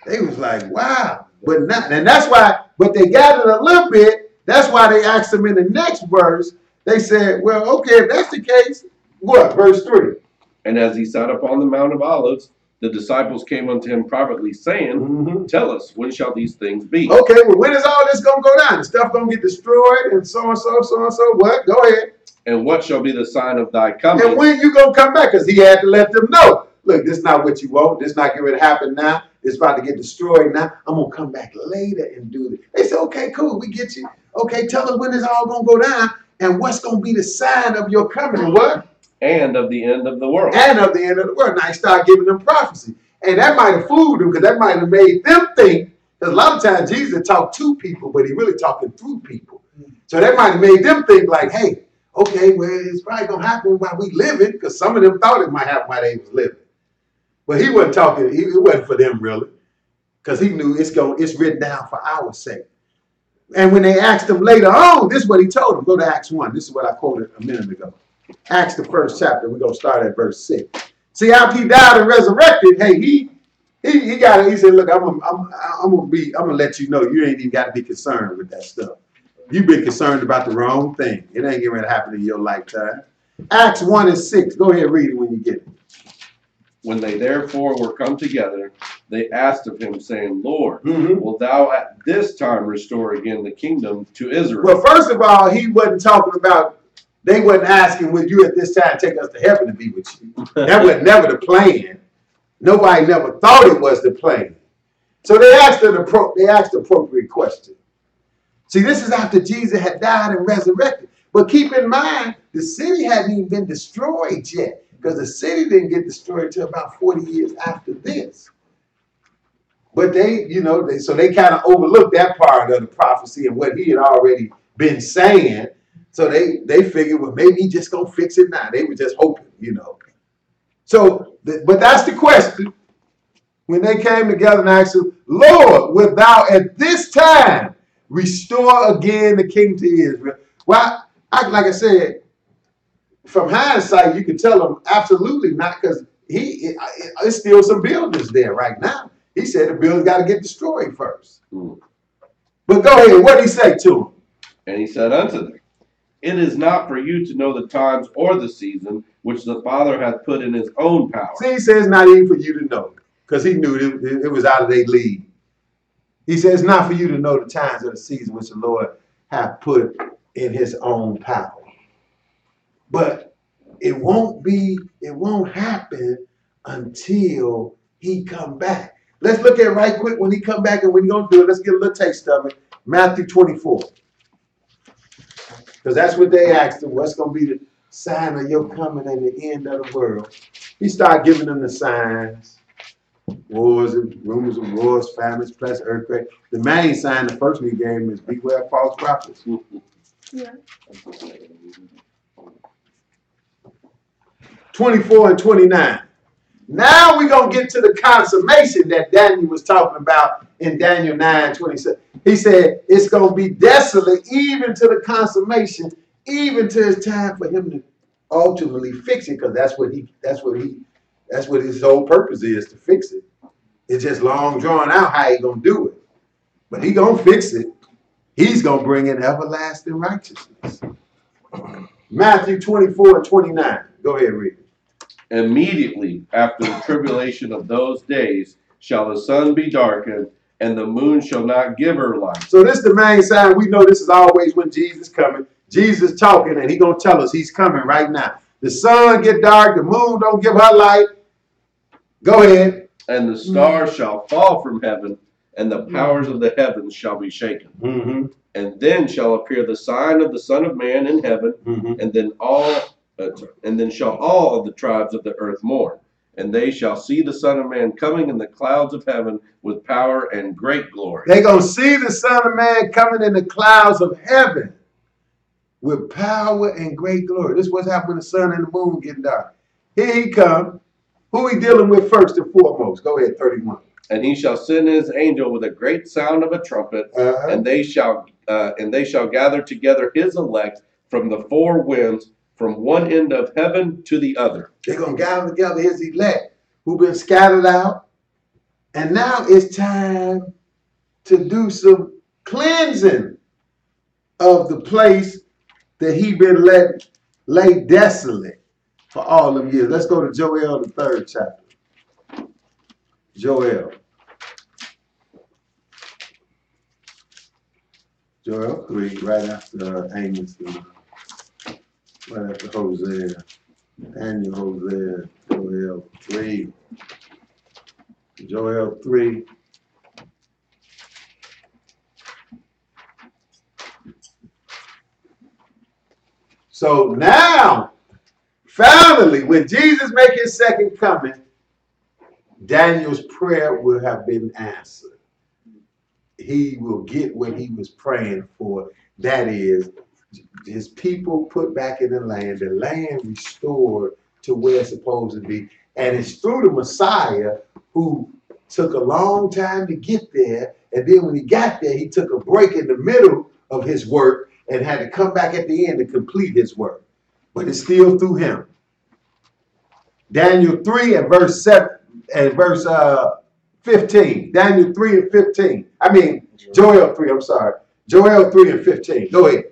They was like, wow. But not, and that's why, but they got it a little bit. That's why they asked him in the next verse. They said, well, okay, if that's the case, what? Verse 3. And as he sat upon the Mount of Olives, the disciples came unto him privately, saying, tell us, when shall these things be? Okay, well, when is all this going to go down? The stuff going to get destroyed and so and so, so and so. What? Go ahead. And what shall be the sign of thy coming? And when you going to come back? Because he had to let them know. Look, this is not what you want. This is not going to happen now. It's about to get destroyed now. I'm going to come back later and do this. They said, okay, cool. We get you. Okay, tell us when it's all going to go down and what's going to be the sign of your coming. What? And of the end of the world. And of the end of the world. Now he started giving them prophecy. And that might have fooled them because that might have made them think. Because a lot of times Jesus talked to people, but he really talking through people. So that might have made them think like, hey, okay, well, it's probably going to happen while we living. Because some of them thought it might happen while they was living. But he wasn't talking. It wasn't for them really. Because he knew it's written down for our sake. And when they asked him later on, this is what he told them. Go to Acts 1. This is what I quoted a minute ago. Acts the 1st chapter. We're going to start at verse 6. See, after he died and resurrected, hey, he said, look, I'm gonna let you know you ain't even got to be concerned with that stuff. You've been concerned about the wrong thing. It ain't going to happen in your lifetime. Acts 1 and 6. Go ahead, read it when you get it. When they therefore were come together, they asked of him, saying, Lord, wilt thou at this time restore again the kingdom to Israel? Well, first of all, he wasn't talking about, they wasn't asking, would you at this time take us to heaven to be with you? That was never the plan. Nobody never thought it was the plan. So they asked appropriate question. See, this is after Jesus had died and resurrected. But keep in mind, the city hadn't even been destroyed yet. Because the city didn't get destroyed until about 40 years after this. But they kind of overlooked that part of the prophecy and what he had already been saying. So they figured, well, maybe he just gonna fix it now. They were just hoping, So, but that's the question. When they came together and asked him, Lord, wilt thou at this time restore again the kingdom to Israel? Well, like I said, from hindsight, you can tell him absolutely not, because it's still some buildings there right now. He said the buildings got to get destroyed first. But go ahead, what did he say to him? And he said unto them, it is not for you to know the times or the season which the Father hath put in his own power. See, he says not even for you to know, because he knew it was out of their league. He says not for you to know the times or the season which the Lord hath put in his own power. But it won't happen until he come back. Let's look at right quick when he come back and when he gonna do it. Let's get a little taste of it. Matthew 24. Because that's what they asked him. What's gonna be the sign of your coming and the end of the world? He started giving them the signs. Wars and rumors of wars, famines, plus earthquake. The main sign, the first one he gave him is beware of false prophets. Yeah. 24 and 29. Now we're going to get to the consummation that Daniel was talking about in Daniel 9:27. He said it's going to be desolate even to the consummation, even to his time for him to ultimately fix it, because that's what his whole purpose is, to fix it. It's just long drawn out how he going to do it. But he going to fix it. He's going to bring in everlasting righteousness. Matthew 24 and 29. Go ahead, read it. Immediately after the tribulation of those days shall the sun be darkened, and the moon shall not give her light. So this is the main sign. We know this is always when Jesus coming. Jesus talking, and he gonna tell us he's coming right now. The sun get dark, the moon don't give her light. Go ahead. And the stars shall fall from heaven, and the powers of the heavens shall be shaken. And then shall appear the sign of the Son of Man in heaven, and then shall all of the tribes of the earth mourn. And they shall see the Son of Man coming in the clouds of heaven with power and great glory. They're going to see the Son of Man coming in the clouds of heaven with power and great glory. This is what's happening when the sun and the moon getting dark. Here he comes. Who he dealing with first and foremost? Go ahead, 31. And he shall send his angel with a great sound of a trumpet, and they shall gather together his elect from the four winds, from one end of heaven to the other. They're going to gather together his elect who've been scattered out. And now it's time to do some cleansing of the place that he been lay desolate for all them years. Let's go to Joel, the 3rd chapter. Joel 3, right after Amos, right after Hosea, Daniel, Hosea, Joel 3. Joel 3. So now, finally, when Jesus makes his second coming, Daniel's prayer will have been answered. He will get what he was praying for. That is, his people put back in the land restored to where it's supposed to be. And it's through the Messiah who took a long time to get there. And then when he got there, he took a break in the middle of his work and had to come back at the end to complete his work. But it's still through him. Daniel 3 and verse 7 and verse 15. Daniel 3 and 15. Joel 3, I'm sorry. Joel 3 and 15. Go ahead.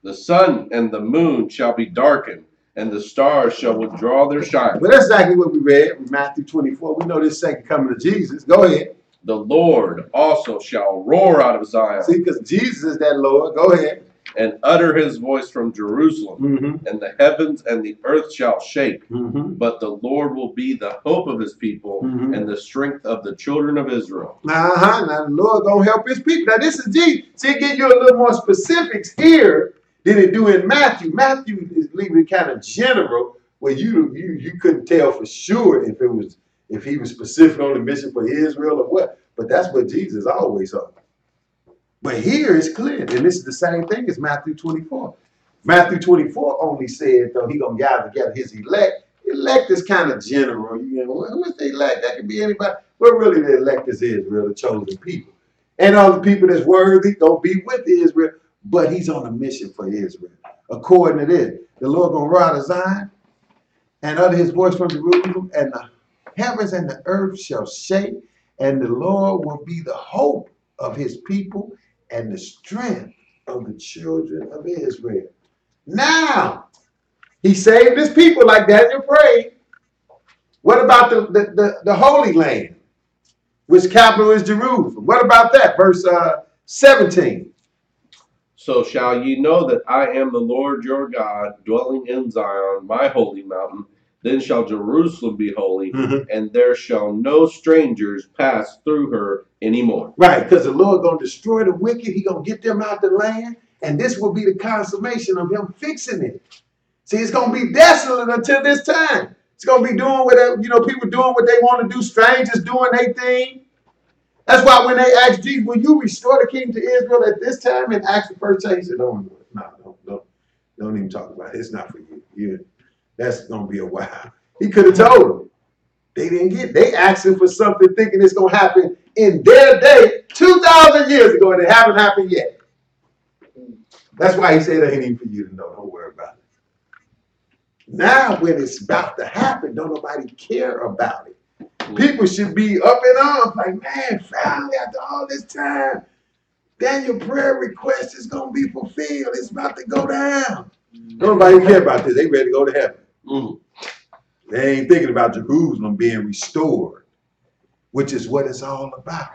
The sun and the moon shall be darkened, and the stars shall withdraw their shine. Well, that's exactly what we read in Matthew 24. We know this second coming of Jesus. Go ahead. The Lord also shall roar out of Zion. See, because Jesus is that Lord. Go ahead. And utter his voice from Jerusalem, and the heavens and the earth shall shake. But the Lord will be the hope of his people, and the strength of the children of Israel. Now the Lord gonna help his people. Now this is Jesus. See, it gives you a little more specifics here than it do in Matthew. Matthew is leaving it kind of general, where you couldn't tell for sure if he was specific on the mission for Israel or what. But that's what Jesus always on. But here it's clear, and this is the same thing as Matthew 24. Matthew 24 only said, though, he gonna gather together his elect. Elect is kind of general. Who is the elect? That could be anybody. But really, the elect is Israel, the chosen people. And all the people that's worthy gonna be with Israel, but he's on a mission for Israel. According to this, the Lord gonna roar out of Zion and utter his voice from Jerusalem, and the heavens and the earth shall shake, and the Lord will be the hope of his people and the strength of the children of Israel. Now, he saved his people like Daniel prayed. What about the Holy Land, which capital is Jerusalem? What about that? Verse 17. So shall ye know that I am the Lord your God, dwelling in Zion, my holy mountain. Then shall Jerusalem be holy, and there shall no strangers pass through her anymore. Right, because the Lord going to destroy the wicked. He going to get them out the land, and this will be the consummation of him fixing it. See, it's going to be desolate until this time. It's going to be doing whatever, people doing what they want to do, strangers doing their thing. That's why when they asked Jesus, will you restore the kingdom to Israel at this time? And Acts the first time, he said, don't even talk about it. It's not for you. That's going to be a while. He could have told them. They didn't get it. They asking for something thinking it's going to happen in their day 2,000 years ago, and it haven't happened yet. That's why he said it ain't even for you to know. Don't worry about it. Now, when it's about to happen, don't nobody care about it. People should be up in arms like, man, finally, after all this time, Daniel's prayer request is going to be fulfilled. It's about to go down. Nobody care about this. They ready to go to heaven. They ain't thinking about Jerusalem being restored, which is what it's all about.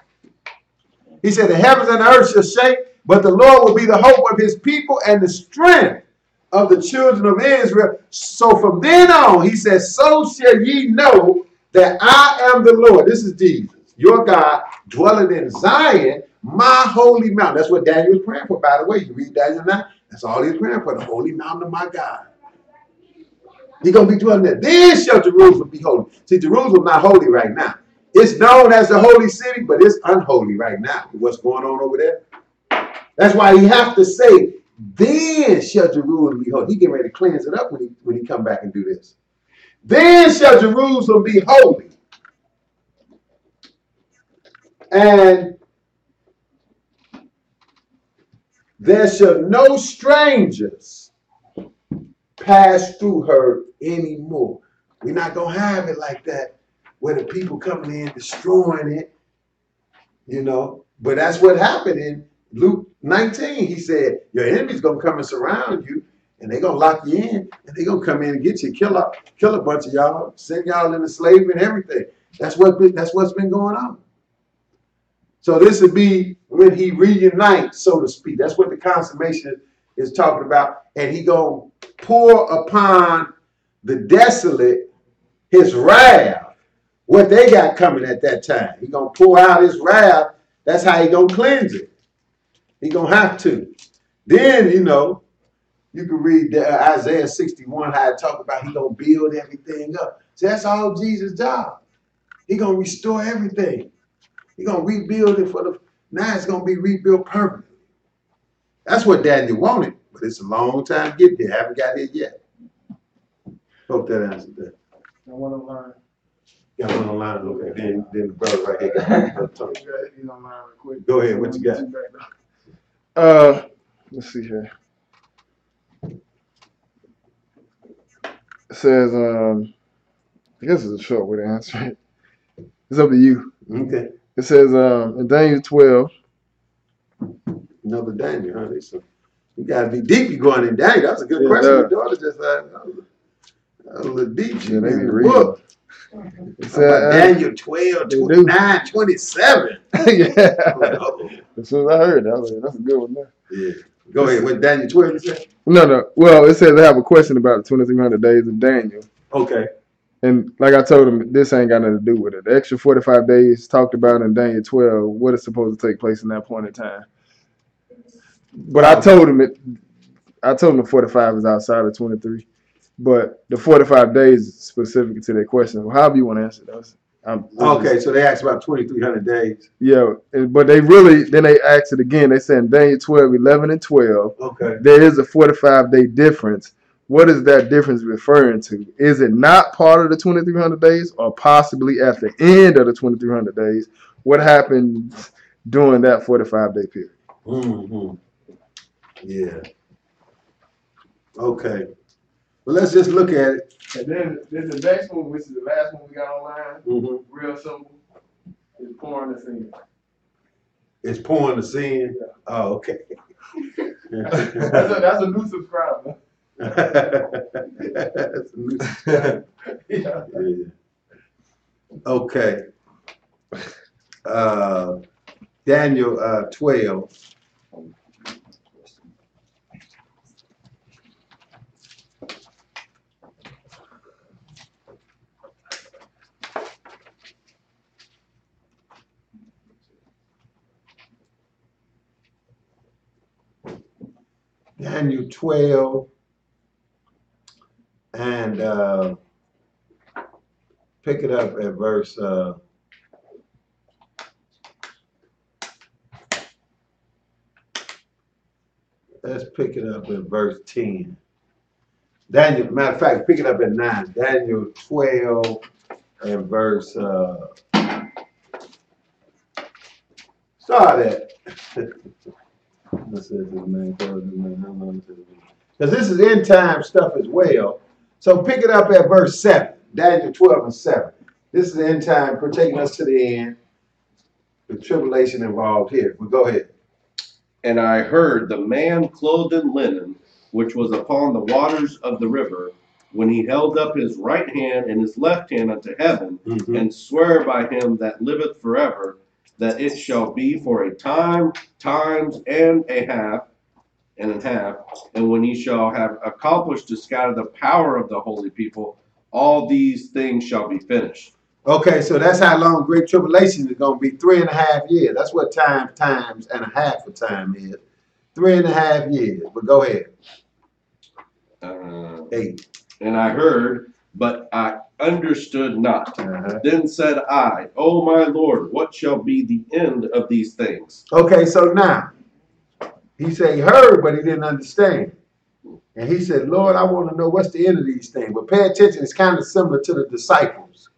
He said, the heavens and the earth shall shake, but the Lord will be the hope of his people and the strength of the children of Israel. So from then on, he says, so shall ye know that I am the Lord. This is Jesus, your God, dwelling in Zion, my holy mountain. That's what Daniel was praying for, by the way. You read Daniel 9, that's all he's praying for, the holy mountain of my God. He's going to be dwelling there. Then shall Jerusalem be holy. See, Jerusalem not holy right now. It's known as the holy city, but it's unholy right now. What's going on over there? That's why you have to say, then shall Jerusalem be holy. He getting ready to cleanse it up when he come back and do this. Then shall Jerusalem be holy. And there shall no strangers pass through her anymore. We're not going to have it like that, where the people coming in, destroying it, you know. But that's what happened in Luke 19. He said, your enemy's going to come and surround you, and they're going to lock you in, and they're going to come in and get you, kill a bunch of y'all, send y'all into slavery and everything. That's what's been going on. So this would be when he reunites, so to speak. That's what the consummation is talking about. And he going to pour upon the desolate his wrath. What they got coming at that time. He going to pour out his wrath. That's how he going to cleanse it. He going to have to. Then, you know, you can read Isaiah 61, how it talk about he going to build everything up. So that's all Jesus' job. He going to restore everything. He going to rebuild it now it's going to be rebuilt permanently. That's what Daniel wanted, but it's a long time to get there. Haven't got here yet. Hope that answered that. I want to learn. Got one online, okay. Then the brother right here got He's online real quick. Go ahead, what you got? Let's see here. It says, I guess it's a short way to answer it. It's up to you. Okay. It says in Daniel 12. Another Daniel, huh? So you gotta be deep. You going in Daniel. That's a good question. Your daughter just a little deep. She Yeah, they in be the reading. book. It's Daniel 12, 29, 27. Yeah. Uh-oh. As soon as I heard that, I was like, that's a good one there. Yeah. Go ahead. What Daniel 12 you say? No. Well, it says I have a question about the 2300 days of Daniel. Okay. And like I told him, this ain't got nothing to do with it. The extra 45 days talked about in Daniel 12, what is supposed to take place in that point in time. But I told him the 45 is outside of 23. But the 45 days is specific to their question. However you want to answer those. Okay, so they asked about 2,300 days. Yeah, but they asked it again. They said in Daniel 12, 11, and 12, okay, there is a 45-day difference. What is that difference referring to? Is it not part of the 2,300 days or possibly at the end of the 2,300 days? What happens during that 45-day period? Mm-hmm. Yeah. Okay. Well, let's just look at it. And then the next one, which is the last one we got online, real simple, is pouring the sin. It's pouring the sin? Yeah. Oh, okay. That's a new subscriber. That's a new subscriber. Yeah. Okay. Daniel 12. Daniel 12 and pick it up at verse let's pick it up at verse 10. Daniel, matter of fact, pick it up at 9. Daniel 12 and verse start at because this is end time stuff as well. So pick it up at verse 7. Daniel 12 and 7. This is end time. We're taking us to the end. The tribulation involved here. Well, go ahead. And I heard the man clothed in linen, which was upon the waters of the river, when he held up his right hand and his left hand unto heaven, and swear by him that liveth forever, that it shall be for a time, times, and a half, and when he shall have accomplished to scatter the power of the holy people, all these things shall be finished. Okay, so that's how long Great Tribulation is going to be, 3.5 years. That's what times and a half of time is. 3.5 years. But go ahead. 8. And I heard, but I understood not. Then said I, O my Lord, what shall be the end of these things? Okay, so now, he said he heard, but he didn't understand. And he said, Lord, I want to know what's the end of these things. But pay attention, it's kind of similar to the disciples,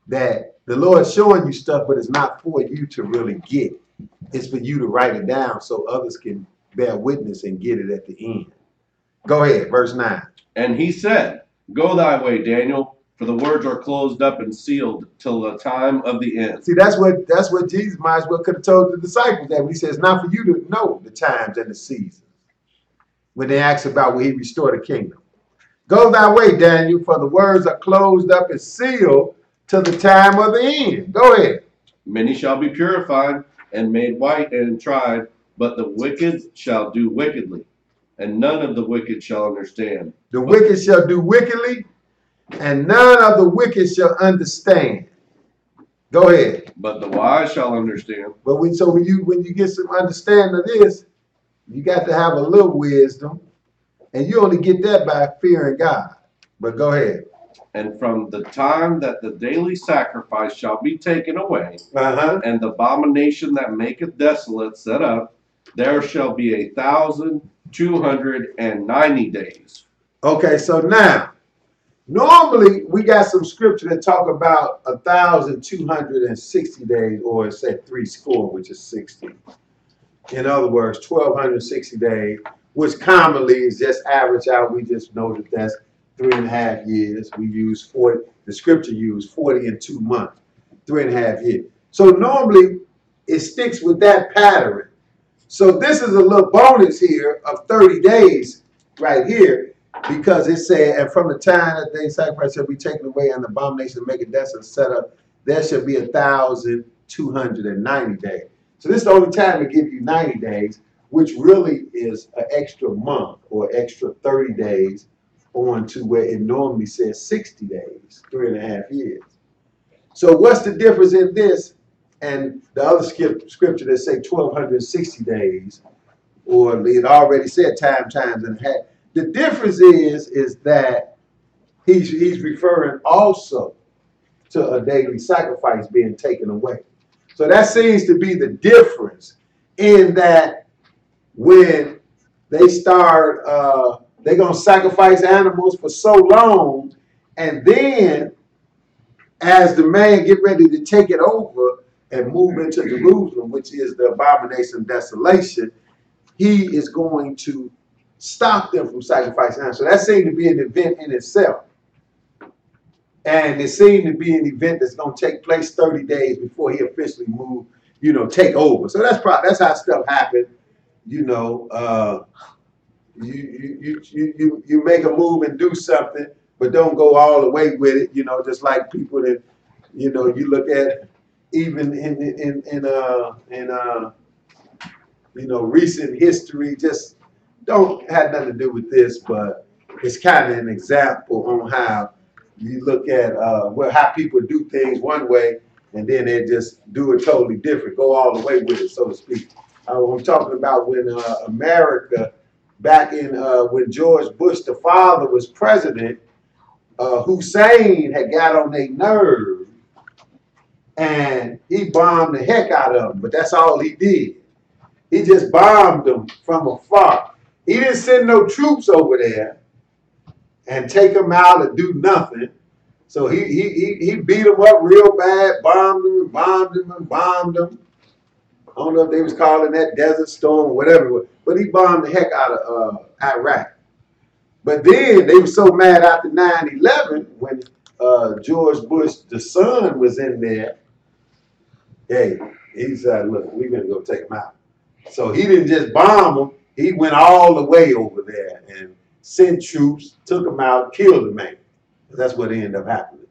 that the Lord's showing you stuff, but it's not for you to really get. It's for you to write it down so others can bear witness and get it at the end. Go ahead, verse 9. And he said, Go thy way, Daniel, for the words are closed up and sealed till the time of the end. See, that's what Jesus might as well could have told the disciples that when he says, not for you to know the times and the seasons. When they ask about will he restore the kingdom. Go thy way, Daniel, for the words are closed up and sealed till the time of the end. Go ahead. Many shall be purified and made white and tried, but the wicked shall do wickedly, and none of the wicked shall understand. The wicked shall do wickedly, and none of the wicked shall understand. Go ahead. But the wise shall understand. But when you get some understanding of this, you got to have a little wisdom, and you only get that by fearing God. But go ahead. And from the time that the daily sacrifice shall be taken away, and the abomination that maketh desolate set up, there shall be 1,290 days. Okay, so now, normally we got some scripture that talk about 1,260 days, or say 80, which is 60. In other words, 1,260 days, which commonly is just average out. We just know that that's 3.5 years. We use 40. The scripture used 40 in 2 months, 3.5 years. So normally it sticks with that pattern. So this is a little bonus here of 30 days right here, because it said, and from the time that they sacrifice shall be taken away and the abomination of making desolate set up, there shall be 1,290 days. So this is the only time to give you 90 days, which really is an extra month or extra 30 days on to where it normally says 60 days, 3.5 years. So what's the difference in this and the other scripture that say 1,260 days, or it already said times and a half? The difference is that he's referring also to a daily sacrifice being taken away. So that seems to be the difference, in that when they start, they're going to sacrifice animals for so long, and then as the man get ready to take it over and move into Jerusalem, which is the abomination of desolation, he is going to stop them from sacrificing animals. So that seems to be an event in itself. And it seemed to be an event that's going to take place 30 days before he officially moved, take over. So that's how stuff happened. You make a move and do something, but don't go all the way with it. Just like people that, you look at even in recent history, just don't have nothing to do with this, but it's kind of an example on how you look at how people do things one way, and then they just do it totally different, go all the way with it, so to speak. I'm talking about when America, back in when George Bush, the father, was president, Hussein had got on their nerve, and he bombed the heck out of them, but that's all he did. He just bombed them from afar. He didn't send no troops over there and take them out and do nothing. So he beat them up real bad, bombed them and bombed them and bombed them. I don't know if they was calling that Desert Storm or whatever it was, but he bombed the heck out of Iraq. But then they were so mad after 9/11 when George Bush, the son, was in there. Hey, he said, look, we're going to go take them out. So he didn't just bomb them. He went all the way over there and sent troops, took them out, killed the man. That's what ended up happening.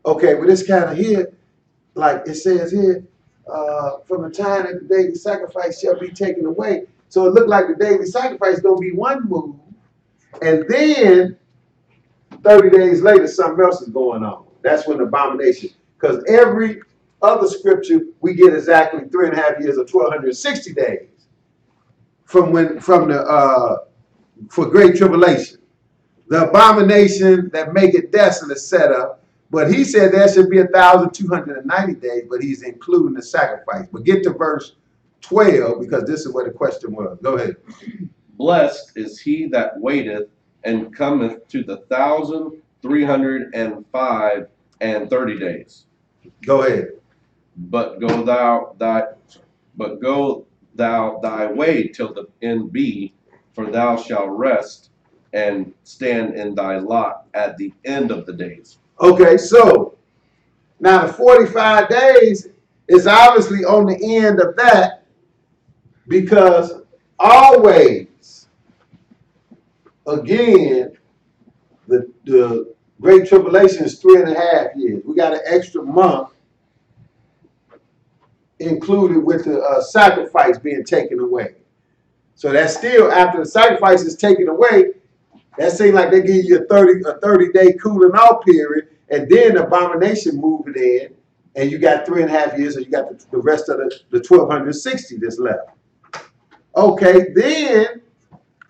Okay, well, this kind of here, like it says here, from the time that the daily sacrifice shall be taken away. So it looked like the daily sacrifice is going to be one move, and then 30 days later, something else is going on. That's when the abomination. Because every other scripture, we get exactly 3.5 years or 1,260 days from the for great tribulation. The abomination that make it desolate set up. But he said there should be 1,290 days, but he's including the sacrifice. But get to verse 12, because this is where the question was. Go ahead. Blessed is he that waiteth and cometh to the 1,305 and 30 days. Go ahead. But go thou thy way till the end be, for thou shalt rest and stand in thy lot at the end of the days. Okay, so now the 45 days is obviously on the end of that, because always, again, the Great Tribulation is 3.5 years. We got an extra month included with the sacrifice being taken away. So that's still, after the sacrifice is taken away, that seems like they give you a 30-day cooling off period, and then the abomination moving in, and you got 3.5 years, and you got the rest of the 1,260 that's left. Okay, then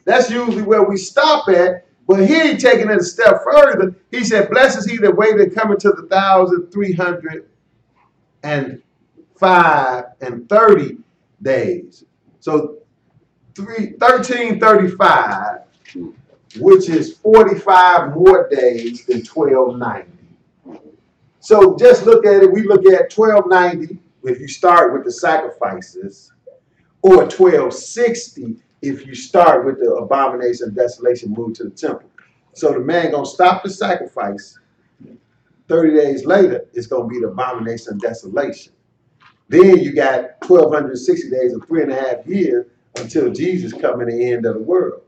that's usually where we stop at, but he ain't taking it a step further. He said, blessed is he that waited coming to the 1,305 and 30 days. So 1335, which is 45 more days than 1290. So just look at it. We look at 1290 if you start with the sacrifices, or 1260 if you start with the abomination and desolation move to the temple. So the man gonna stop the sacrifice. 30 days later, it's gonna be the abomination and desolation. Then you got 1,260 days or 3.5 years until Jesus come in the end of the world.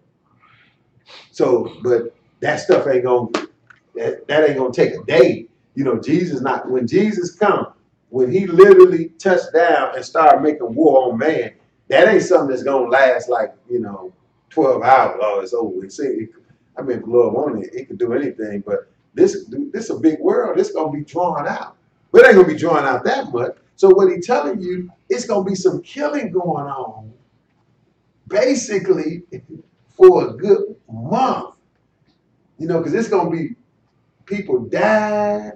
So, but that stuff ain't gonna, that ain't gonna take a day. You know, Jesus not, when Jesus come, when he literally touched down and started making war on man, that ain't something that's gonna last like, 12 hours. Oh, it's over. I mean, if the Lord wanted it could do anything, but this is a big world. It's gonna be drawn out. But it ain't gonna be drawn out that much. So what he's telling you, it's gonna be some killing going on, basically, for a good month. Because it's gonna be people dying.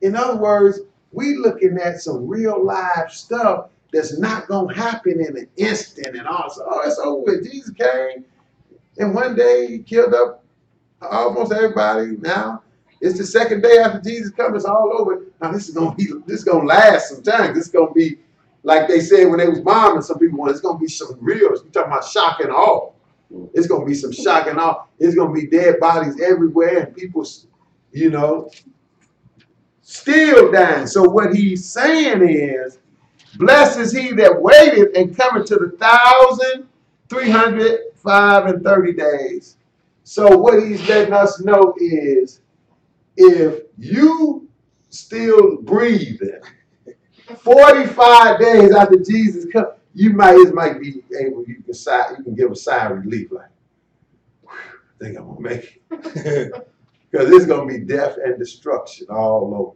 In other words, we looking at some real live stuff that's not gonna happen in an instant and also, it's over with. Jesus came and one day he killed up almost everybody. Now it's the second day after Jesus comes, it's all over. Now this is gonna last some time. This is gonna be like they said when they was bombing some people. It's gonna be some real, you're talking about shock and awe. It's gonna be some shock and awe. It's gonna be dead bodies everywhere and people, still dying. So what he's saying is, blessed is he that waited and coming to the 1,305 and 30 days. So what he's letting us know is, if you still breathing 45 days after Jesus comes, it might be able, you can give a sigh of relief, like, I think I'm gonna make it. Because it's gonna be death and destruction all over.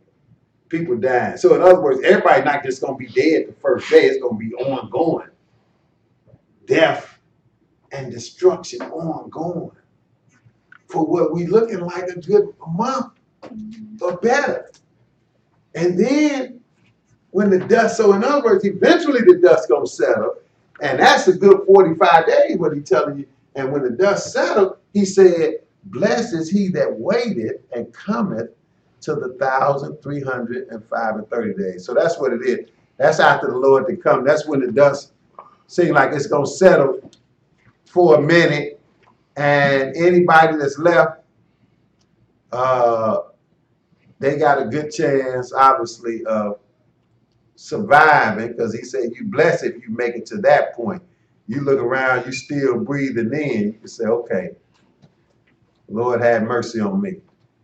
People dying. So in other words, everybody not just gonna be dead the first day, it's gonna be ongoing. Death and destruction ongoing. For what we looking like a good month or better. And then when the dust, so in other words, eventually the dust gonna settle, and that's a good 45 days, what he's telling you. And when the dust settled, he said, blessed is he that waited and cometh to the 1,305 and 30 days. So that's what it is. That's after the Lord to come. That's when the dust seems like it's gonna settle for a minute, and anybody that's left, they got a good chance, obviously, of surviving, because he said you blessed if you make it to that point. You look around, you still breathing in, you can say, okay, Lord have mercy on me.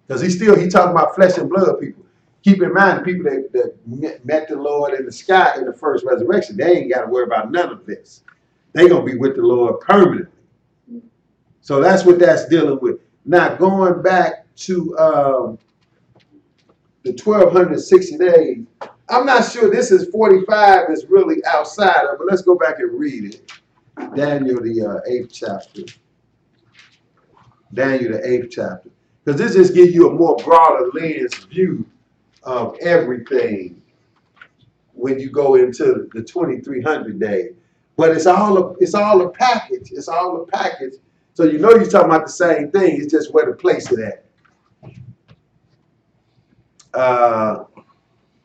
Because he talking about flesh and blood people. Keep in mind, the people that met the Lord in the sky in the first resurrection, they ain't got to worry about none of this. They're going to be with the Lord permanently. So that's what that's dealing with. Now, going back to the 1260 days. I'm not sure this is 45 is really outside of, but let's go back and read it. Daniel, the 8th chapter. Daniel, the 8th chapter. Because this just gives you a more broader lens view of everything when you go into the 2300 days. But it's all a package. It's all a package. So you know you're talking about the same thing. It's just where to place it at.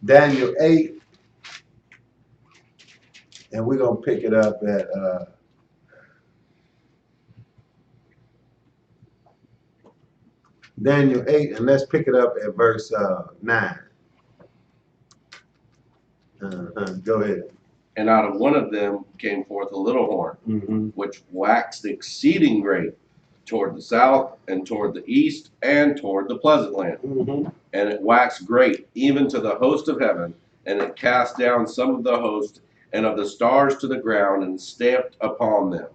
Daniel 8, and we're going to pick it up at Daniel 8, and let's pick it up at verse 9. Go ahead. And out of one of them came forth a little horn, which waxed exceeding great toward the south and toward the east and toward the pleasant land. And it waxed great even to the host of heaven, and it cast down some of the host and of the stars to the ground and stamped upon them.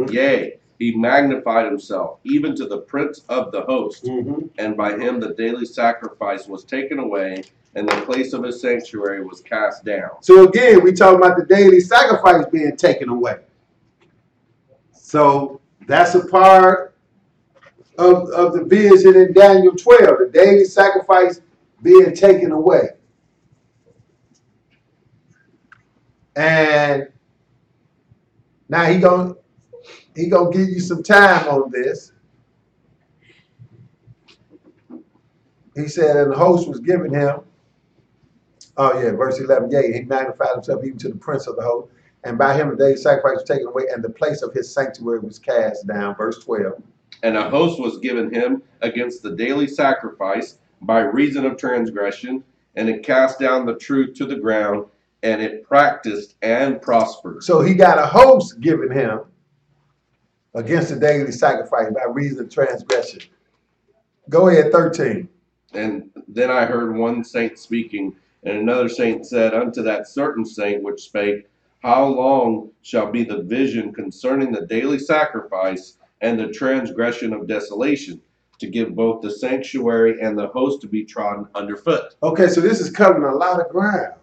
Yea, he magnified himself even to the prince of the host, and by him the daily sacrifice was taken away, and the place of his sanctuary was cast down. So again, we talking about the daily sacrifice being taken away. So that's a part of the vision in Daniel 12, the daily sacrifice being taken away. And now he gonna give you some time on this. He said, and the host was given him. Oh yeah, verse 11. Yea, he magnified himself even to the prince of the host, and by him the daily sacrifice was taken away, and the place of his sanctuary was cast down. Verse 12. And a host was given him against the daily sacrifice by reason of transgression, and it cast down the truth to the ground, and it practiced and prospered. So he got a host given him against the daily sacrifice by reason of transgression. Go ahead, 13. And then I heard one saint speaking, and another saint said unto that certain saint which spake, How long shall be the vision concerning the daily sacrifice and the transgression of desolation, to give both the sanctuary and the host to be trodden underfoot? Okay, so this is covering a lot of ground.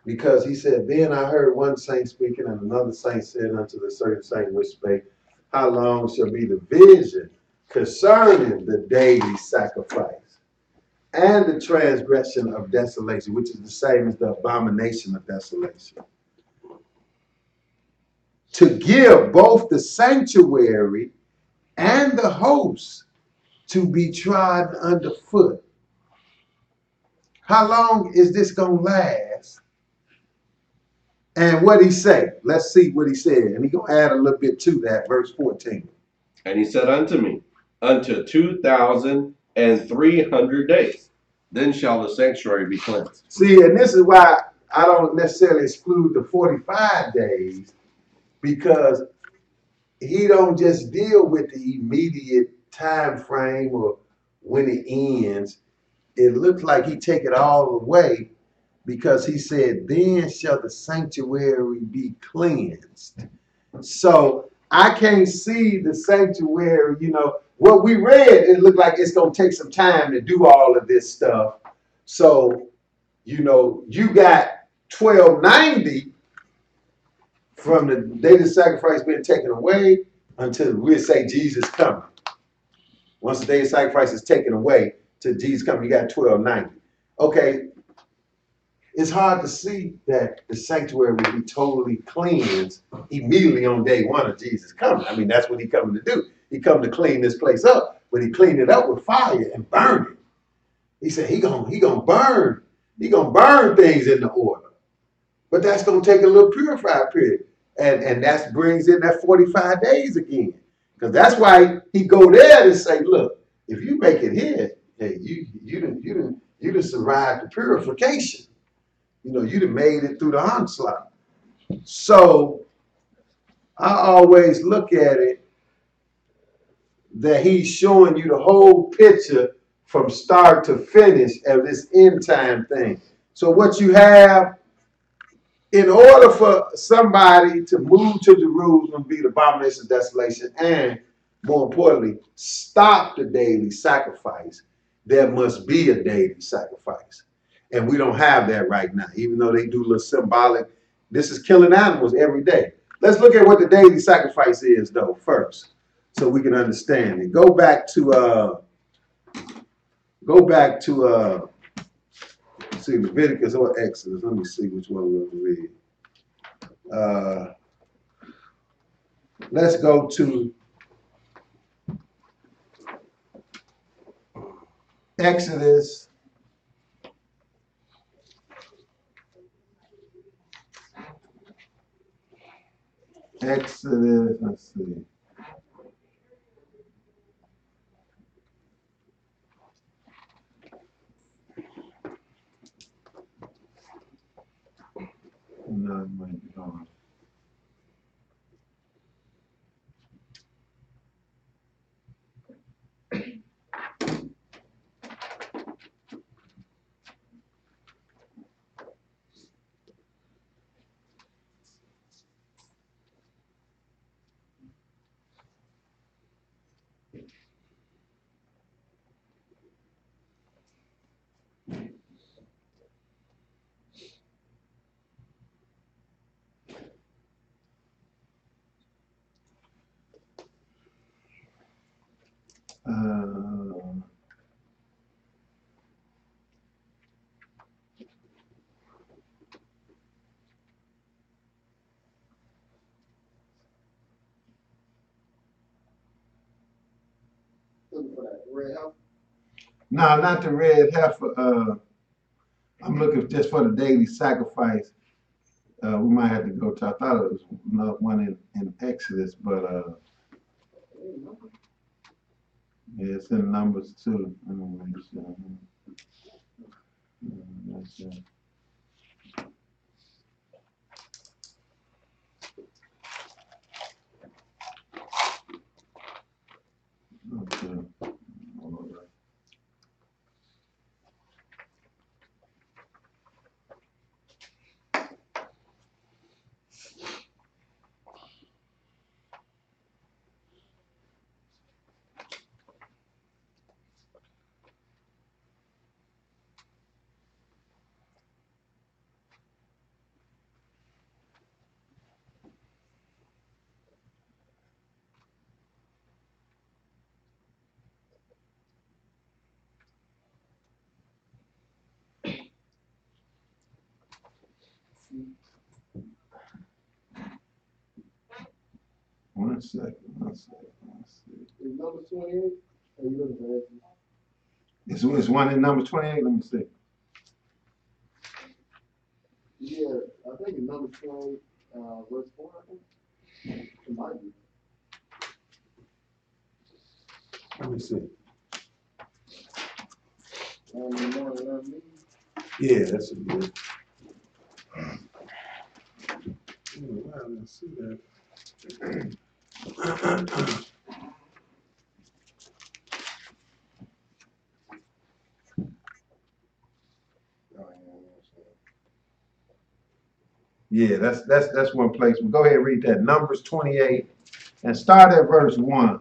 Because he said, Then I heard one saint speaking, and another saint said unto the certain saint which spake, How long shall be the vision concerning the daily sacrifice and the transgression of desolation, which is the same as the abomination of desolation, to give both the sanctuary and the host to be trodden underfoot. How long is this going to last? And what he say? Let's see what he said. And he's going to add a little bit to that, verse 14. And he said unto me, Unto 2,300 days, then shall the sanctuary be cleansed. See, and this is why I don't necessarily exclude the 45 days, because he don't just deal with the immediate time frame or when it ends. It looks like he take it all away, because he said, then shall the sanctuary be cleansed. So I can't see the sanctuary, what we read, it looked like it's going to take some time to do all of this stuff. So, you got 1290 from the day the sacrifice being taken away until we'll say Jesus coming. Once the day of sacrifice is taken away to Jesus coming, you got 1290. Okay, it's hard to see that the sanctuary will be totally cleansed immediately on day one of Jesus coming. I mean, that's what he coming to do. He come to clean this place up, but he cleaned it up with fire and burned it. He said he gonna burn things into order. But that's gonna take a little purified period. And that brings in that 45 days again. Because that's why he go there to say, look, if you make it here, hey, you done survived the purification. You done made it through the onslaught. So I always look at it that he's showing you the whole picture from start to finish of this end time thing. So what you have, in order for somebody to move to Jerusalem, be the abomination of desolation, and more importantly, stop the daily sacrifice, there must be a daily sacrifice. And we don't have that right now, even though they do little symbolic. This is killing animals every day. Let's look at what the daily sacrifice is, though, first, so we can understand it. Go back to see Leviticus or Exodus. Let me see which one we'll read. Let's go to Exodus. Exodus, let's see. No, it might be gone. No, not the red heifer. I'm looking just for the daily sacrifice. We might have to go to. I thought it was another one in Exodus, but yeah, it's in Numbers too. Okay. One second. Let's see. Is number 28? Are you looking for that? It's one in number 28. Let me see. Yeah, I think it's number 28, verse 4, I think. It might be. Let me see. Yeah, that's a good. Wow, I didn't see that. Yeah, that's one place. We'll go ahead and read that. Numbers 28 and start at verse 1.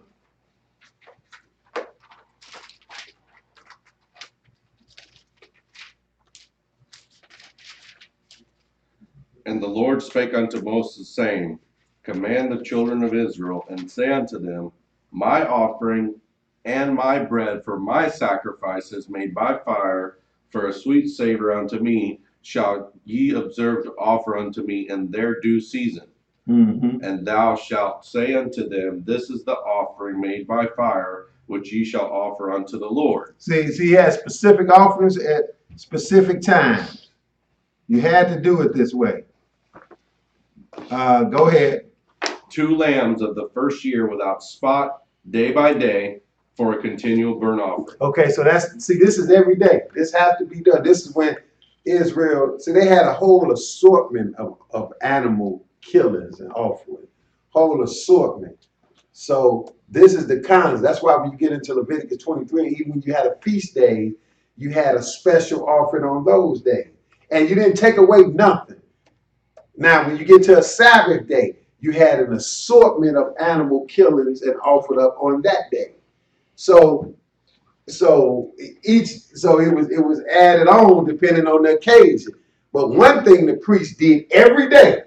And the Lord spake unto Moses, saying, Command the children of Israel, and say unto them, My offering and my bread for my sacrifices made by fire, for a sweet savor unto me, shall ye observe to offer unto me in their due season. Mm-hmm. And thou shalt say unto them, This is the offering made by fire, which ye shall offer unto the Lord. See, he has specific offerings at specific times. You had to do it this way. Go ahead. 2 lambs of the first year without spot, day by day, for a continual burnt offering. Okay, so this is every day. This has to be done. This is when Israel, so they had a whole assortment of animal killings and offerings. Whole assortment. So this is the kinds. That's why when you get into Leviticus 23, even when you had a feast day, you had a special offering on those days. And you didn't take away nothing. Now, when you get to a Sabbath day, you had an assortment of animal killings and offered up on that day. So So it was added on depending on the occasion. But one thing the priest did every day,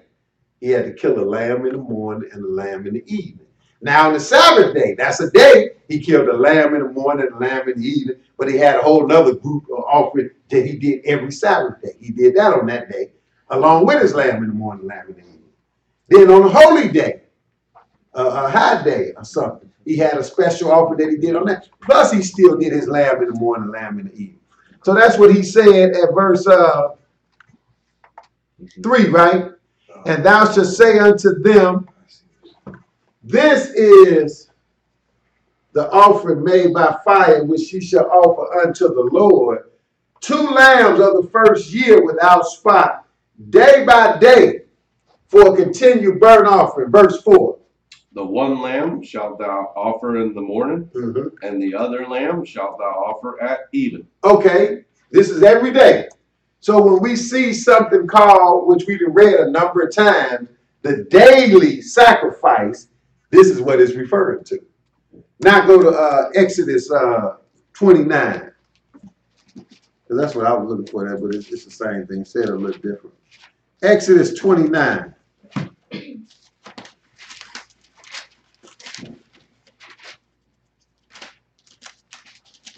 he had to kill a lamb in the morning and a lamb in the evening. Now on the Sabbath day, that's a day, he killed a lamb in the morning and a lamb in the evening, but he had a whole nother group of offering that he did every Sabbath day. He did that on that day, along with his lamb in the morning, lamb in the evening. Then on a holy day, a high day or something, he had a special offering that he did on that. Plus he still did his lamb in the morning, lamb in the evening. So that's what he said at verse 3, right? And thou shalt say unto them, this is the offering made by fire, which ye shall offer unto the Lord. 2 lambs of the first year without spot, day by day, for a continued burnt offering. Verse 4. The one lamb shalt thou offer in the morning, and the other lamb shalt thou offer at even. Okay, this is every day. So when we see something called, which we've read a number of times, the daily sacrifice, this is what it's referring to. Now go to Exodus 29. Because that's what I was looking for there, but it's the same thing, said a little different. Exodus 29.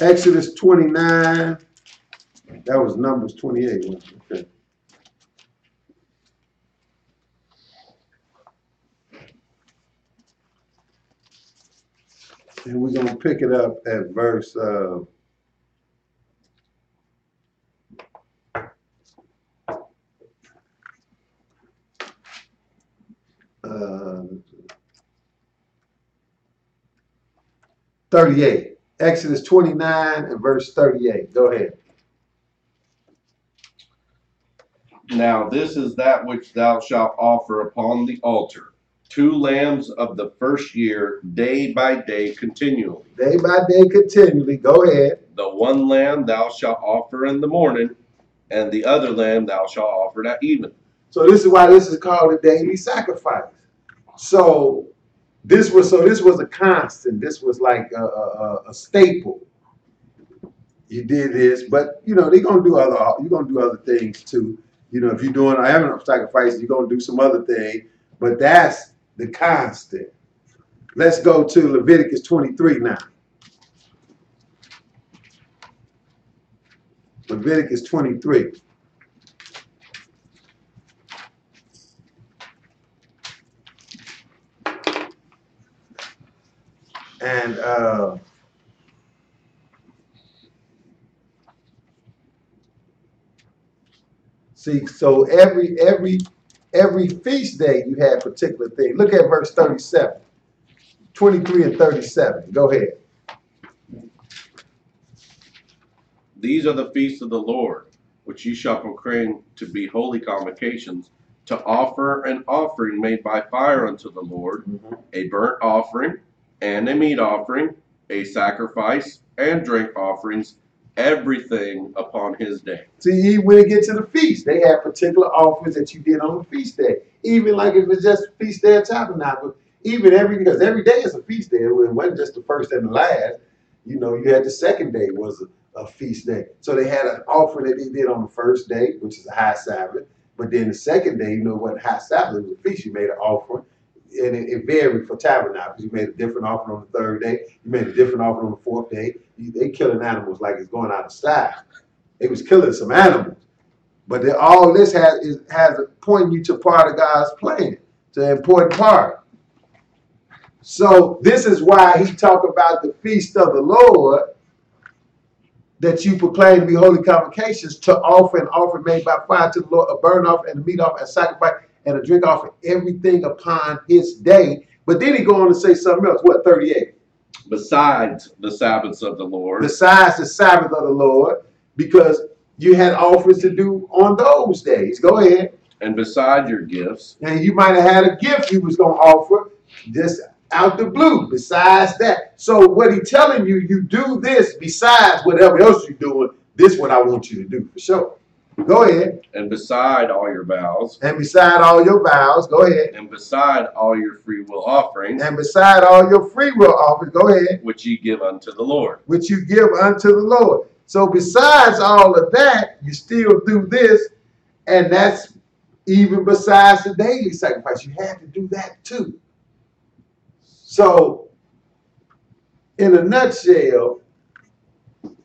Exodus 29. That was Numbers 28. Okay. And we're going to pick it up at verse 38. Exodus 29 and verse 38. Go ahead. Now this is that which thou shalt offer upon the altar. 2 lambs of the first year, day by day, continually. Day by day, continually. Go ahead. The one lamb thou shalt offer in the morning, and the other lamb thou shalt offer at even. So this is why this is called a daily sacrifice. So this was a constant. This was like a staple. You did this, but you know you're gonna do other things too. You know, if you're doing animal sacrifices, you're gonna do some other thing, but that's the constant. Let's go to Leviticus 23 now. Leviticus 23. And see, so every feast day you had particular thing. Look at verse 37. 23 and 37. Go ahead. These are the feasts of the Lord, which ye shall proclaim to be holy convocations, to offer an offering made by fire unto the Lord, a burnt offering, and a meat offering, a sacrifice, and drink offerings, everything upon his day. See, when it gets to the feast, they had particular offerings that you did on the feast day. Even like if it's just feast day of tabernacle, because every day is a feast day. It wasn't just the first and the last. You know, you had the second day was a feast day. So they had an offering that they did on the first day, which is a high Sabbath. But then the second day, you know, what high Sabbath, it was a feast. You made an offering. And it varied for tabernacles. You made a different offering on the third day. You made a different offering on the fourth day. They killing animals like it's going out of style. They was killing some animals. But all this has pointing you to part of God's plan. It's an important part. So this is why he talked about the feast of the Lord that you proclaim to be holy convocations, to offer an offering made by fire to the Lord, a burnt offering and a meat offering, a sacrifice and a drink offering, everything upon his day. But then he go on to say something else. What, 38? Besides the Sabbaths of the Lord. Besides the Sabbath of the Lord, because you had offerings to do on those days. Go ahead. And beside your gifts. And you might have had a gift you was going to offer just out the blue. Besides that. So what he telling you, you do this besides whatever else you're doing. This is what I want you to do for sure. Go ahead. And beside all your vows. And beside all your vows. Go ahead. And beside all your free will offerings. And beside all your free will offerings. Go ahead. Which ye give unto the Lord. Which you give unto the Lord. So besides all of that, you still do this. And that's even besides the daily sacrifice. You have to do that too. So in a nutshell,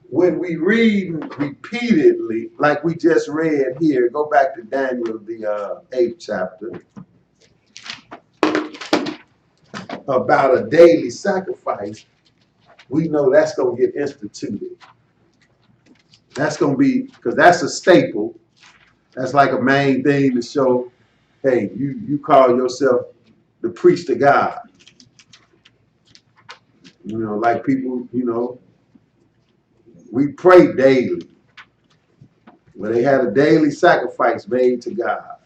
when we read repeatedly, like we just read here, go back to Daniel, the 8th chapter, about a daily sacrifice, we know that's going to get instituted. That's going to be, because that's a staple. That's like a main thing to show, hey, you call yourself the priest of God. You know, like people, you know, we pray daily. Where they had a daily sacrifice made to God.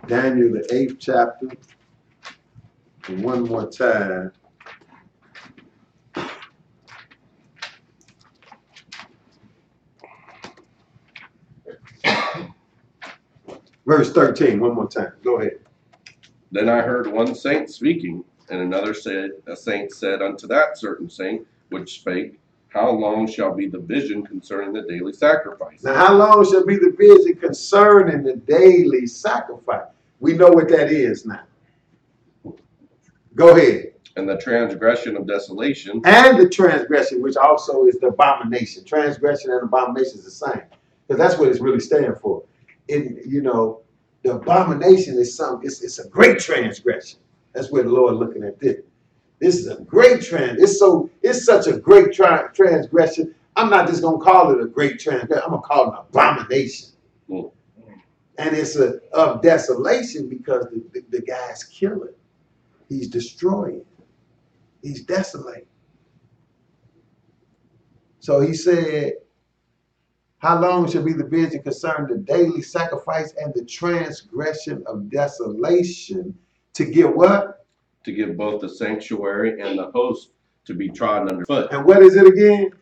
Daniel, the 8th chapter. And one more time. Verse 13, one more time. Go ahead. Then I heard one saint speaking, and another said, a saint said unto that certain saint, which spake, how long shall be the vision concerning the daily sacrifice? Now, how long shall be the vision concerning the daily sacrifice? We know what that is now. Go ahead. And the transgression of desolation. And the transgression, which also is the abomination. Transgression and abomination is the same. Because that's what it's really standing for. You know, the abomination is it's a great transgression. That's where the Lord looking at this. This is a great it's such a great transgression. I'm not just gonna call it a great transgression. I'm gonna call it an abomination. Mm. And it's of desolation because the guy's killing. He's destroying. He's desolating. So he said, how long shall be the vision concerning the daily sacrifice and the transgression of desolation to give what? To give both the sanctuary and the host to be trodden underfoot. And what is it again?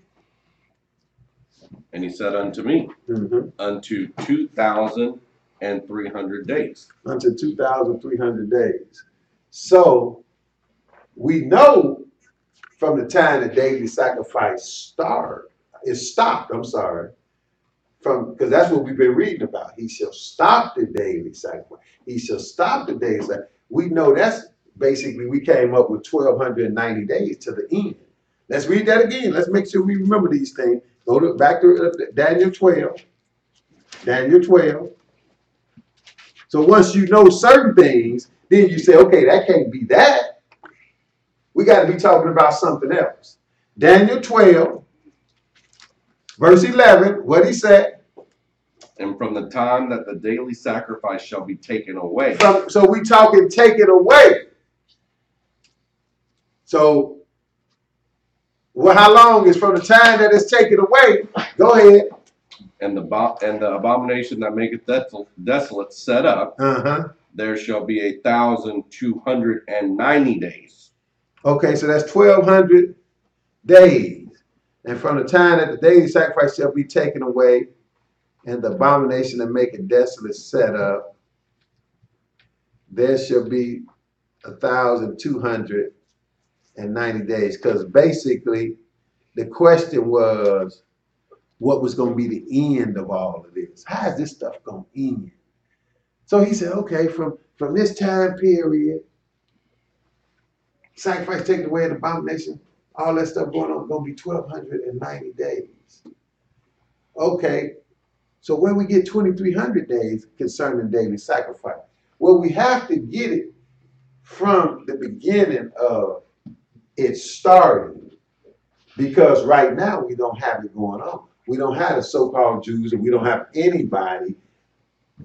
And he said unto me, unto 2,300 days. Unto 2,300 days. So we know from the time the daily sacrifice stopped, because that's what we've been reading about. He shall stop the daily sacrifice. He shall stop the daily sacrifice. We know that's basically, we came up with 1,290 days to the end. Let's read that again. Let's make sure we remember these things. Go back to Daniel 12. Daniel 12. So once you know certain things, then you say, okay, that can't be that. We got to be talking about something else. Daniel 12, verse 11, what he said? And from the time that the daily sacrifice shall be taken away. So we talking taken away. So, well, how long is from the time that it's taken away? Go ahead. And the abomination that maketh desolate set up, there shall be 1,290 days. Okay, so that's 1,200 days. And from the time that the daily sacrifice shall be taken away, and the abomination that maketh desolate set up, there shall be 1,290 days. Because basically, the question was, what was going to be the end of all of this? How is this stuff going to end? So he said, okay, from this time period, sacrifice taken away, and abomination, all that stuff going on, going to be 1,290 days. Okay, so when we get 2,300 days concerning daily sacrifice, well, we have to get it from the beginning of it starting, because right now we don't have it going on. We don't have the so-called Jews, and we don't have anybody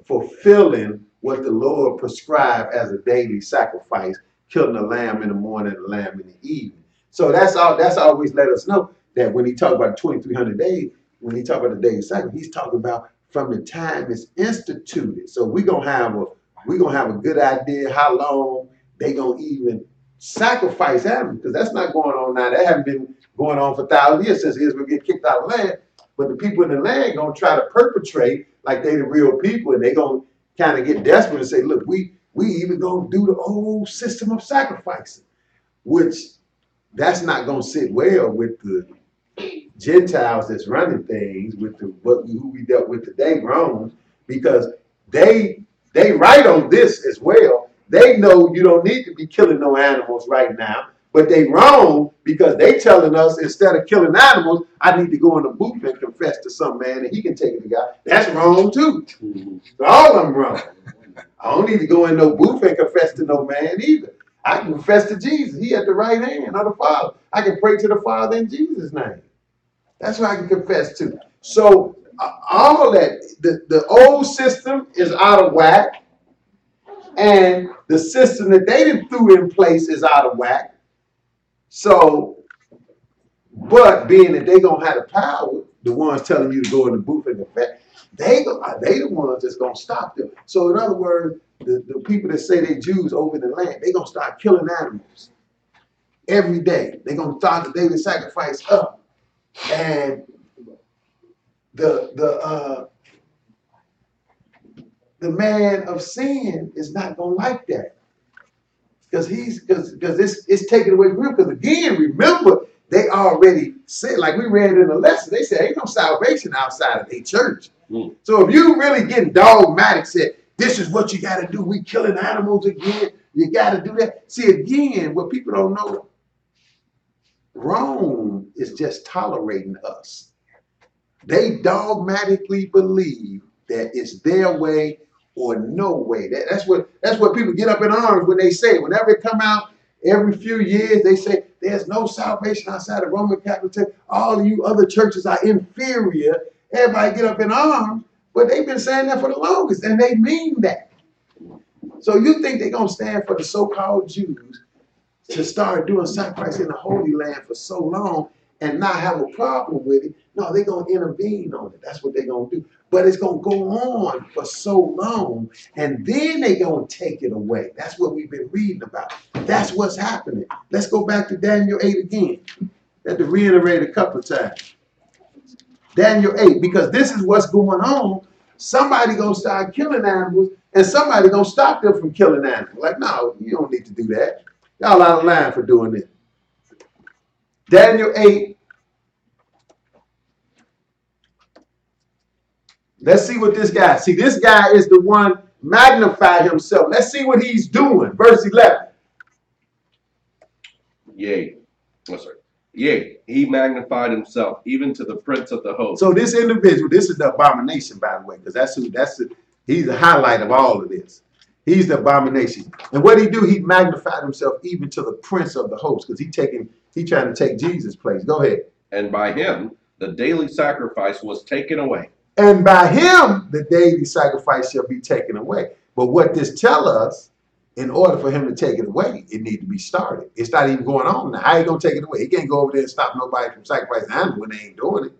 fulfilling what the Lord prescribed as a daily sacrifice, killing a lamb in the morning and a lamb in the evening. So that's always let us know that when he talks about 2,300 days, when he talks about the daily sacrifice, he's talking about from the time it's instituted. So we're gonna have a good idea how long they gonna even sacrifice animals, because that's not going on now. That haven't been going on for thousands of years since Israel get kicked out of the land. But the people in the land gonna try to perpetrate like they the real people, and they gonna kind of get desperate and say, look, we even gonna do the old system of sacrificing, which that's not gonna sit well with the Gentiles that's running things, with the who we dealt with today, Rome, because they right on this as well. They know you don't need to be killing no animals right now, but they wrong because they telling us instead of killing animals, I need to go in the booth and confess to some man and he can take it to God. That's wrong too. So all of them wrong. I don't need to go in no booth and confess to no man either. I can confess to Jesus. He at the right hand of the Father. I can pray to the Father in Jesus' name. That's what I can confess to. So all that, the old system is out of whack, and the system that they done threw in place is out of whack. So, but being that they gonna have the power, the ones telling you to go in the booth and confess, they the ones that's gonna stop them. So in other words, the people that say they Jews over in the land, they gonna start killing animals every day. They gonna start the daily sacrifice up, and the man of sin is not gonna like that, because it's taken away from him. Because again, remember, they already said, like we read in the lesson, they said ain't no salvation outside of a church. So if you really getting dogmatic, said this is what you got to do, we killing animals again, you got to do that. See, again, what people don't know, Rome is just tolerating us. They dogmatically believe that it's their way or no way. That's what people get up in arms when they say. Whenever it come out every few years, they say there's no salvation outside of Roman Catholic Church. All of you other churches are inferior. Everybody get up in arms, but they've been saying that for the longest, and they mean that. So you think they're gonna stand for the so-called Jews to start doing sacrifice in the Holy Land for so long and not have a problem with it? No, they're going to intervene on it. That's what they're going to do. But it's going to go on for so long, and then they're going to take it away. That's what we've been reading about. That's what's happening. Let's go back to Daniel 8 again. I had to reiterate a couple of times. Daniel 8, because this is what's going on. Somebody going to start killing animals, and somebody going to stop them from killing animals. Like, no, you don't need to do that. Y'all out of line for doing this. Daniel 8. Let's see what this guy. See, this guy is the one magnify himself. Let's see what he's doing. Verse 11. Yea. Oh, sorry. Yea, he magnified himself even to the prince of the host. So this individual, this is the abomination, by the way, because he's the highlight of all of this. He's the abomination. And what he do, he magnified himself even to the prince of the host, because he trying to take Jesus' place. Go ahead. And by him, the daily sacrifice was taken away. And by him, the daily sacrifice shall be taken away. But what this tell us, in order for him to take it away, it need to be started. It's not even going on now. How he gonna take it away? He can't go over there and stop nobody from sacrificing animals when they ain't doing it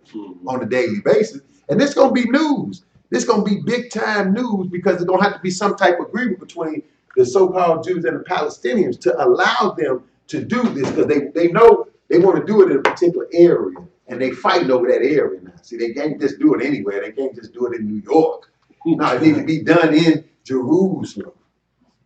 on a daily basis. And this gonna be news. This gonna be big time news, because there's gonna have to be some type of agreement between the so-called Jews and the Palestinians to allow them to do this, because they know they want to do it in a particular area, and they fighting over that area now. See, they can't just do it anywhere. They can't just do it in New York. No, it needs to be done in Jerusalem,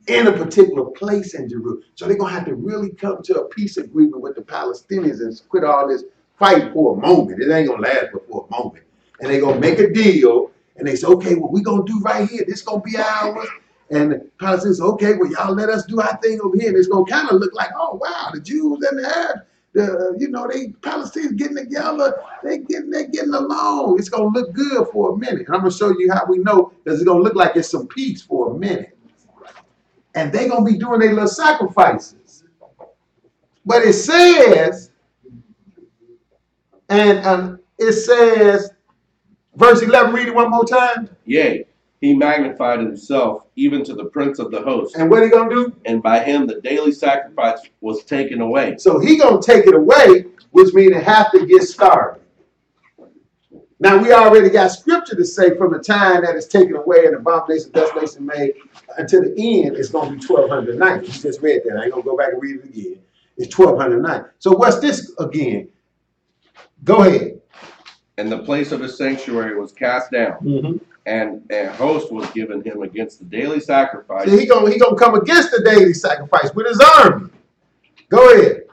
in a particular place in Jerusalem. So they're gonna have to really come to a peace agreement with the Palestinians and quit all this fight for a moment. It ain't gonna last but for a moment. And they're gonna make a deal, and they say, okay, what we gonna do right here, this gonna be ours. And the Palestinians say, okay, well, y'all let us do our thing over here. And it's gonna kind of look like, oh wow, the Jews and the Arabs, they Palestinians getting together, they're getting along. It's gonna look good for a minute. And I'm gonna show you how we know, because it's gonna look like it's some peace for a minute. And they're going to be doing their little sacrifices. But it says, and it says, verse 11, read it one more time. Yea, he magnified himself even to the prince of the host. And what he going to do? And by him the daily sacrifice was taken away. So he going to take it away, which means it have to get started. Now we already got scripture to say from the time that it's taken away and abomination, desolation made, until the end, it's going to be 1200 nights. You just read that. I ain't going to go back and read it again. It's 1200 nights. So what's this again? Go ahead. And the place of his sanctuary was cast down, and a host was given him against the daily sacrifice. See, he gonna come against the daily sacrifice with his army. Go ahead.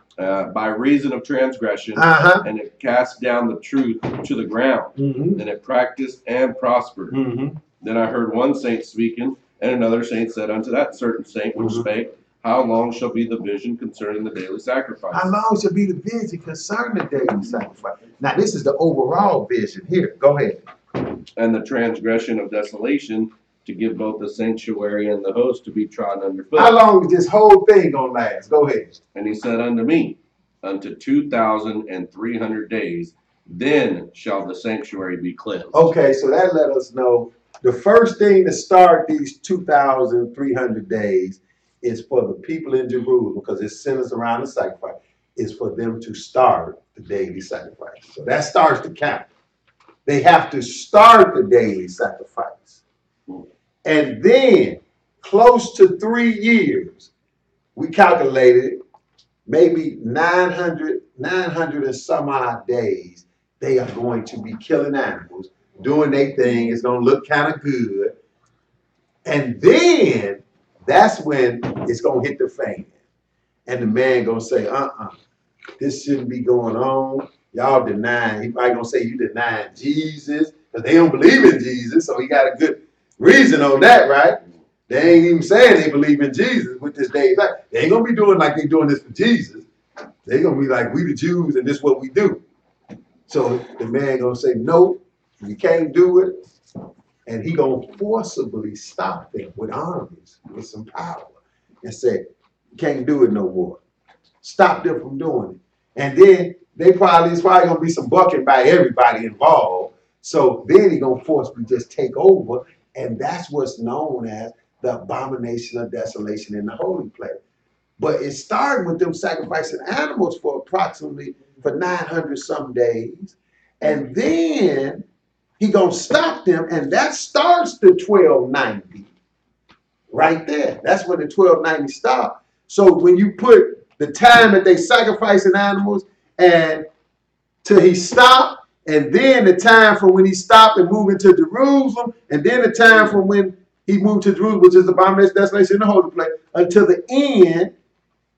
By reason of transgression, and it cast down the truth to the ground, and it practiced and prospered. Then I heard one saint speaking, and another saint said unto that certain saint which spake, how long shall be the vision concerning the daily sacrifice? How long shall be the vision concerning the daily sacrifice? Now, this is the overall vision here. Go ahead. And the transgression of desolation, to give both the sanctuary and the host to be trodden underfoot. How long is this whole thing gonna last? Go ahead. And he said unto me, unto 2,300 days, then shall the sanctuary be cleansed. Okay, so that let us know the first thing to start these 2,300 days is for the people in Jerusalem, because it's centers around the sacrifice, is for them to start the daily sacrifice. So that starts the count. They have to start the daily sacrifice. And then, close to 3 years, we calculated maybe 900 and some odd days, they are going to be killing animals, doing their thing. It's going to look kind of good. And then, that's when it's going to hit the fan. And the man going to say, this shouldn't be going on. Y'all denying. He probably going to say you denying Jesus, because they don't believe in Jesus. So he got a good reason on that, right? They ain't even saying they believe in Jesus with this day. They ain't going to be doing like they doing this for Jesus. They're going to be like, we the Jews and this is what we do. So the man going to say, no, you can't do it. And he going to forcibly stop them with armies, with some power, and say, you can't do it no more. Stop them from doing it. And then it's probably going to be some bucking by everybody involved. So then he's going to forcibly just take over. And that's what's known as the abomination of desolation in the holy place. But it started with them sacrificing animals for 900 some days. And then he gonna stop them, and that starts the 1290 right there. That's when the 1290 stop. So when you put the time that they sacrificing animals and till he stopped, and then the time from when he stopped and moved into Jerusalem, and then the time from when he moved to Jerusalem, which is the abomination of desolation in the holy place, until the end,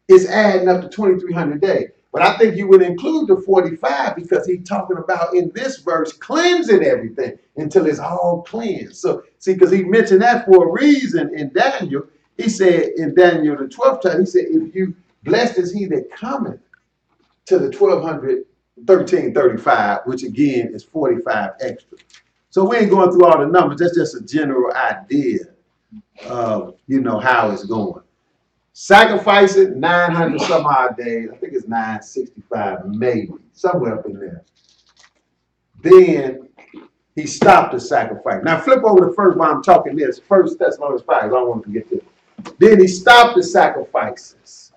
is adding up to 2,300 days. But I think you would include the 45 because he's talking about in this verse cleansing everything until it's all cleansed. So see, because he mentioned that for a reason in Daniel. He said in Daniel the 12th chapter, he said, if you blessed is he that cometh to the 1335, which again is 45 extra. So we ain't going through all the numbers. That's just a general idea of, how it's going. Sacrificing 900 some odd days. I think it's 965, maybe somewhere up in there. Then he stopped the sacrifice. Now flip over to first while I'm talking this. 1 Thessalonians 5. I don't want to forget this. Then he stopped the sacrifices.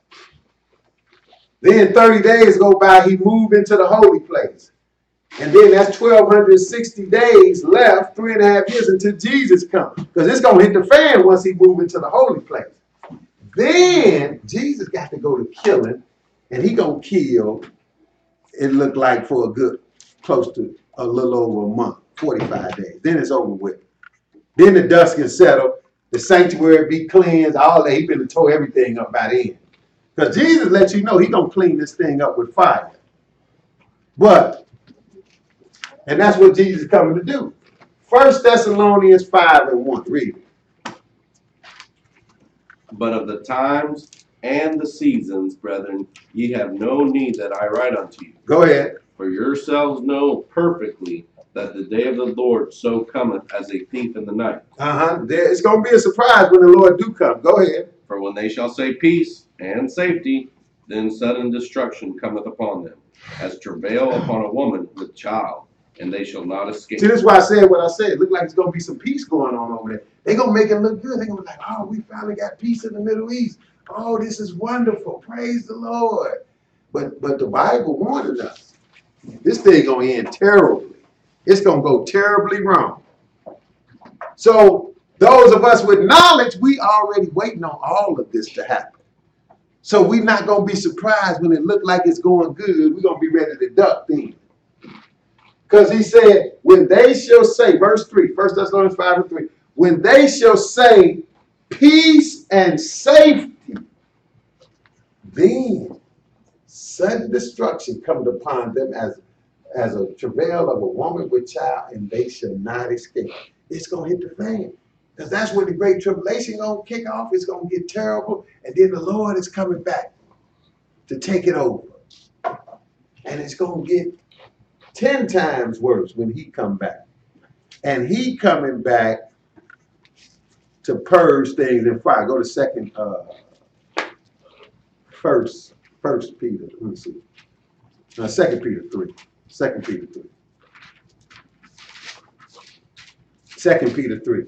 Then 30 days go by. He moved into the holy place. And then that's 1,260 days left, 3.5 years until Jesus comes. Because it's going to hit the fan once he moves into the holy place. Then Jesus got to go to killing, and he gonna kill, it looked like for a good, close to a little over a month, 45 days. Then it's over with. Then the dust can settle, the sanctuary be cleansed, all that. He finna tow everything up by then. Because Jesus lets you know he gonna clean this thing up with fire. And that's what Jesus is coming to do. 1 Thessalonians 5:1, read it. But of the times and the seasons, brethren, ye have no need that I write unto you. Go ahead. For yourselves know perfectly that the day of the Lord so cometh as a thief in the night. It's going to be a surprise when the Lord do come. Go ahead. For when they shall say peace and safety, then sudden destruction cometh upon them, as travail upon a woman with child, and they shall not escape. See, this is why I said what I said. It look like it's going to be some peace going on over there. They're going to make it look good. They're going to be like, oh, we finally got peace in the Middle East. Oh, this is wonderful. Praise the Lord. But the Bible warned us. This thing going to end terribly. It's going to go terribly wrong. So Those of us with knowledge, we already waiting on all of this to happen. So we're not going to be surprised when it look like it's going good. We're going to be ready to duck then. Because he said, when they shall say, verse 3, 1 Thessalonians 5 and 3, when they shall say peace and safety, then sudden destruction cometh upon them as a travail of a woman with child, and they shall not escape. It's going to hit the fan. Because that's when the great tribulation going to kick off. It's going to get terrible. And then the Lord is coming back to take it over. And it's going to get 10 times worse when he come back. And he coming back to purge things in fire. Go to first Peter. Let me see. 2 Peter 3. 2 Peter 3. 2 Peter 3.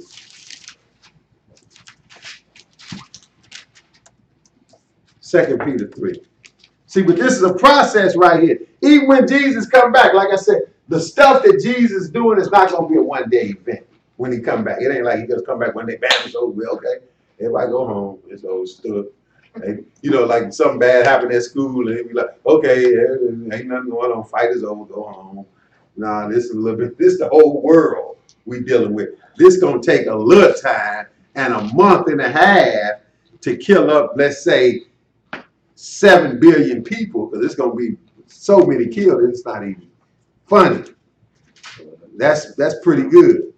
2 Peter 3. See, but this is a process right here. Even when Jesus come back, like I said, the stuff that Jesus is doing is not going to be a one-day event when he come back. It ain't like he just come back one day, bam, it's over. Okay, everybody go home. It's over, stood. And, you know, like something bad happened at school, and he be like, okay, ain't nothing going on. Fight is over, go home. Nah, this is a little bit, this is the whole world we dealing with. This going to take a little time and a month and a half to kill up, let's say, 7 billion people, because it's going to be so many killed, it's not even funny. That's pretty good.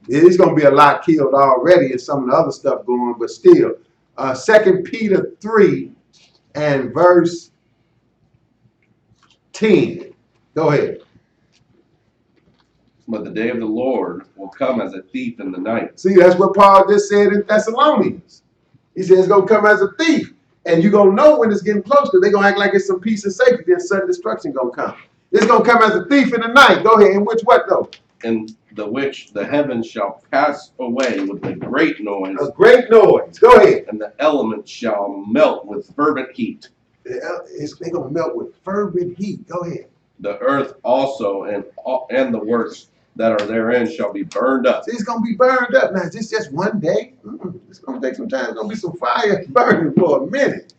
It's going to be a lot killed already and some of the other stuff going, but still. 2 Peter 3 and verse 10. Go ahead. But the day of the Lord will come as a thief in the night. See, that's what Paul just said in Thessalonians. He said it's going to come as a thief. And you're going to know when it's getting close, because they're going to act like it's some peace and safety, then sudden destruction going to come. It's going to come as a thief in the night. Go ahead. In which what, though? In the which the heavens shall pass away with a great noise. A great noise. Go ahead. And the elements shall melt with fervent heat. They're going to melt with fervent heat. Go ahead. The earth also and the works that are therein shall be burned up. See, it's going to be burned up. Now, is this just one day? It's going to take some time. It's going to be some fire burning for a minute.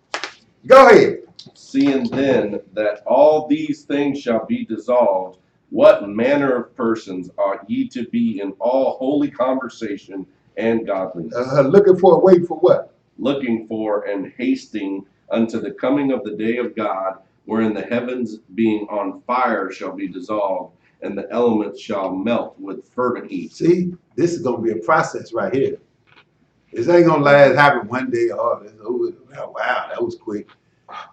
Go ahead. Seeing then that all these things shall be dissolved, what manner of persons ought ye to be in all holy conversation and godliness? Looking for a way for what? Looking for and hasting unto the coming of the day of God, wherein the heavens being on fire shall be dissolved, and the elements shall melt with fervent heat. See, this is going to be a process right here. This ain't going to last, happen one day. Oh, wow, that was quick.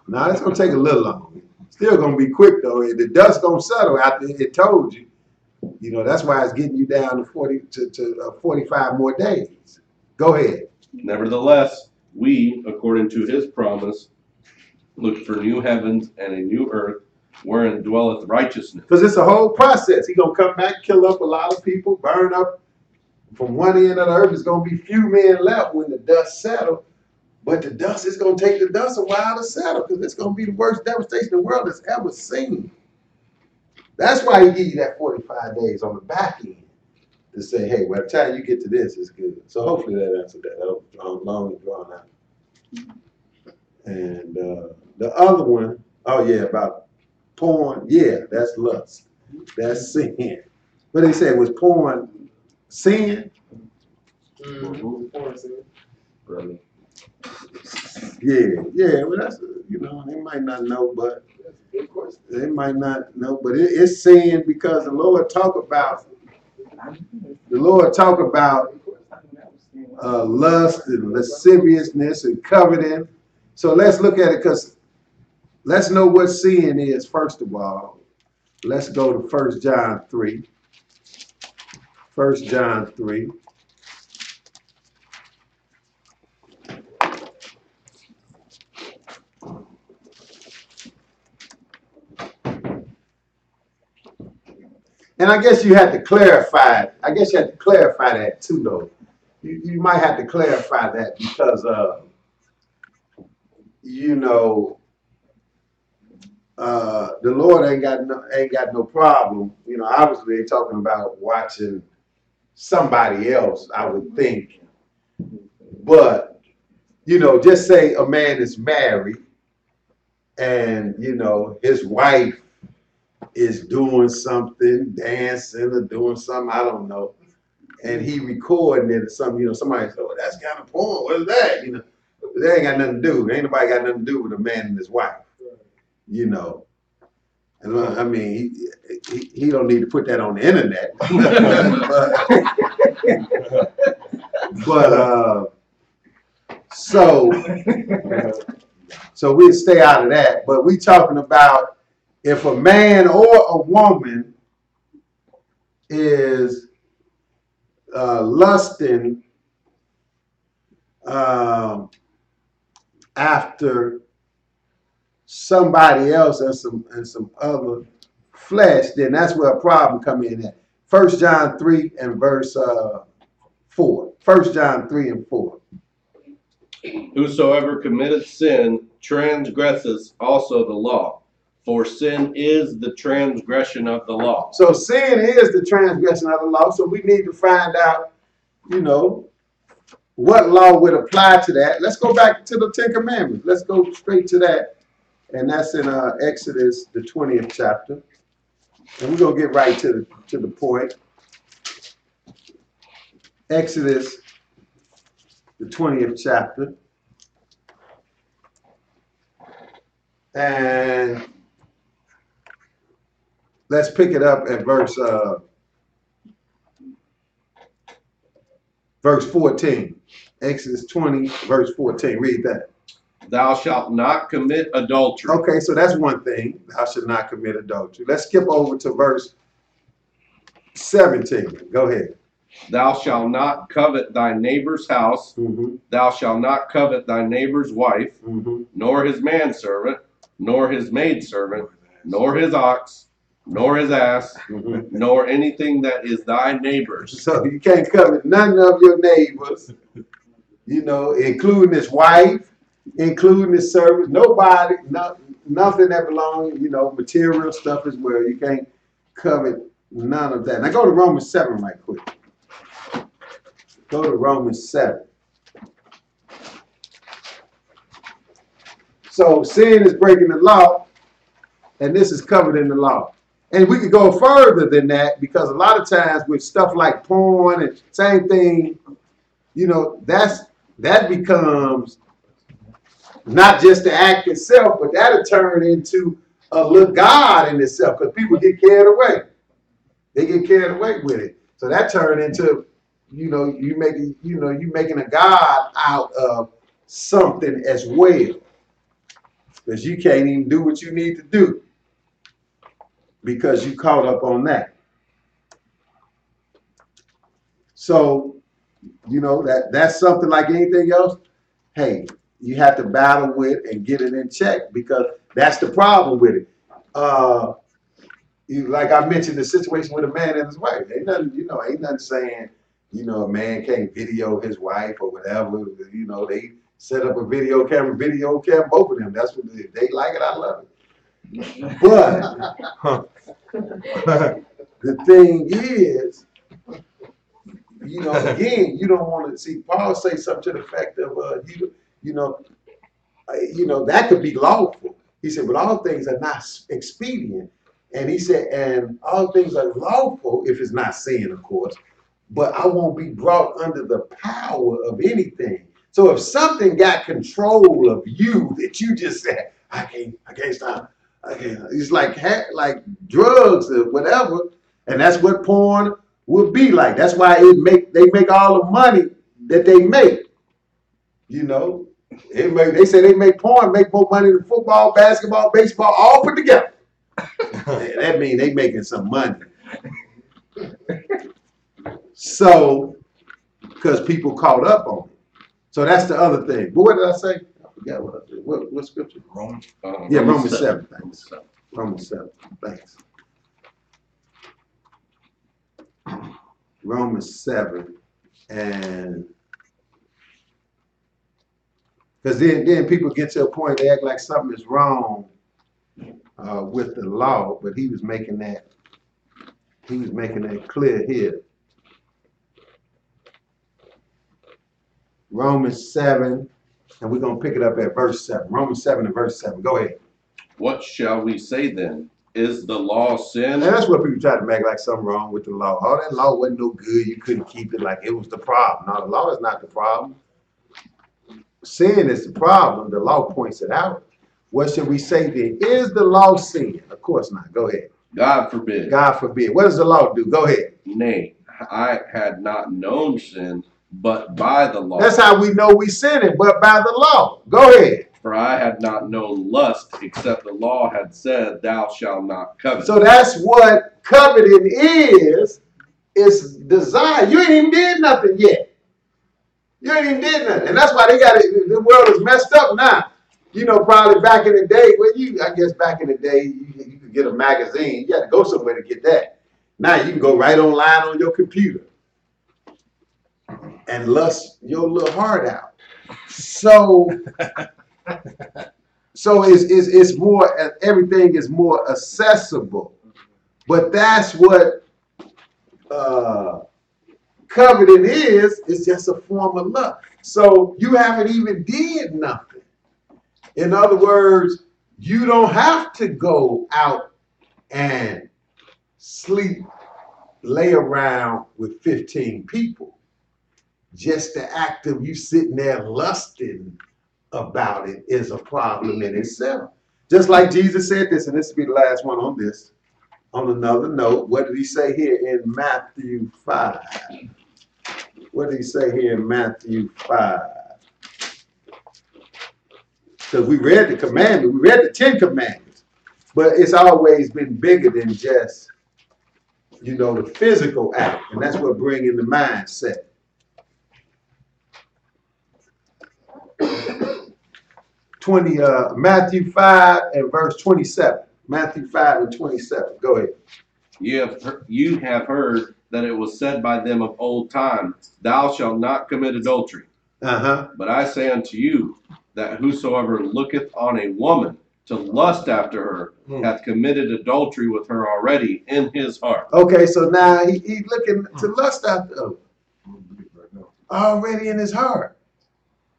Now, it's going to take a little longer. Still going to be quick, though. The dust going to settle after it told you. You know, that's why it's getting you down to 45 more days. Go ahead. Nevertheless, we, according to his promise, look for new heavens and a new earth, wherein dwelleth righteousness. Because it's a whole process. He's going to come back, kill up a lot of people, burn up. From one end of the earth, there's going to be few men left when the dust settles. But the dust is going to take the dust a while to settle, because it's going to be the worst devastation the world has ever seen. That's why he gives you that 45 days on the back end to say, hey, by the time you get to this, it's good. So hopefully that answered that. That was long and drawn out. And the other one, oh yeah, about porn. Yeah, that's lust. That's sin. But they said, was porn sin? Porn sin. Really? Yeah. Well, that's, you know, they might not know, but they might not know, but it's sin, because the Lord talk about lust and lasciviousness and coveting. So let's look at it, because let's know what sin is first of all. Let's go to 1 John 3. 1 John 3. And I guess you had to clarify. I guess you had to clarify that too, though. You might have to clarify that, because you know, the Lord ain't got no problem. You know, obviously they're talking about watching somebody else, I would think. But, just say a man is married and, his wife is doing something, dancing or doing something, I don't know. And he recording it or something, somebody said, oh, that's kind of porn. What is that? That ain't got nothing to do. Ain't nobody got nothing to do with a man and his wife. And I mean, he don't need to put that on the internet. but so we'll stay out of that. But we talking about if a man or a woman is lusting after somebody else and some other flesh, then that's where a problem come in at. 1 John 3 and verse 4. 1 John 3 and 4. Whosoever committeth sin transgresses also the law, for sin is the transgression of the law. So sin is the transgression of the law. So we need to find out, what law would apply to that. Let's go back to the 10 Commandments. Let's go straight to that. And that's in Exodus, the 20th chapter. And we're going to get right to the point. Exodus, the 20th chapter. And let's pick it up at verse 14. Exodus 20, verse 14. Read that. Thou shalt not commit adultery. Okay, so that's one thing. Thou shalt not commit adultery. Let's skip over to verse 17. Go ahead. Thou shalt not covet thy neighbor's house. Mm-hmm. Thou shalt not covet thy neighbor's wife, Mm-hmm. nor his manservant, nor his maidservant, nor his ox, nor his ass, Mm-hmm. nor anything that is thy neighbor's. So you can't covet none of your neighbors, including his wife, including his servants, nobody, nothing that belongs, material stuff as well. You can't covet none of that. Now go to Romans 7 right quick. Go to Romans 7. So sin is breaking the law, and this is covered in the law. And we could go further than that, because a lot of times with stuff like porn and same thing, that becomes not just the act itself, but that'll turn into a little God in itself, because people get carried away. They get carried away with it. So that turned into, you making a God out of something as well. Because you can't even do what you need to do because you caught up on that. So, that's something like anything else. Hey, you have to battle with and get it in check, because that's the problem with it. Like I mentioned, the situation with a man and his wife. Ain't nothing saying, a man can't video his wife or whatever. They set up a video camera, both of them. That's what they like it. I love it. But the thing is, again, you don't want to see Paul say something to the effect of, that could be lawful. He said, but all things are not expedient. And he said, and all things are lawful if it's not sin, of course, but I won't be brought under the power of anything. So if something got control of you that you just said, I can't stop. I can't. It's like drugs or whatever. And that's what porn would be like. That's why they make all the money that they make. They say they make porn, make more money than football, basketball, baseball, all put together. That means they making some money. So, because people caught up on it. So that's the other thing. But what did I say? I forgot what I said. What scripture? Romans 7. Thanks. Romans 7. Thanks. Romans 7. And because then people get to a point, they act like something is wrong with the law, but he was making that clear here. Romans 7, and we're going to pick it up at verse 7. Romans 7 and verse 7. Go ahead. What shall we say then? Is the law sin? And that's what people try to make like something wrong with the law. Oh, that law wasn't no good. You couldn't keep it, like it was the problem. No, the law is not the problem. Sin is the problem. The law points it out. What should we say then? Is the law sin? Of course not. Go ahead. God forbid. God forbid. What does the law do? Go ahead. Nay, I had not known sin, but by the law. That's how we know we sinning, but by the law. Go ahead. For I had not known lust, except the law had said, thou shalt not covet. So that's what coveting is. It's desire. You ain't even did nothing yet. You ain't even did nothing. And that's why they got it. The world is messed up now. You know, probably back in the day, I guess back in the day, you could get a magazine. You had to go somewhere to get that. Now you can go right online on your computer and lust your little heart out. So it's more, everything is more accessible. But that's what coveting is. It's just a form of love. So you haven't even did nothing. In other words, you don't have to go out and sleep, lay around with 15 people. Just the act of you sitting there lusting about it is a problem in itself. Just like Jesus said this, and this will be the last one on this. On another note, what did he say here in Matthew 5? What did he say here in Matthew 5? Because we read the commandment, we read the 10 commandments, but it's always been bigger than just, you know, the physical act, and that's what brings in the mindset. Matthew 5 and verse 27. Matthew 5 and 27. Go ahead. You have heard that it was said by them of old time, thou shalt not commit adultery. But I say unto you, that whosoever looketh on a woman to lust after her hath committed adultery with her already in his heart. Okay, so now he's looking to lust after her already in his heart.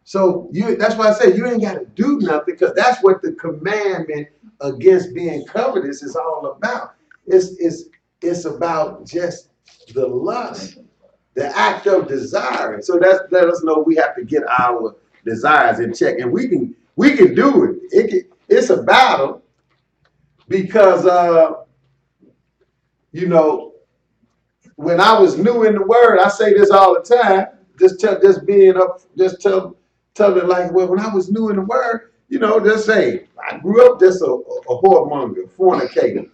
So that's why I say you ain't got to do nothing, because that's what the commandment against being covetous is all about. It's about just the lust, the act of desiring. So let us know we have to get our desires in check, and we can do it. It's a battle, because you know, when I was new in the word, I say this all the time. Tell it like, well, when I was new in the word, you know, just say I grew up just a whoremonger, fornicator.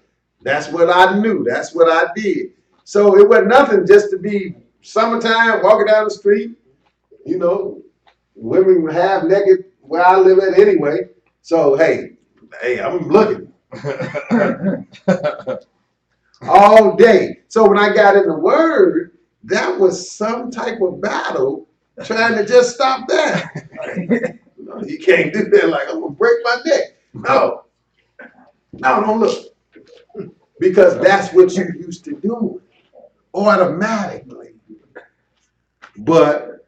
That's what I knew. That's what I did. So it wasn't nothing just to be summertime walking down the street. You know, women half naked where I live at anyway. So hey, I'm looking all day. So when I got in the word, that was some type of battle trying to just stop that. No, you can't do that. Like, I'm gonna break my neck. No, don't look, because that's what you used to do automatically. But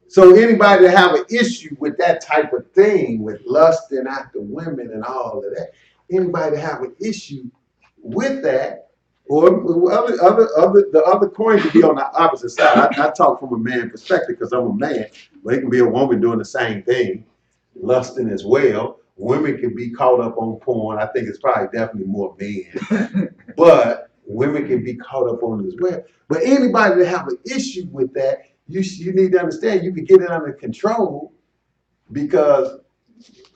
so anybody that have an issue with that type of thing, with lusting after women and all of that, anybody that have an issue with that, or the other coin could be on the opposite side. I talk from a man perspective because I'm a man, but it can be a woman doing the same thing, lusting as well. Women can be caught up on porn. I think it's probably definitely more men, but women can be caught up on it as well. But anybody that have an issue with that, you need to understand you can get it under control, because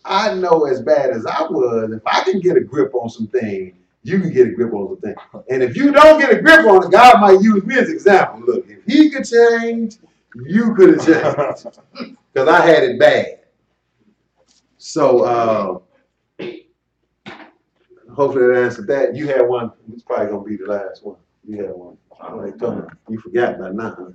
I know as bad as I was, if I can get a grip on some things, you can get a grip on the thing. And if you don't get a grip on it, God might use me as an example. Look, if he could change, you could have changed. Because I had it bad. So hopefully that answered that. You had one. It's probably going to be the last one. You had one. You forgot by now.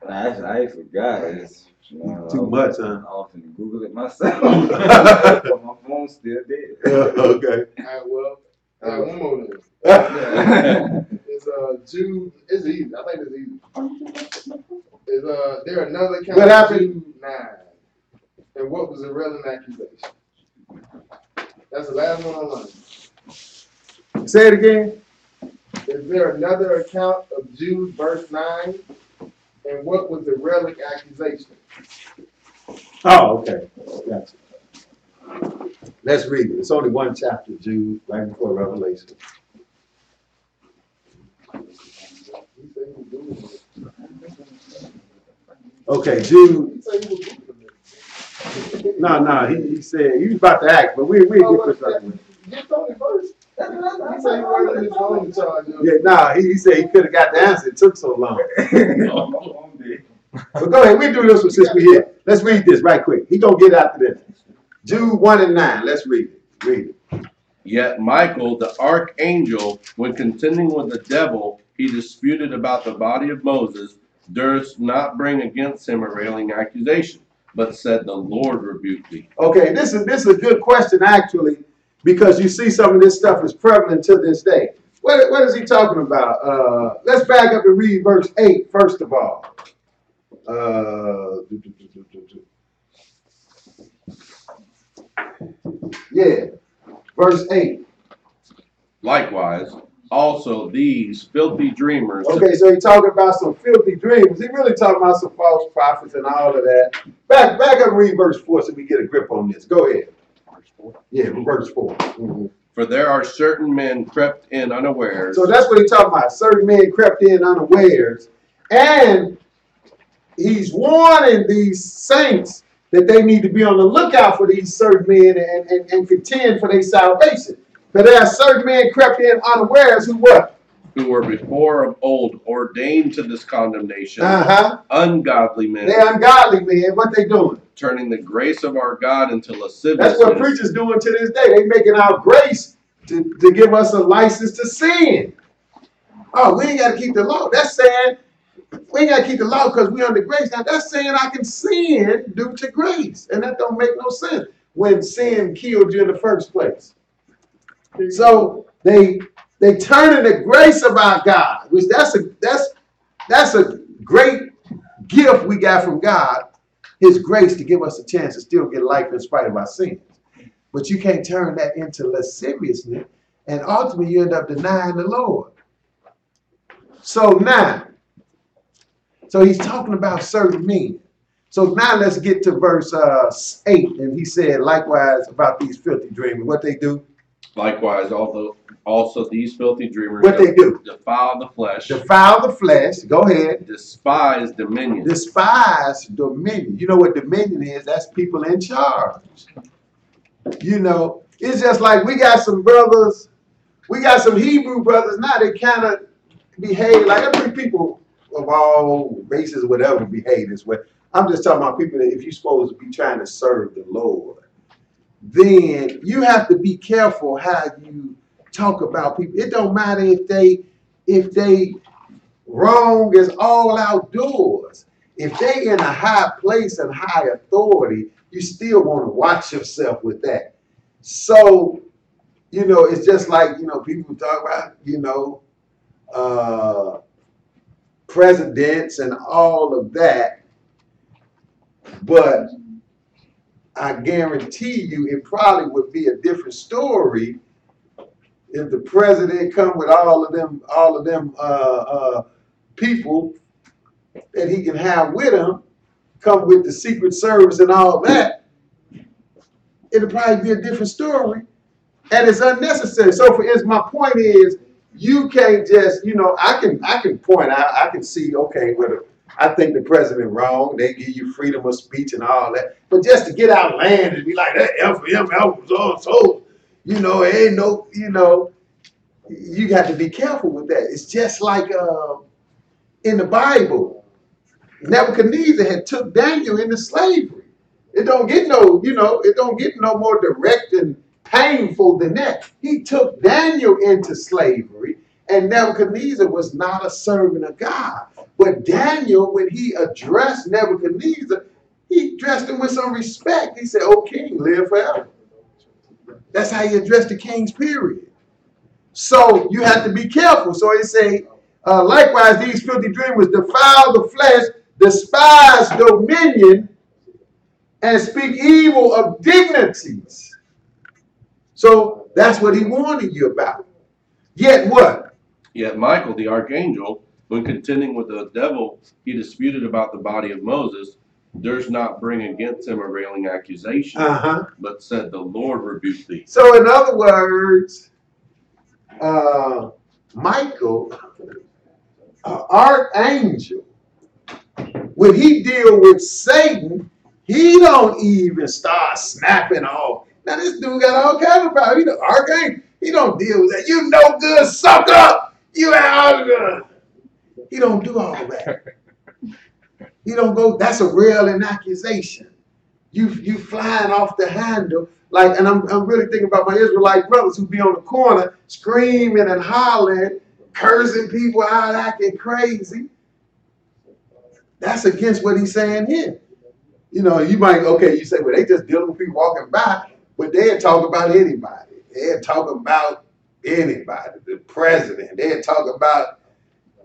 I forgot. It's, too much, huh? I often Google it myself. But my phone's still dead. Okay. All right, well, one more then. It's Jude. It's easy. I think it's easy. Is there another account? What happened? Jude 9. And what was the relevant accusation? That's the last one online. Say it again. Is there another account of Jude verse 9? And what was the relic accusation? Oh, okay. Gotcha. Let's read it. It's only one chapter, Jude, right before Revelation. Okay, Jude. No, he said he was about to act, but we'll get this out of the way. Get Tony first. He said he wasn't his own charge. Yeah, he said he could have got the answer. It took so long. But go ahead, we do this one since we're here. Let's read this right quick. He gonna get after this. Jude 1 and 9. Let's read it. Read it. Yet Michael, the archangel, when contending with the devil, he disputed about the body of Moses, durst not bring against him a railing accusation, but said, the Lord rebuked thee. Okay, this is a good question actually, because you see some of this stuff is prevalent to this day. What is he talking about? Let's back up and read verse 8 first of all. Yeah, verse 8. Likewise, also these filthy dreamers. Okay, so he's talking about some filthy dreams. He really talking about some false prophets and all of that. Back up and read verse 4 so we get a grip on this. Go ahead. Yeah, verse 4. Mm-hmm. For there are certain men crept in unawares. So that's what he's talking about. Certain men crept in unawares. And he's warning these saints that they need to be on the lookout for these certain men and contend for their salvation. But there are certain men crept in unawares who what? Who were before of old ordained to this condemnation. Ungodly men. They're ungodly men. What they doing? Turning the grace of our God into lasciviousness. That's what preachers doing to this day. They making our grace to give us a license to sin. Oh, we ain't got to keep the law. That's saying we ain't got to keep the law because we under grace. Now that's saying I can sin due to grace, and that don't make no sense when sin killed you in the first place. So they turning the grace of our God, which that's a great gift we got from God, His grace to give us a chance to still get life in spite of our sins. But you can't turn that into lasciviousness, and ultimately you end up denying the Lord. So now, he's talking about certain men. So now let's get to verse 8, and he said likewise about these filthy dreamers. What they do? Likewise, also these filthy dreamers. What they do? Defile the flesh. Defile the flesh. Go ahead. Despise dominion. Despise dominion. You know what dominion is? That's people in charge. You know, it's just like we got some brothers, we got some Hebrew brothers now that kind of behave like every people of all races, whatever, behave this way. I'm just talking about people that if you're supposed to be trying to serve the Lord, then you have to be careful how you talk about people. It don't matter if they wrong is all outdoors. If they in a high place and high authority, you still want to watch yourself with that. So, you know, it's just like, you know, people talk about, you know, presidents and all of that. But I guarantee you it probably would be a different story if the president come with all of them people that he can have with him, come with the Secret Service and all that. It'll probably be a different story, and it's unnecessary. So, for instance, my point is, you can't just, you know, I can point out, I can see, okay, whether I think the president wrong, they give you freedom of speech and all that, but just to get out land and be like that, F for him, F was all so, you know, ain't no, you know, you got to be careful with that. It's just like in the Bible, Nebuchadnezzar had took Daniel into slavery. It don't get no, you know, it don't get no more direct and painful than that. He took Daniel into slavery, and Nebuchadnezzar was not a servant of God. But Daniel, when he addressed Nebuchadnezzar, he addressed him with some respect. He said, "O king, live forever." That's how he addressed the kings, period. So you have to be careful. So he say, likewise, these filthy dreamers defile the flesh, despise dominion, and speak evil of dignities. So that's what he warning you about. Yet what? Yet Michael, the archangel, when contending with the devil, he disputed about the body of Moses, durst not bring against him a railing accusation, but said, the Lord rebuked thee. So in other words, Michael, archangel, when he deal with Satan, he don't even start snapping off. Now this dude got all kinds of power. He the archangel. He don't deal with that. You no good, suck up. You out good. He don't do all that. He don't go. That's a railing accusation. You flying off the handle. Like, and I'm really thinking about my Israelite brothers who be on the corner screaming and hollering, cursing people out, acting crazy. That's against what he's saying here. You know, you might, okay, you say, well, they just dealing with people walking by, but they'll talk about anybody. They'll talk about anybody, the president. They'll talk about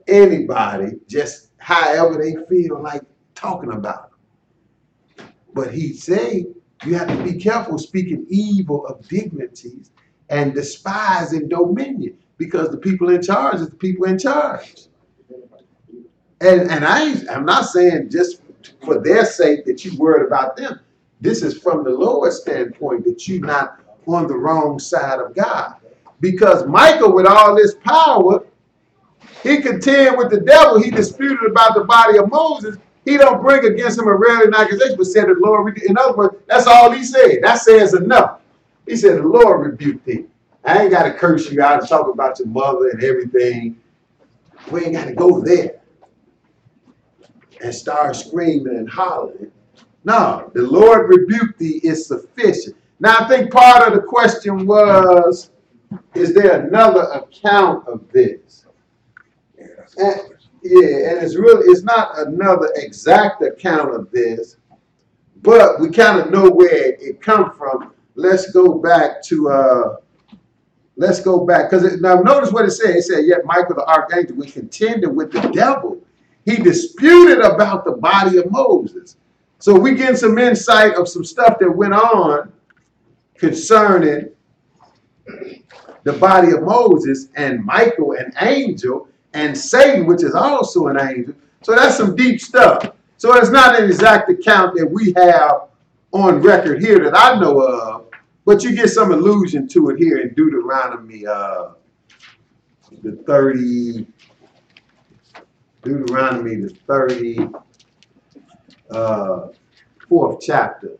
anybody, just however they feel like talking about them. But he said, you have to be careful speaking evil of dignities and despising dominion, because the people in charge is the people in charge. And I'm not saying just for their sake that you worried about them. This is from the Lord's standpoint, that you're not on the wrong side of God. Because Michael, with all this power, he contended with the devil. He disputed about the body of Moses. He don't bring against him a railing accusation, but said the Lord. In other words, that's all he said. That says enough. He said the Lord rebuked thee. I ain't got to curse you out and talk about your mother and everything. We ain't got to go there and start screaming and hollering. No, the Lord rebuked thee is sufficient. Now, I think part of the question was, is there another account of this? And it's not another exact account of this, but we kind of know where it come from. Let's go back, because now notice what it said. It said, yet Michael the archangel, we contended with the devil. He disputed about the body of Moses. So we get some insight of some stuff that went on concerning the body of Moses and Michael, an angel, and Satan, which is also an angel. So that's some deep stuff. So it's not an exact account that we have on record here that I know of, but you get some allusion to it here in Deuteronomy, the 34th chapter.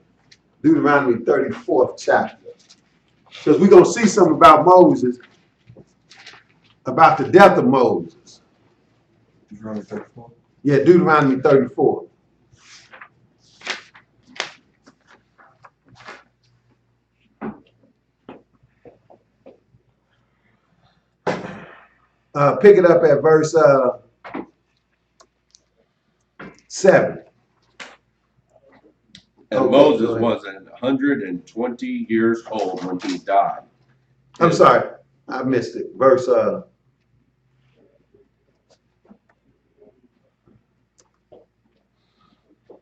Deuteronomy 34th chapter. Because we're going to see something about Moses, about the death of Moses. Deuteronomy 34? Yeah, Deuteronomy 34. Pick it up at verse 7. And okay, Moses was 120 years old when he died. I'm sorry, I missed it. Verse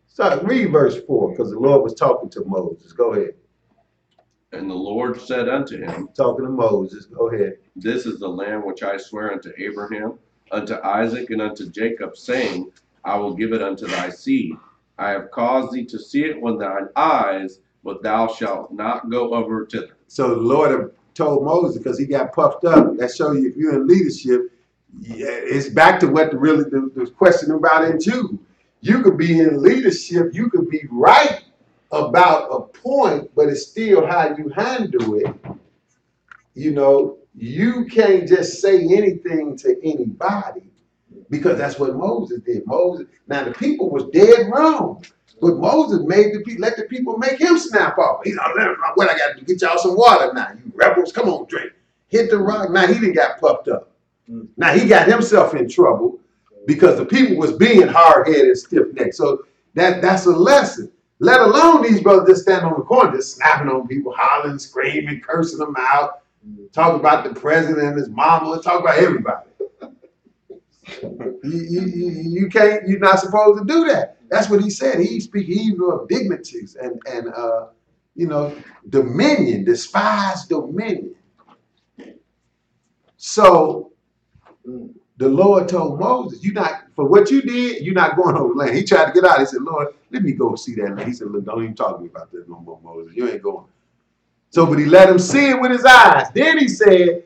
sorry, read verse 4, because the Lord was talking to Moses. Go ahead. And the Lord said unto him, talking to Moses, go ahead. This is the land which I swear unto Abraham, unto Isaac, and unto Jacob, saying, I will give it unto thy seed. I have caused thee to see it with thine eyes, but thou shalt not go over thither. So the Lord told Moses, because he got puffed up. That shows you if you're in leadership, it's back to what the question about in Jude. You could be in leadership, you could be right about a point, but it's still how you handle it. You know, you can't just say anything to anybody, because that's what Moses did. Moses, now the people was dead wrong, but Moses made let the people make him snap off. He's like, what I got to do? Get y'all some water now, you rebels. Come on, drink. Hit the rock. Now he didn't got puffed up. Now he got himself in trouble because the people was being hard-headed and stiff-necked. So that's a lesson. Let alone these brothers just stand on the corner, just snapping on people, hollering, screaming, cursing them out, talk about the president and his mama, talk about everybody. You can't. You're not supposed to do that. That's what he said. He speak evil of dignities and dominion, despise dominion. So the Lord told Moses, "You not for what you did. You're not going over the land." He tried to get out. He said, "Lord, let me go see that land." He said, "Look, don't even talk to me about that no more, Moses. You ain't going." So, but he let him see it with his eyes. Then he said,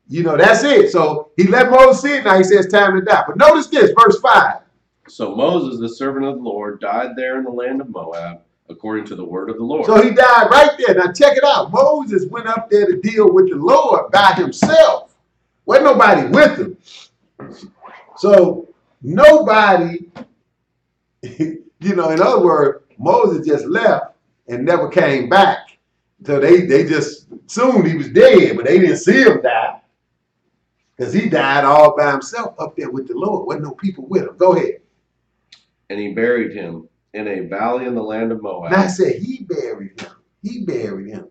that's it. So he let Moses see it. Now he says, time to die. But notice this, verse 5. So Moses, the servant of the Lord, died there in the land of Moab, according to the word of the Lord. So he died right there. Now check it out. Moses went up there to deal with the Lord by himself. Wasn't nobody with him. So nobody, in other words, Moses just left and never came back. So they just assumed he was dead, but they didn't see him die. Because he died all by himself up there with the Lord. Wasn't no people with him. Go ahead. And he buried him in a valley in the land of Moab. Now I said he buried him. He buried him.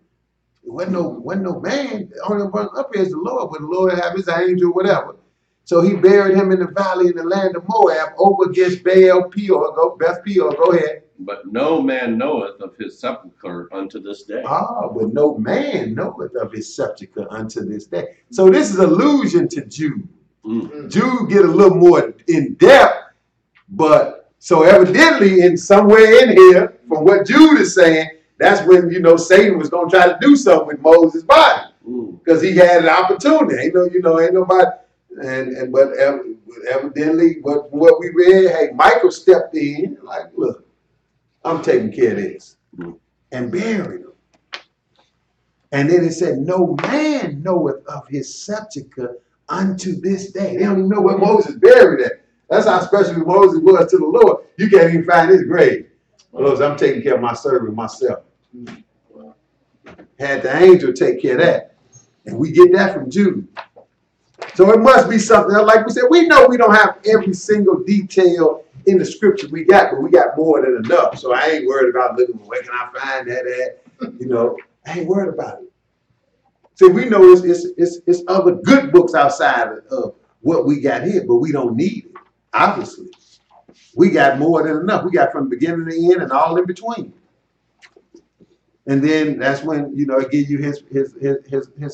It wasn't no man. The only one up here is the Lord, but the Lord have his angel, whatever. So he buried him in the valley in the land of Moab over against Beth Peor. Go ahead. But no man knoweth of his sepulchre unto this day. But no man knoweth of his sepulchre unto this day. So this is allusion to Jude. Jude get a little more in depth, but so evidently in somewhere in here, from what Jude is saying, that's when Satan was gonna try to do something with Moses' body because he had an opportunity. Ain't nobody, but evidently what we read, hey, Michael stepped in like, look, I'm taking care of this, and buried him. And then it said, no man knoweth of his sepulchre unto this day. They don't even know where Moses buried at. That's how special Moses was to the Lord. You can't even find his grave. Because I'm taking care of my servant myself. Had the angel take care of that. And we get that from Jude. So it must be something else. Like we said, we know we don't have every single detail in the scripture we got, but we got more than enough. So I ain't worried about looking, where can I find that at? I ain't worried about it. See, we know it's other good books outside of what we got here, but we don't need it, obviously. We got more than enough. We got from the beginning to the end and all in between. And then that's when, it gives you his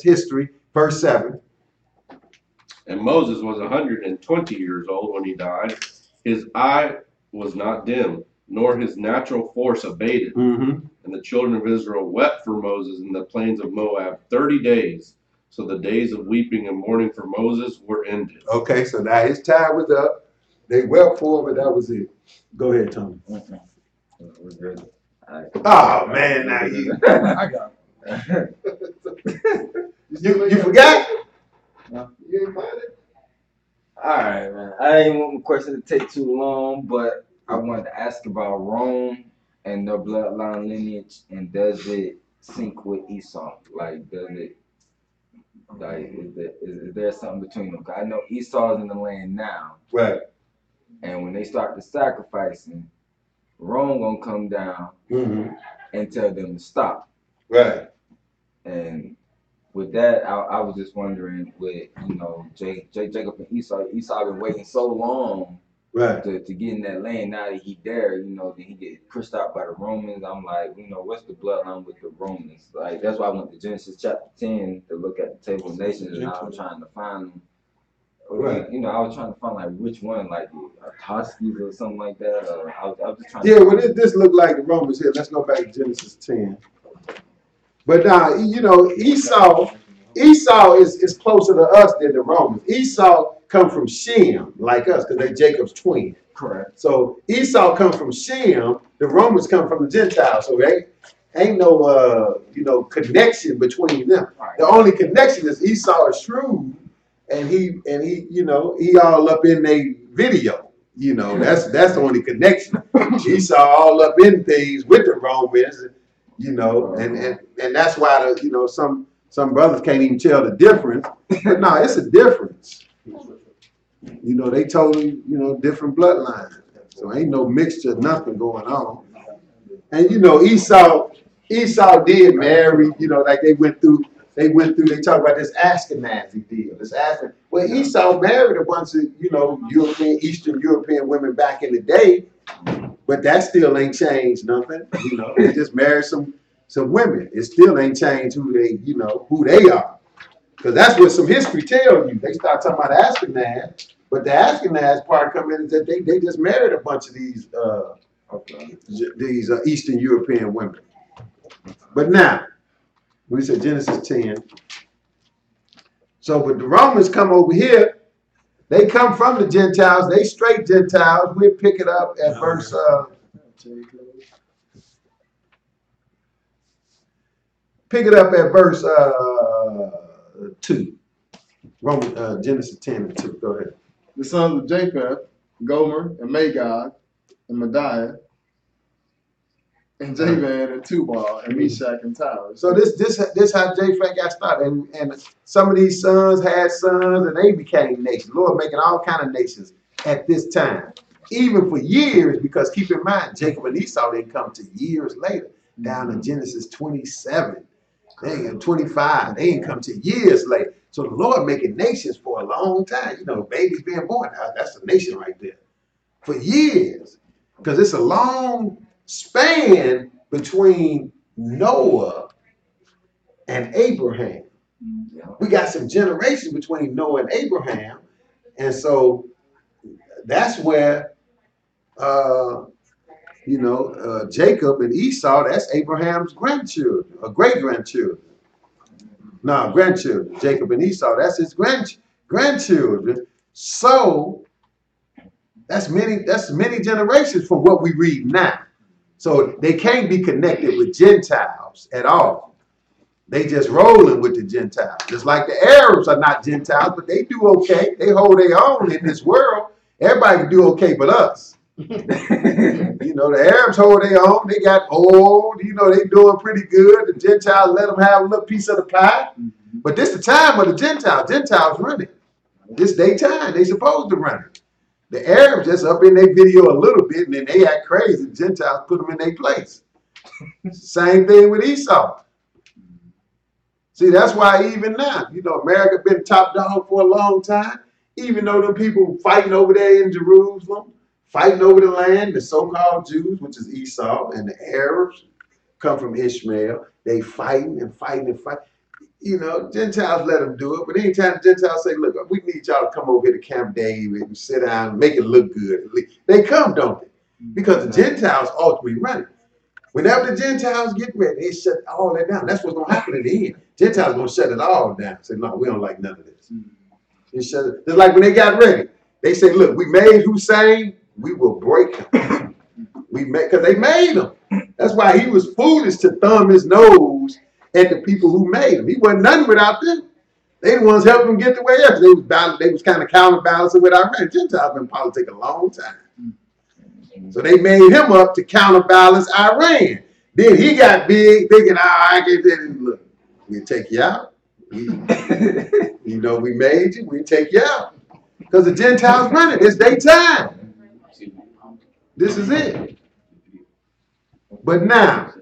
history, verse 7. And Moses was 120 years old when he died. His eye was not dim, nor his natural force abated. And the children of Israel wept for Moses in the plains of Moab 30 days. So the days of weeping and mourning for Moses were ended. Okay, so now his time was up. They wept for him, but that was it. Go ahead, Tony. We're good. Oh, man, now you. I got it. You forgot? No. You ain't find it? All right, man. I ain't want my question to take too long, but I wanted to ask about Rome and their bloodline lineage, and does it sync with Esau? Like, is there something between them? 'Cause I know Esau's in the land now. Right. And when they start the sacrificing, Rome gonna come down and tell them to stop. Right. And with that, I was just wondering, with Jacob and Esau been waiting so long to get in that land. Now that he there, then he get pushed out by the Romans. I'm like, what's the bloodline with the Romans? Like, that's why I went to Genesis chapter 10 to look at the table of nations, and I was trying to find them. Right. I was trying to find like which one, like Toskies or something like that. I was just trying. Yeah, well, this looked like the Romans here. Let's go back to Genesis 10. But now, Esau is closer to us than the Romans. Esau come from Shem, like us, because they're Jacob's twin. Correct. So Esau come from Shem. The Romans come from the Gentiles. So they ain't no connection between them. Right. The only connection is Esau is shrewd, and he all up in a video. That's the only connection. Esau all up in things with the Romans. And that's why some brothers can't even tell the difference. But no, it's a difference. They totally different bloodlines. So ain't no mixture, nothing going on. And Esau did marry, like they went through they went through, they talk about this Ashkenazi deal. Well, Esau married a bunch of, Eastern European women back in the day, but that still ain't changed nothing. They just married some women. It still ain't changed who they are. Because that's what some history tells you. They start talking about Ashkenaz, but the Ashkenaz part come in is that they just married a bunch of these Eastern European women. But now, we said Genesis 10. So, but the Romans come over here. They come from the Gentiles. They straight Gentiles. We'll pick it up at verse. Pick it up at verse 2. Genesis 10 and 2. Go ahead. The sons of Japheth, Gomer and Magog and Madiah and Javan and Tubal and Meshach and Tyre. So this how Japheth got started, and some of these sons had sons, and they became nations. Lord making all kind of nations at this time, even for years. Because keep in mind, Jacob and Esau didn't come to years later. Down in Genesis 27, 25, they didn't come to years later. So the Lord making nations for a long time. Babies being born, that's a nation right there for years, because it's a long span between Noah and Abraham. We got some generations between Noah and Abraham, and so that's where Jacob and Esau, that's Abraham's grandchildren or great grandchildren. No, grandchildren. Jacob and Esau, that's his grandchildren. So that's many generations from what we read now. So they can't be connected with Gentiles at all. They just rolling with the Gentiles. Just like the Arabs are not Gentiles, but they do okay. They hold their own in this world. Everybody can do okay but us. The Arabs hold their own. They got old. They doing pretty good. The Gentiles let them have a little piece of the pie. But this the time of the Gentiles. Gentiles running. This their time. They supposed to run it. The Arabs just up in their video a little bit, and then they act crazy. The Gentiles put them in their place. Same thing with Esau. See, that's why even now, America been top dog for a long time. Even though the people fighting over there in Jerusalem, fighting over the land, the so-called Jews, which is Esau, and the Arabs come from Ishmael. They fighting and fighting and fighting. Gentiles let them do it. But anytime the Gentiles say, look, we need y'all to come over here to Camp David and sit down and make it look good, they come, don't they? Because the Gentiles ultimately run it. Whenever the Gentiles get ready, they shut all that down. That's what's going to happen in the end. Gentiles going to shut it all down. Say, no, we don't like none of this. They shut it. Just like when they got ready. They say, look, we made Hussein, we will break him. Because they made him. That's why he was foolish to thumb his nose at the people who made him. He wasn't nothing without them. They the ones helping him get the way up. They was kind of counterbalancing with Iran. Gentiles been in politics a long time. So they made him up to counterbalance Iran. Then he got big, thinking, I get that. Look, we'll take you out. We made you, we'll take you out. Because the Gentiles running. It's their time. This is it. But now,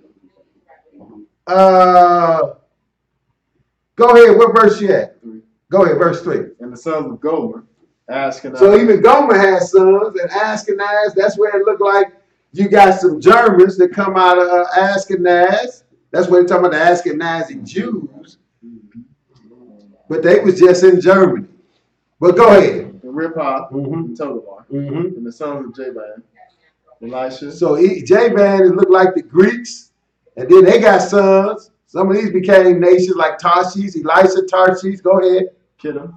go ahead. What verse you at? Go ahead, verse 3. And the sons of Gomer, Ashkenaz. So even Gomer has sons, and Ashkenaz, that's where it looked like you got some Germans that come out of Ashkenaz. That's where they're talking about the Ashkenazi Jews. But they was just in Germany. But go ahead. And Riphah, and Tolamar, and the sons of Javan, Elisha. So Javan looked like the Greeks, and then they got sons. Some of these became nations like Tarshish, Elisha, Tarshish. Go ahead. Kittim.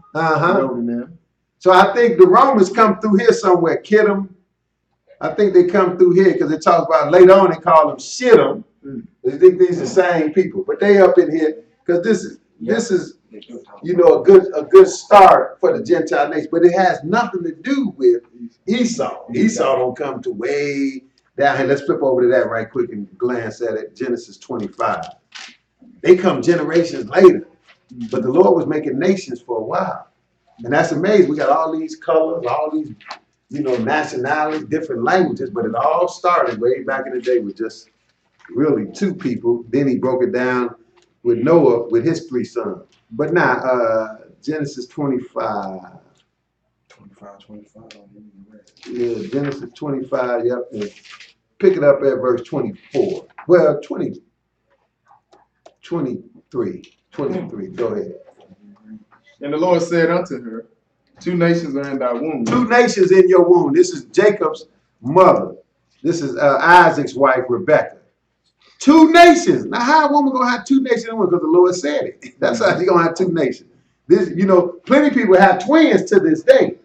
So I think the Romans come through here somewhere. Kittim. I think they come through here because it talks about later on they call them Shittim. They think these are the same people, but they up in here because this is a good start for the Gentile nation, but it has nothing to do with Esau. Esau don't come to way down here. Let's flip over to that right quick and glance at it. Genesis 25. They come generations later, but the Lord was making nations for a while. And that's amazing. We got all these colors, all these, nationalities, different languages, but it all started way back in the day with just really two people. Then he broke it down with Noah with his 3 sons. But now, Genesis 25. 25. Yeah, Genesis 25, yep. And pick it up at verse 24. Well, 23. Go ahead. And the Lord said unto her, 2 nations are in thy womb. 2 nations in your womb. This is Jacob's mother. This is Isaac's wife, Rebecca. 2 nations. Now, how a woman gonna have 2 nations in one? Because the Lord said it. That's how she gonna have 2 nations. This, plenty of people have twins to this day.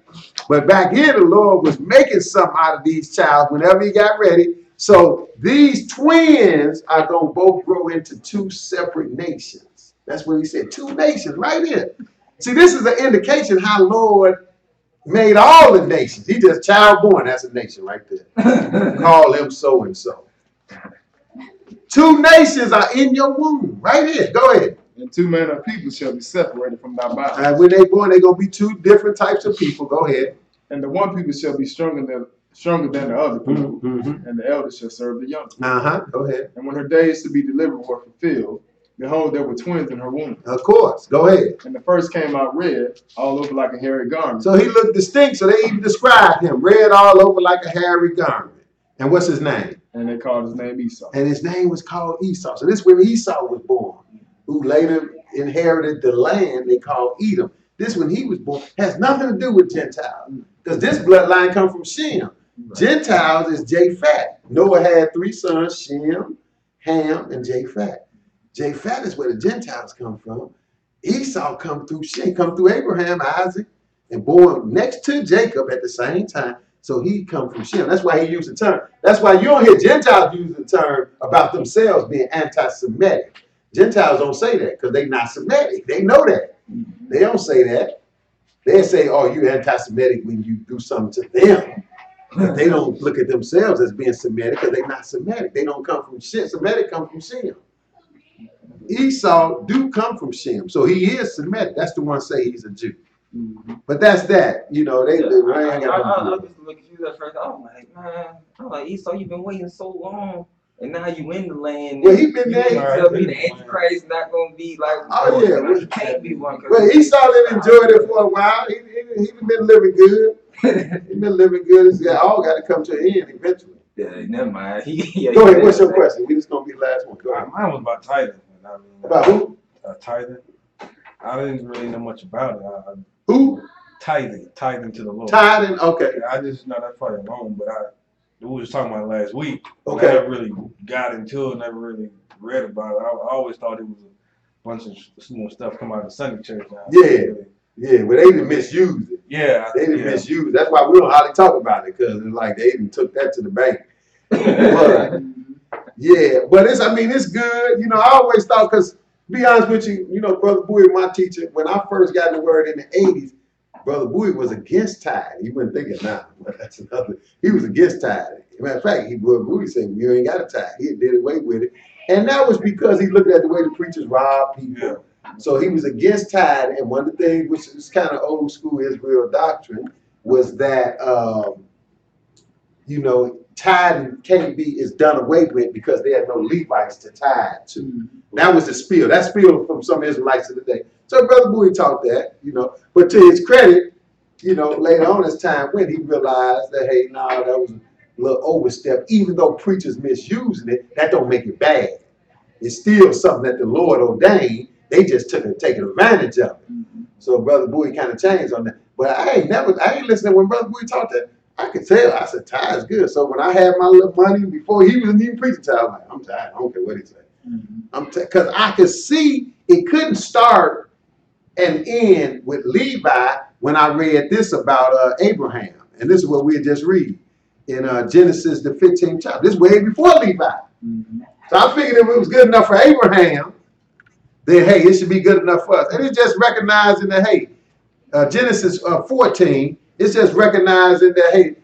But back here, the Lord was making something out of these child whenever he got ready. So these twins are gonna both grow into 2 separate nations. That's what he said. 2 nations, right here. See, this is an indication how Lord made all the nations. He just child born. That's a nation right there. Call him so and so. 2 nations are in your womb, right here. Go ahead. And 2 manner of people shall be separated from thy bowels. And when they born, they're gonna be 2 different types of people. Go ahead. And the one people shall be stronger than the other people, and the elder shall serve the younger. Go ahead. And when her days to be delivered were fulfilled, behold, there were twins in her womb. Of course. Go ahead. And the first came out red, all over like a hairy garment. So he looked distinct, so they even described him, red all over like a hairy garment. And what's his name? And they called his name Esau. And his name was called Esau. So this is when Esau was born, who later inherited the land they called Edom. This when he was born has nothing to do with Gentiles, because this bloodline comes from Shem. Right. Gentiles is Japhet. Noah had 3 sons, Shem, Ham, and Japhet. Japhet is where the Gentiles come from. Esau come through Shem, come through Abraham, Isaac, and born next to Jacob at the same time. So he come from Shem. That's why he used the term. That's why you don't hear Gentiles use the term about themselves being anti-Semitic. Gentiles don't say that because they're not Semitic. They know that. They don't say that. They say, oh, you anti-Semitic when you do something to them. But they don't look at themselves as being Semitic because they're not Semitic. They don't come from Shem. Semitic come from Shem. Esau do come from Shem. So he is Semitic. That's the one say he's a Jew. But that's that. I was just looking at you at first. I'm like, Esau, you've been waiting so long. And now you in the land. Well, he been there. Tell me the Antichrist not gonna be like. Oh yeah, well, he can't be one. Well, Esau didn't enjoy it for a while. He been living good. He been living good. It's all got to come to an end eventually. Yeah, never mind. Go ahead. What's your question? We just gonna be the last one. Go ahead. Mine was about tithing. About who? Tithing. I didn't really know much about it. Who? Tithing to the Lord. Tithing. Okay. I just know that's probably wrong, but we was talking about it last week. Okay. I never really got into it, never really read about it. I always thought it was a bunch of small stuff come out of Sunday church now. Yeah, but they didn't misuse it. Yeah. They didn't misuse it. That's why we don't hardly talk about it, because it's like they even took that to the bank. But, yeah, but it's good. I always thought, because to be honest with you, Brother Bowie, my teacher, when I first got the word in the 80s, Brother Bowie was against tithing. He wasn't thinking, but that's another. He was against tithing. Matter of fact, Brother Bowie said, you ain't got to tithe. He did away with it. And that was because he looked at the way the preachers robbed people. Yeah. So he was against tithing. And one of the things, which is kind of old school Israel doctrine, was that, tithing is done away with because there are no Levites to tithe to. Mm-hmm. That was the spiel. That spiel from some Israelites of the day. So Brother Bowie taught that, but to his credit, later on as time went, he realized that, hey, that was a little overstep. Even though preachers misusing it, that don't make it bad. It's still something that the Lord ordained. They just taking advantage of it. Mm-hmm. So Brother Bowie kind of changed on that. But I ain't listening when Brother Bowie taught that. I could tell. I said, tithe is good. So when I had my little money before he wasn't even preaching tithe, I'm like, I'm tired. I don't care what he said. Mm-hmm. Because I could see it couldn't start and end with Levi when I read this about Abraham. And this is what we had just read in Genesis, the 15th chapter. This is way before Levi. Mm-hmm. So I figured if it was good enough for Abraham, then, hey, it should be good enough for us. And it's just recognizing that, hey, Genesis 14, it's just recognizing that, hey,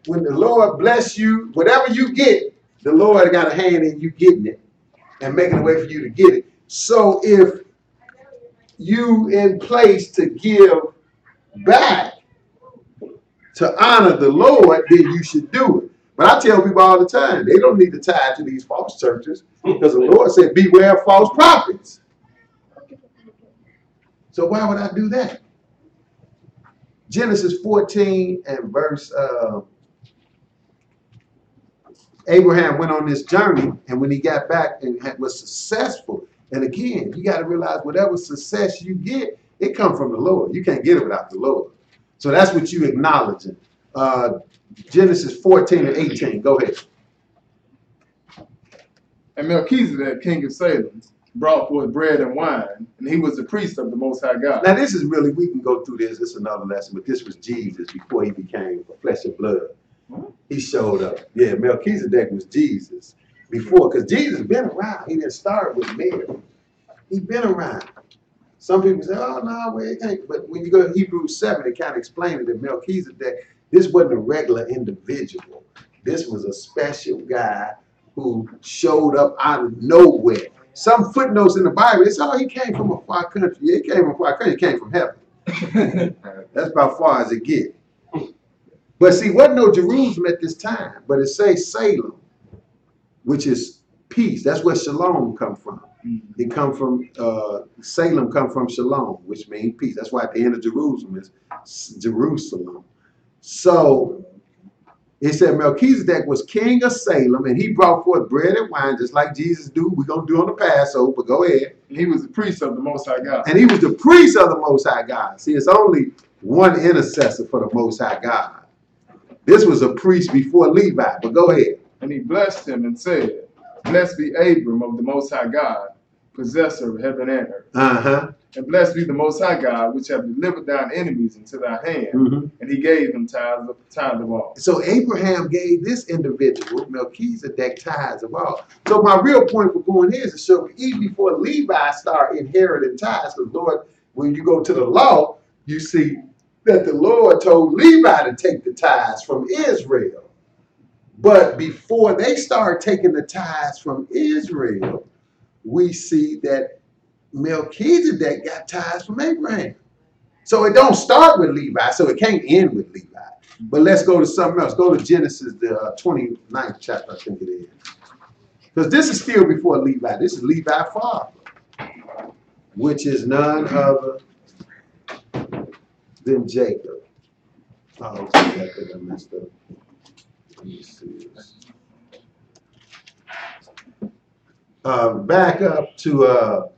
when the Lord bless you, whatever you get, the Lord got a hand in you getting it and making a way for you to get it. So if you in place to give back to honor the Lord, then you should do it. But I tell people all the time, they don't need to tithe to these false churches because the Lord said, beware of false prophets. So why would I do that? Genesis 14 and verse, Abraham went on this journey, and when he got back and was successful, and again, you got to realize whatever success you get, it comes from the Lord. You can't get it without the Lord. So that's what you acknowledging. Genesis 14 and 18. Go ahead. And Melchizedek, king of Salem, brought forth bread and wine, and he was the priest of the Most High God. Now this is really, we can go through this. It's another lesson, but this was Jesus before he became flesh and blood. He showed up. Yeah, Melchizedek was Jesus before, because Jesus been around. He didn't start with Mary. He been around. Some people say, oh, no, well, it ain't. But when you go to Hebrews 7, it kind of explains that Melchizedek, this wasn't a regular individual. This was a special guy who showed up out of nowhere. Some footnotes in the Bible, it's, oh, he came from a far country. Yeah, he came from a far country. He came from heaven. That's about far as it gets. But see, wasn't no Jerusalem at this time, but it says Salem, which is peace. That's where shalom come from. It come from, Salem come from shalom, which means peace. That's why at the end of Jerusalem is Jerusalem. So it said Melchizedek was king of Salem, and he brought forth bread and wine, just like Jesus do. We're going to do on the Passover, but go ahead. And he was the priest of the Most High God. And he was the priest of the Most High God. See, it's only one intercessor for the Most High God. This was a priest before Levi, but go ahead. And he blessed him and said, blessed be Abram of the Most High God, possessor of heaven and earth. And blessed be the Most High God, which have delivered thine enemies into thy hand. And he gave him tithes of all. So Abraham gave this individual, Melchizedek, tithes of all. So my real point for going here is to show even before Levi started inheriting tithes, because Lord, when you go to the law, you see that the Lord told Levi to take the tithes from Israel. But before they start taking the tithes from Israel, we see that Melchizedek got tithes from Abraham. So it don't start with Levi, so it can't end with Levi. But let's go to something else. Go to Genesis, the 29th chapter, I think it is. Because this is still before Levi. This is Levi's father, which is none other than Jacob. Oh, I think I messed up. Let me see this. Back up to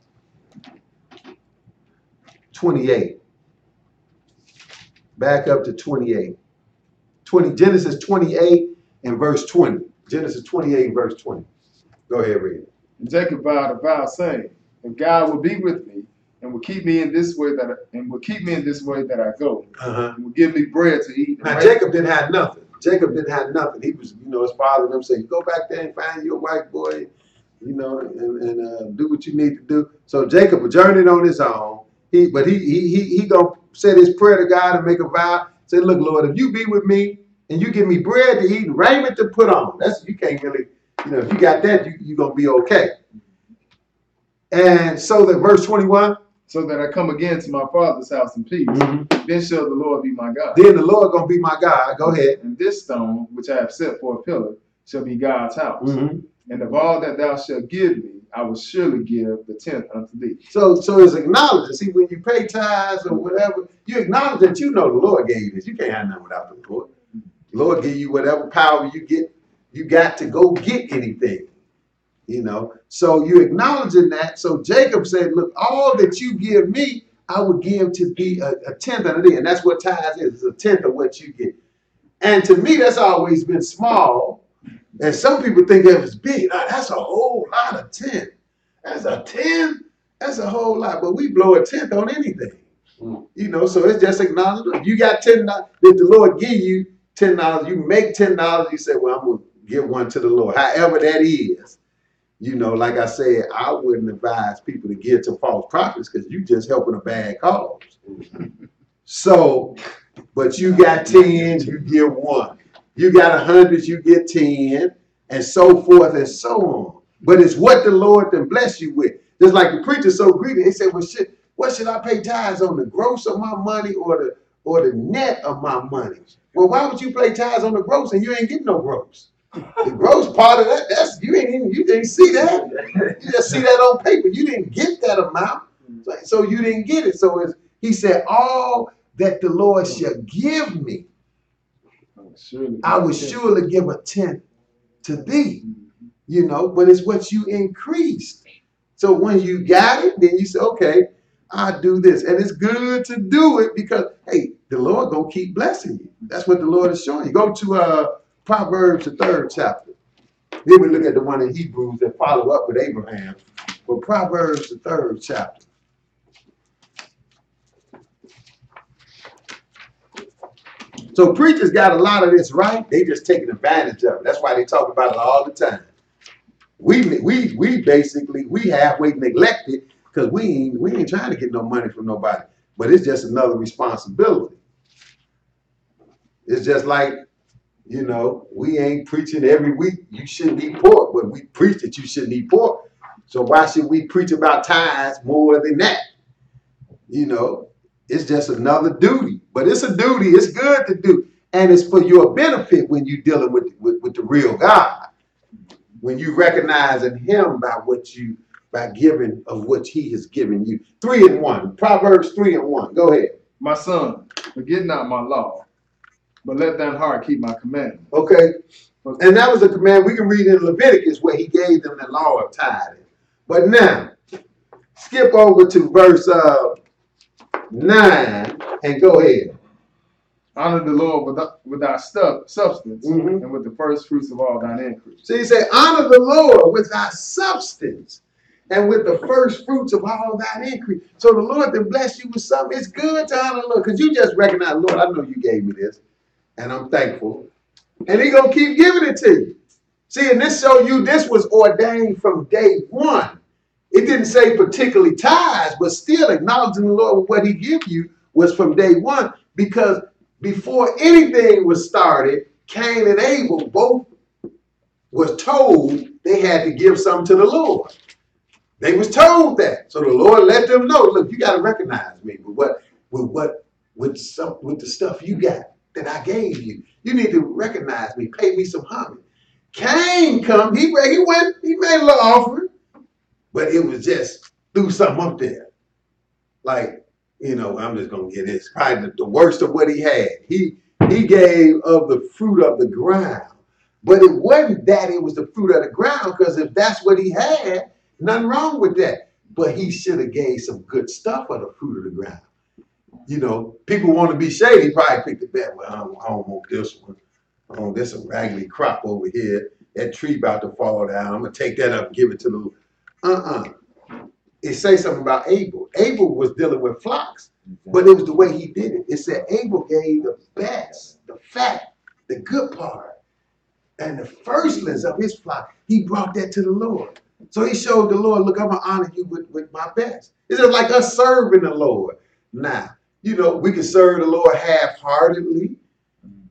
28. Back up to 28. Genesis 28 and verse 20. Genesis 28 and verse 20. Go ahead, read it. And Jacob vowed a vow, saying, "If God will be with me, and will keep me in this way that I go, and will give me bread to eat." Now Jacob didn't have nothing. Jacob didn't have nothing. He was, his father and them saying, "Go back there and find your white boy, and do what you need to do." So Jacob journeyed on his own. He gonna say his prayer to God and make a vow. Say, "Look, Lord, if you be with me and you give me bread to eat and raiment to put on," you can't really, if you got that, you gonna be okay. And so that verse 21. So that I come again to my father's house in peace. Then shall the Lord be my God. Then the Lord gonna be my God. Go ahead. And this stone which I have set for a pillar shall be God's house. And of all that thou shalt give me, I will surely give the 10th unto thee. So it's acknowledging. See, when you pay tithes or whatever, you acknowledge that the Lord gave you this. You can't have nothing without the Lord. The Lord give you whatever power you get. You got to go get anything. So you acknowledging that. So Jacob said, "Look, all that you give me, I will give to be a tenth of it." And that's what tithes is, a tenth of what you get. And to me, that's always been small. And some people think that it's big. That's a whole lot of 10. That's a 10. That's a whole lot. But we blow a tenth on anything. So it's just acknowledgement. You got $10. If the Lord give you $10, you make $10, you say, "Well, I'm going to give one to the Lord." However that is. Like I said, I wouldn't advise people to give to false prophets because you just helping a bad cause. So, but you got 10s, you give 1. You got 100s, you get 10, and so forth and so on. But it's what the Lord then bless you with. Just like the preacher so greedy, he said, "Well, what should I pay tithes on, the gross of my money or the net of my money?" Well, why would you pay tithes on the gross and you ain't getting no gross? The gross part of that, you didn't see that. You just see that on paper. You didn't get that amount. So you didn't get it. So he said, all that the Lord shall give me, I will surely give a tenth to thee. You know, but it's what you increased. So when you got it, then you say, okay, I'll do this. And it's good to do it because, hey, the Lord gonna keep blessing you. That's what the Lord is showing you. Go to Proverbs, the 3rd chapter. Then we look at the one in Hebrews that follow up with Abraham. But Proverbs, the 3rd chapter. So preachers got a lot of this right. They just taking advantage of it. That's why they talk about it all the time. We basically halfway neglect it because we ain't trying to get no money from nobody. But it's just another responsibility. It's just like, you know, we ain't preaching every week you shouldn't eat pork, but we preach that you shouldn't eat pork. So why should we preach about tithes more than that? You know, it's just another duty. But it's a duty. It's good to do. And it's for your benefit when you're dealing with the real God. When you recognize in him by giving of what he has given you. 3 and 1. Proverbs 3 and 1. Go ahead. My son, forget not my law, but let thine heart keep my commandments. Okay. And that was a command we can read in Leviticus where he gave them the law of tithing. But now, skip over to verse 9 and go ahead. Honor the Lord with thy substance and with the first fruits of all thine increase. So you say, honor the Lord with thy substance and with the first fruits of all thine increase. So the Lord that bless you with something, it's good to honor the Lord because you just recognize, Lord, I know you gave me this and I'm thankful. And he gonna keep giving it to you. See, and this show you this was ordained from day one. It didn't say particularly tithes, but still acknowledging the Lord with what he give you was from day one because before anything was started, Cain and Abel both was told they had to give something to the Lord. They was told that. So the Lord let them know, look, you got to recognize me with the stuff you got that I gave you. You need to recognize me, pay me some homage. Cain come, he made a little offering, but it was just threw something up there. Like, you know, I'm just gonna get this. Probably the worst of what he had. He gave of the fruit of the ground. But it wasn't that it was the fruit of the ground, because if that's what he had, nothing wrong with that. But he should have gave some good stuff of the fruit of the ground. You know, people want to be shady, probably picked the bet. Well, I don't want this one. Oh, there's a raggedy crop over here. That tree about to fall down. I'm gonna take that up and give it to the It says something about Abel. Abel was dealing with flocks, but it was the way he did it. It said Abel gave the best, the fat, the good part, and the firstlings of his flock. He brought that to the Lord. So he showed the Lord, look, I'm gonna honor you with my best. It's just like us serving the Lord. Now, you know, we can serve the Lord half-heartedly,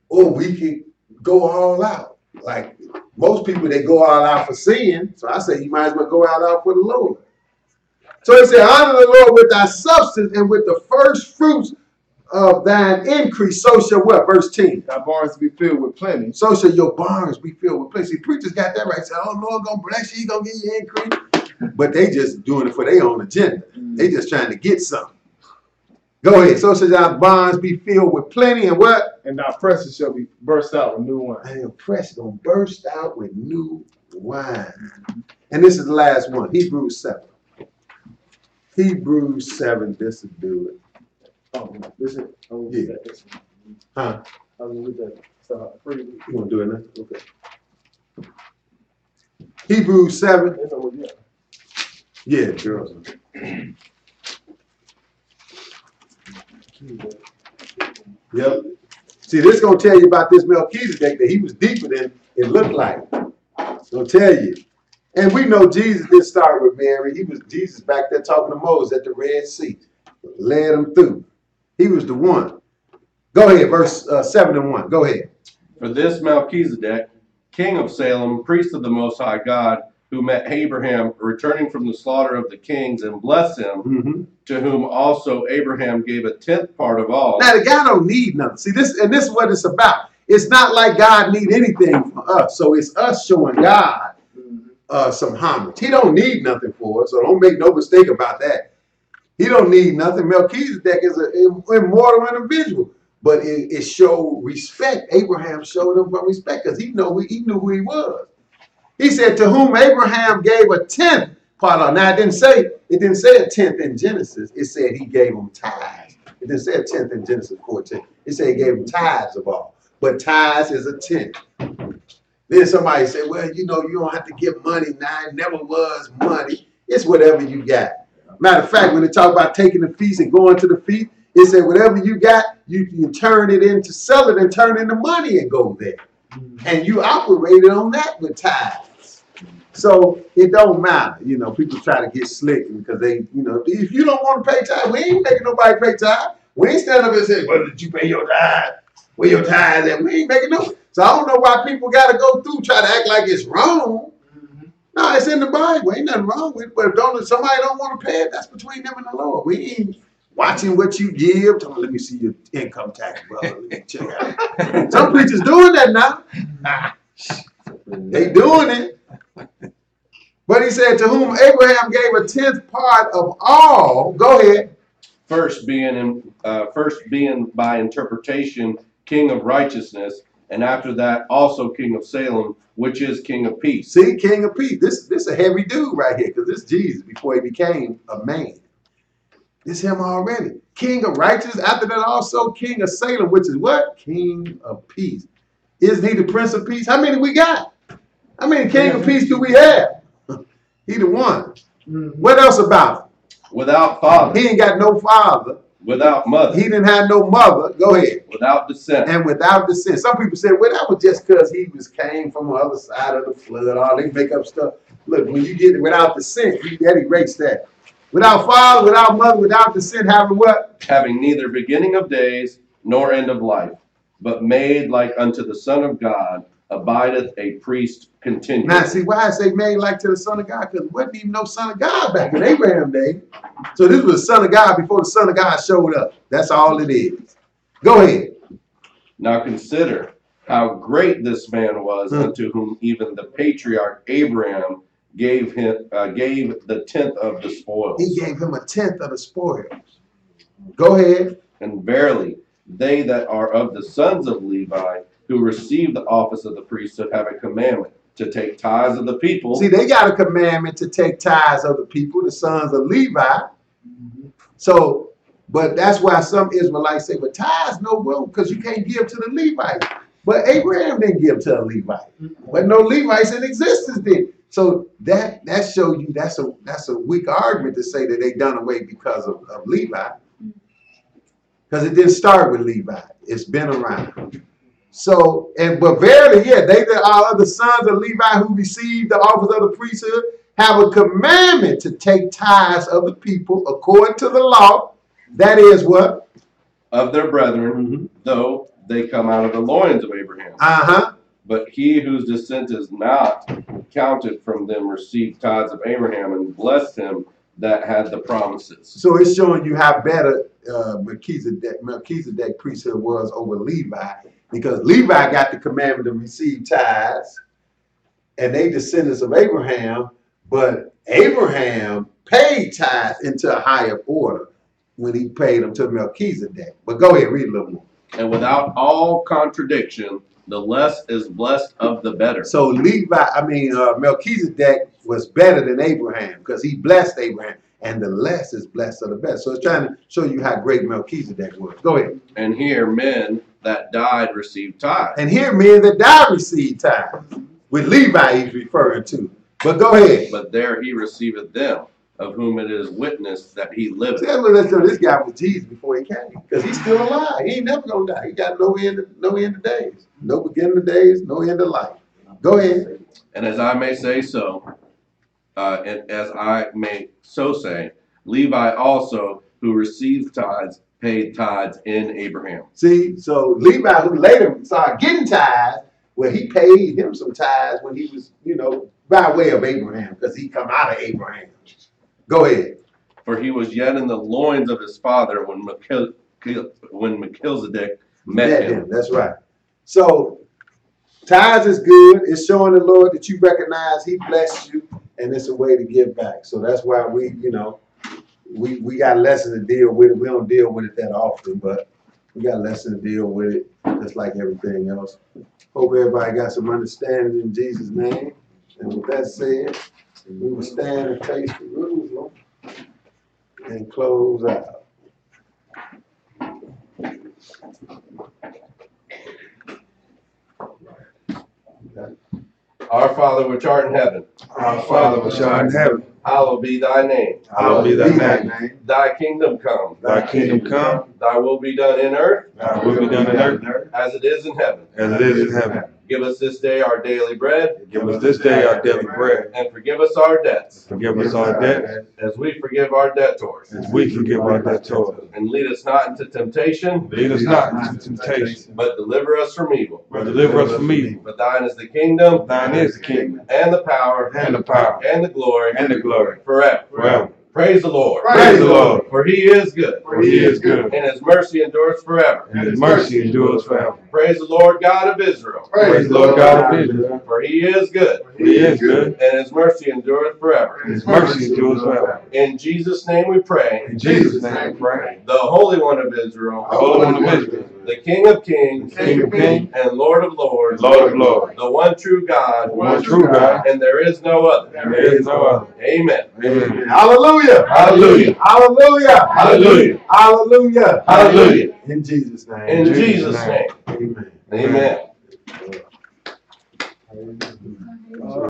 or we can go all out. Like most people, they go all out for sin. So I say you might as well go all out for the Lord. So he said, honor the Lord with thy substance and with the first fruits of thine increase. So shall what? Verse 10. Thy barns be filled with plenty. So shall your barns be filled with plenty. See, preachers got that right. Say, oh, Lord gonna bless you, he gonna give you increase. But they just doing it for their own agenda. They just trying to get something. Go ahead. So shall thy barns be filled with plenty, and what? And thy presses shall be burst out with new wine. And your press is gonna burst out with new wine. And this is the last one, Hebrews 7. Hebrews 7, this will do it. Oh, this is, yeah. Huh? I was with that stuff. You want to do it now? Okay. Hebrews 7. Yeah, girls. Yep. See, this is going to tell you about this Melchizedek, that he was deeper than it looked like. It's going to tell you. And we know Jesus didn't start with Mary. He was Jesus back there talking to Moses at the Red Sea. Led him through. He was the one. Go ahead, verse 7 and 1. Go ahead. For this Melchizedek, king of Salem, priest of the Most High God, who met Abraham returning from the slaughter of the kings and blessed him, to whom also Abraham gave a tenth part of all. Now, the guy don't need nothing. See, this is what it's about. It's not like God need anything from us. So it's us showing God some homage. He don't need nothing for us, so don't make no mistake about that. He don't need nothing. Melchizedek is an immortal individual. But it showed respect. Abraham showed him some respect because he knew who he was. He said, to whom Abraham gave a tenth part of. Now it didn't say a tenth in Genesis. It said he gave him tithes. It didn't say a tenth in Genesis 14. It said he gave him tithes of all. But tithes is a tenth. Then somebody said, well, you don't have to give money now. It never was money. It's whatever you got. Matter of fact, when they talk about taking the feast and going to the feast, it said whatever you got, you can turn it into, sell it and turn it into money and go there. And you operated on that with tithes. So it don't matter. People try to get slick because they, if you don't want to pay tithes, we ain't making nobody pay tithes. We ain't standing up and say, well, did you pay your tithes? Where your tithes at? We ain't making no. So I don't know why people got to go through, try to act like it's wrong. No, it's in the Bible. Ain't nothing wrong with it. But if somebody don't want to pay it, that's between them and the Lord. We ain't watching what you give. Let me see your income tax, brother. Let me check out. Some preachers doing that now. They doing it. But he said, to whom Abraham gave a tenth part of all. Go ahead. First being by interpretation king of righteousness, and after that also king of Salem, which is king of peace. See, king of peace. This a heavy dude right here, because this Jesus before he became a man. This him already. King of righteousness. After that also king of Salem, which is what? King of peace. Isn't he the prince of peace? How many we got? How many king of peace do we have? He the one. What else about him? Without father. He ain't got no father. Without mother. He didn't have no mother. Go ahead. Without descent. And without descent. Some people say, well, that was just because he came from the other side of the flood. All they make up stuff. Look, when you get it without descent, that erase that. Without father, without mother, without descent, having what? Having neither beginning of days nor end of life, but made like unto the Son of God, abideth a priest continually. Now, see why I say made like to the Son of God? Because there wasn't even no Son of God back in Abraham's day. So this was the Son of God before the Son of God showed up. That's all it is. Go ahead. Now consider how great this man was, unto whom even the patriarch Abraham gave the tenth of the spoils. He gave him a tenth of the spoils. Go ahead. And verily, they that are of the sons of Levi, who receive the office of the priesthood, have a commandment to take tithes of the people. See, they got a commandment to take tithes of the people, the sons of Levi. So, but that's why some Israelites say, well, tithes no room because you can't give to the Levites. But Abraham didn't give to a Levite. But no Levites in existence did. So that shows you that's a weak argument to say that they done away because of Levi. Because it didn't start with Levi. It's been around. So, but verily, yeah, they that are the sons of Levi who received the office of the priesthood have a commandment to take tithes of the people according to the law. That is what? Of their brethren, though they come out of the loins of Abraham. But he whose descent is not counted from them received tithes of Abraham and blessed him that had the promises. So it's showing you how better Melchizedek priesthood was over Levi, because Levi got the commandment to receive tithes, and they descendants of Abraham, but Abraham paid tithes into a higher order when he paid them to Melchizedek. But go ahead, read a little more. And without all contradiction, the less is blessed of the better. So Melchizedek was better than Abraham because he blessed Abraham, and the less is blessed of the better. So it's trying to show you how great Melchizedek was. Go ahead. And here men that died received tithes. And here men that died received tithes. With Levi he's referring to. But go ahead. But there he receiveth them, of whom it is witnessed that he liveth. See, let's know this guy was Jesus before he came, because he's still alive. He ain't never gonna die. He got no end of days, no beginning of days, no end of life. Go ahead. And as I may say so, and as I may so say, Levi also, who received tithes, paid tithes in Abraham. See, so Levi, who later started getting tithes, well, he paid him some tithes when he was, by way of Abraham, because he come out of Abraham. Go ahead. For he was yet in the loins of his father when Melchizedek met him. That's right. So tithes is good. It's showing the Lord that you recognize he blessed you, and it's a way to give back. So that's why we we got a lesson to deal with it. We don't deal with it that often, but we got a lesson to deal with it, just like everything else. Hope everybody got some understanding in Jesus' name. And with that said, we will stand and face Jerusalem and close out. Our Father which art in heaven, Our Father which art in heaven, hallowed be thy name. hallowed be thy name. Thy kingdom come. Thy kingdom come, Thy will be done in earth thy will be done in earth as it is in heaven. as it is in heaven. Give us this day our daily bread, Give us this day our daily bread. and forgive us our debts, Forgive us our debts as we forgive our debtors. as we forgive our debtors. And lead us not into temptation, Lead us not into temptation, but deliver us from evil. but deliver us from evil. For thine is the kingdom, Thine is the kingdom, and the power, and the power, and the glory, and the glory, forever. forever. Praise the Lord. Praise the Lord, For he is good, for he is good, and his mercy endures forever. and his mercy endures forever. Praise the Lord God of Israel. Praise the Lord God of Israel, For he is good, for he is good, and his mercy endureth forever. and his mercy endures forever. In Jesus' name we pray. In Jesus' name we pray. The Holy One of Israel, The Holy One of Israel, the King of kings, King of kings, and Lord of lords, Lord of lords, the one true God, the one true God, and there is no other. there is no other. Amen. Amen. Hallelujah. Hallelujah. Hallelujah. Hallelujah. Hallelujah. Hallelujah. In Jesus' name. In Jesus' name. Amen. Amen. Amen.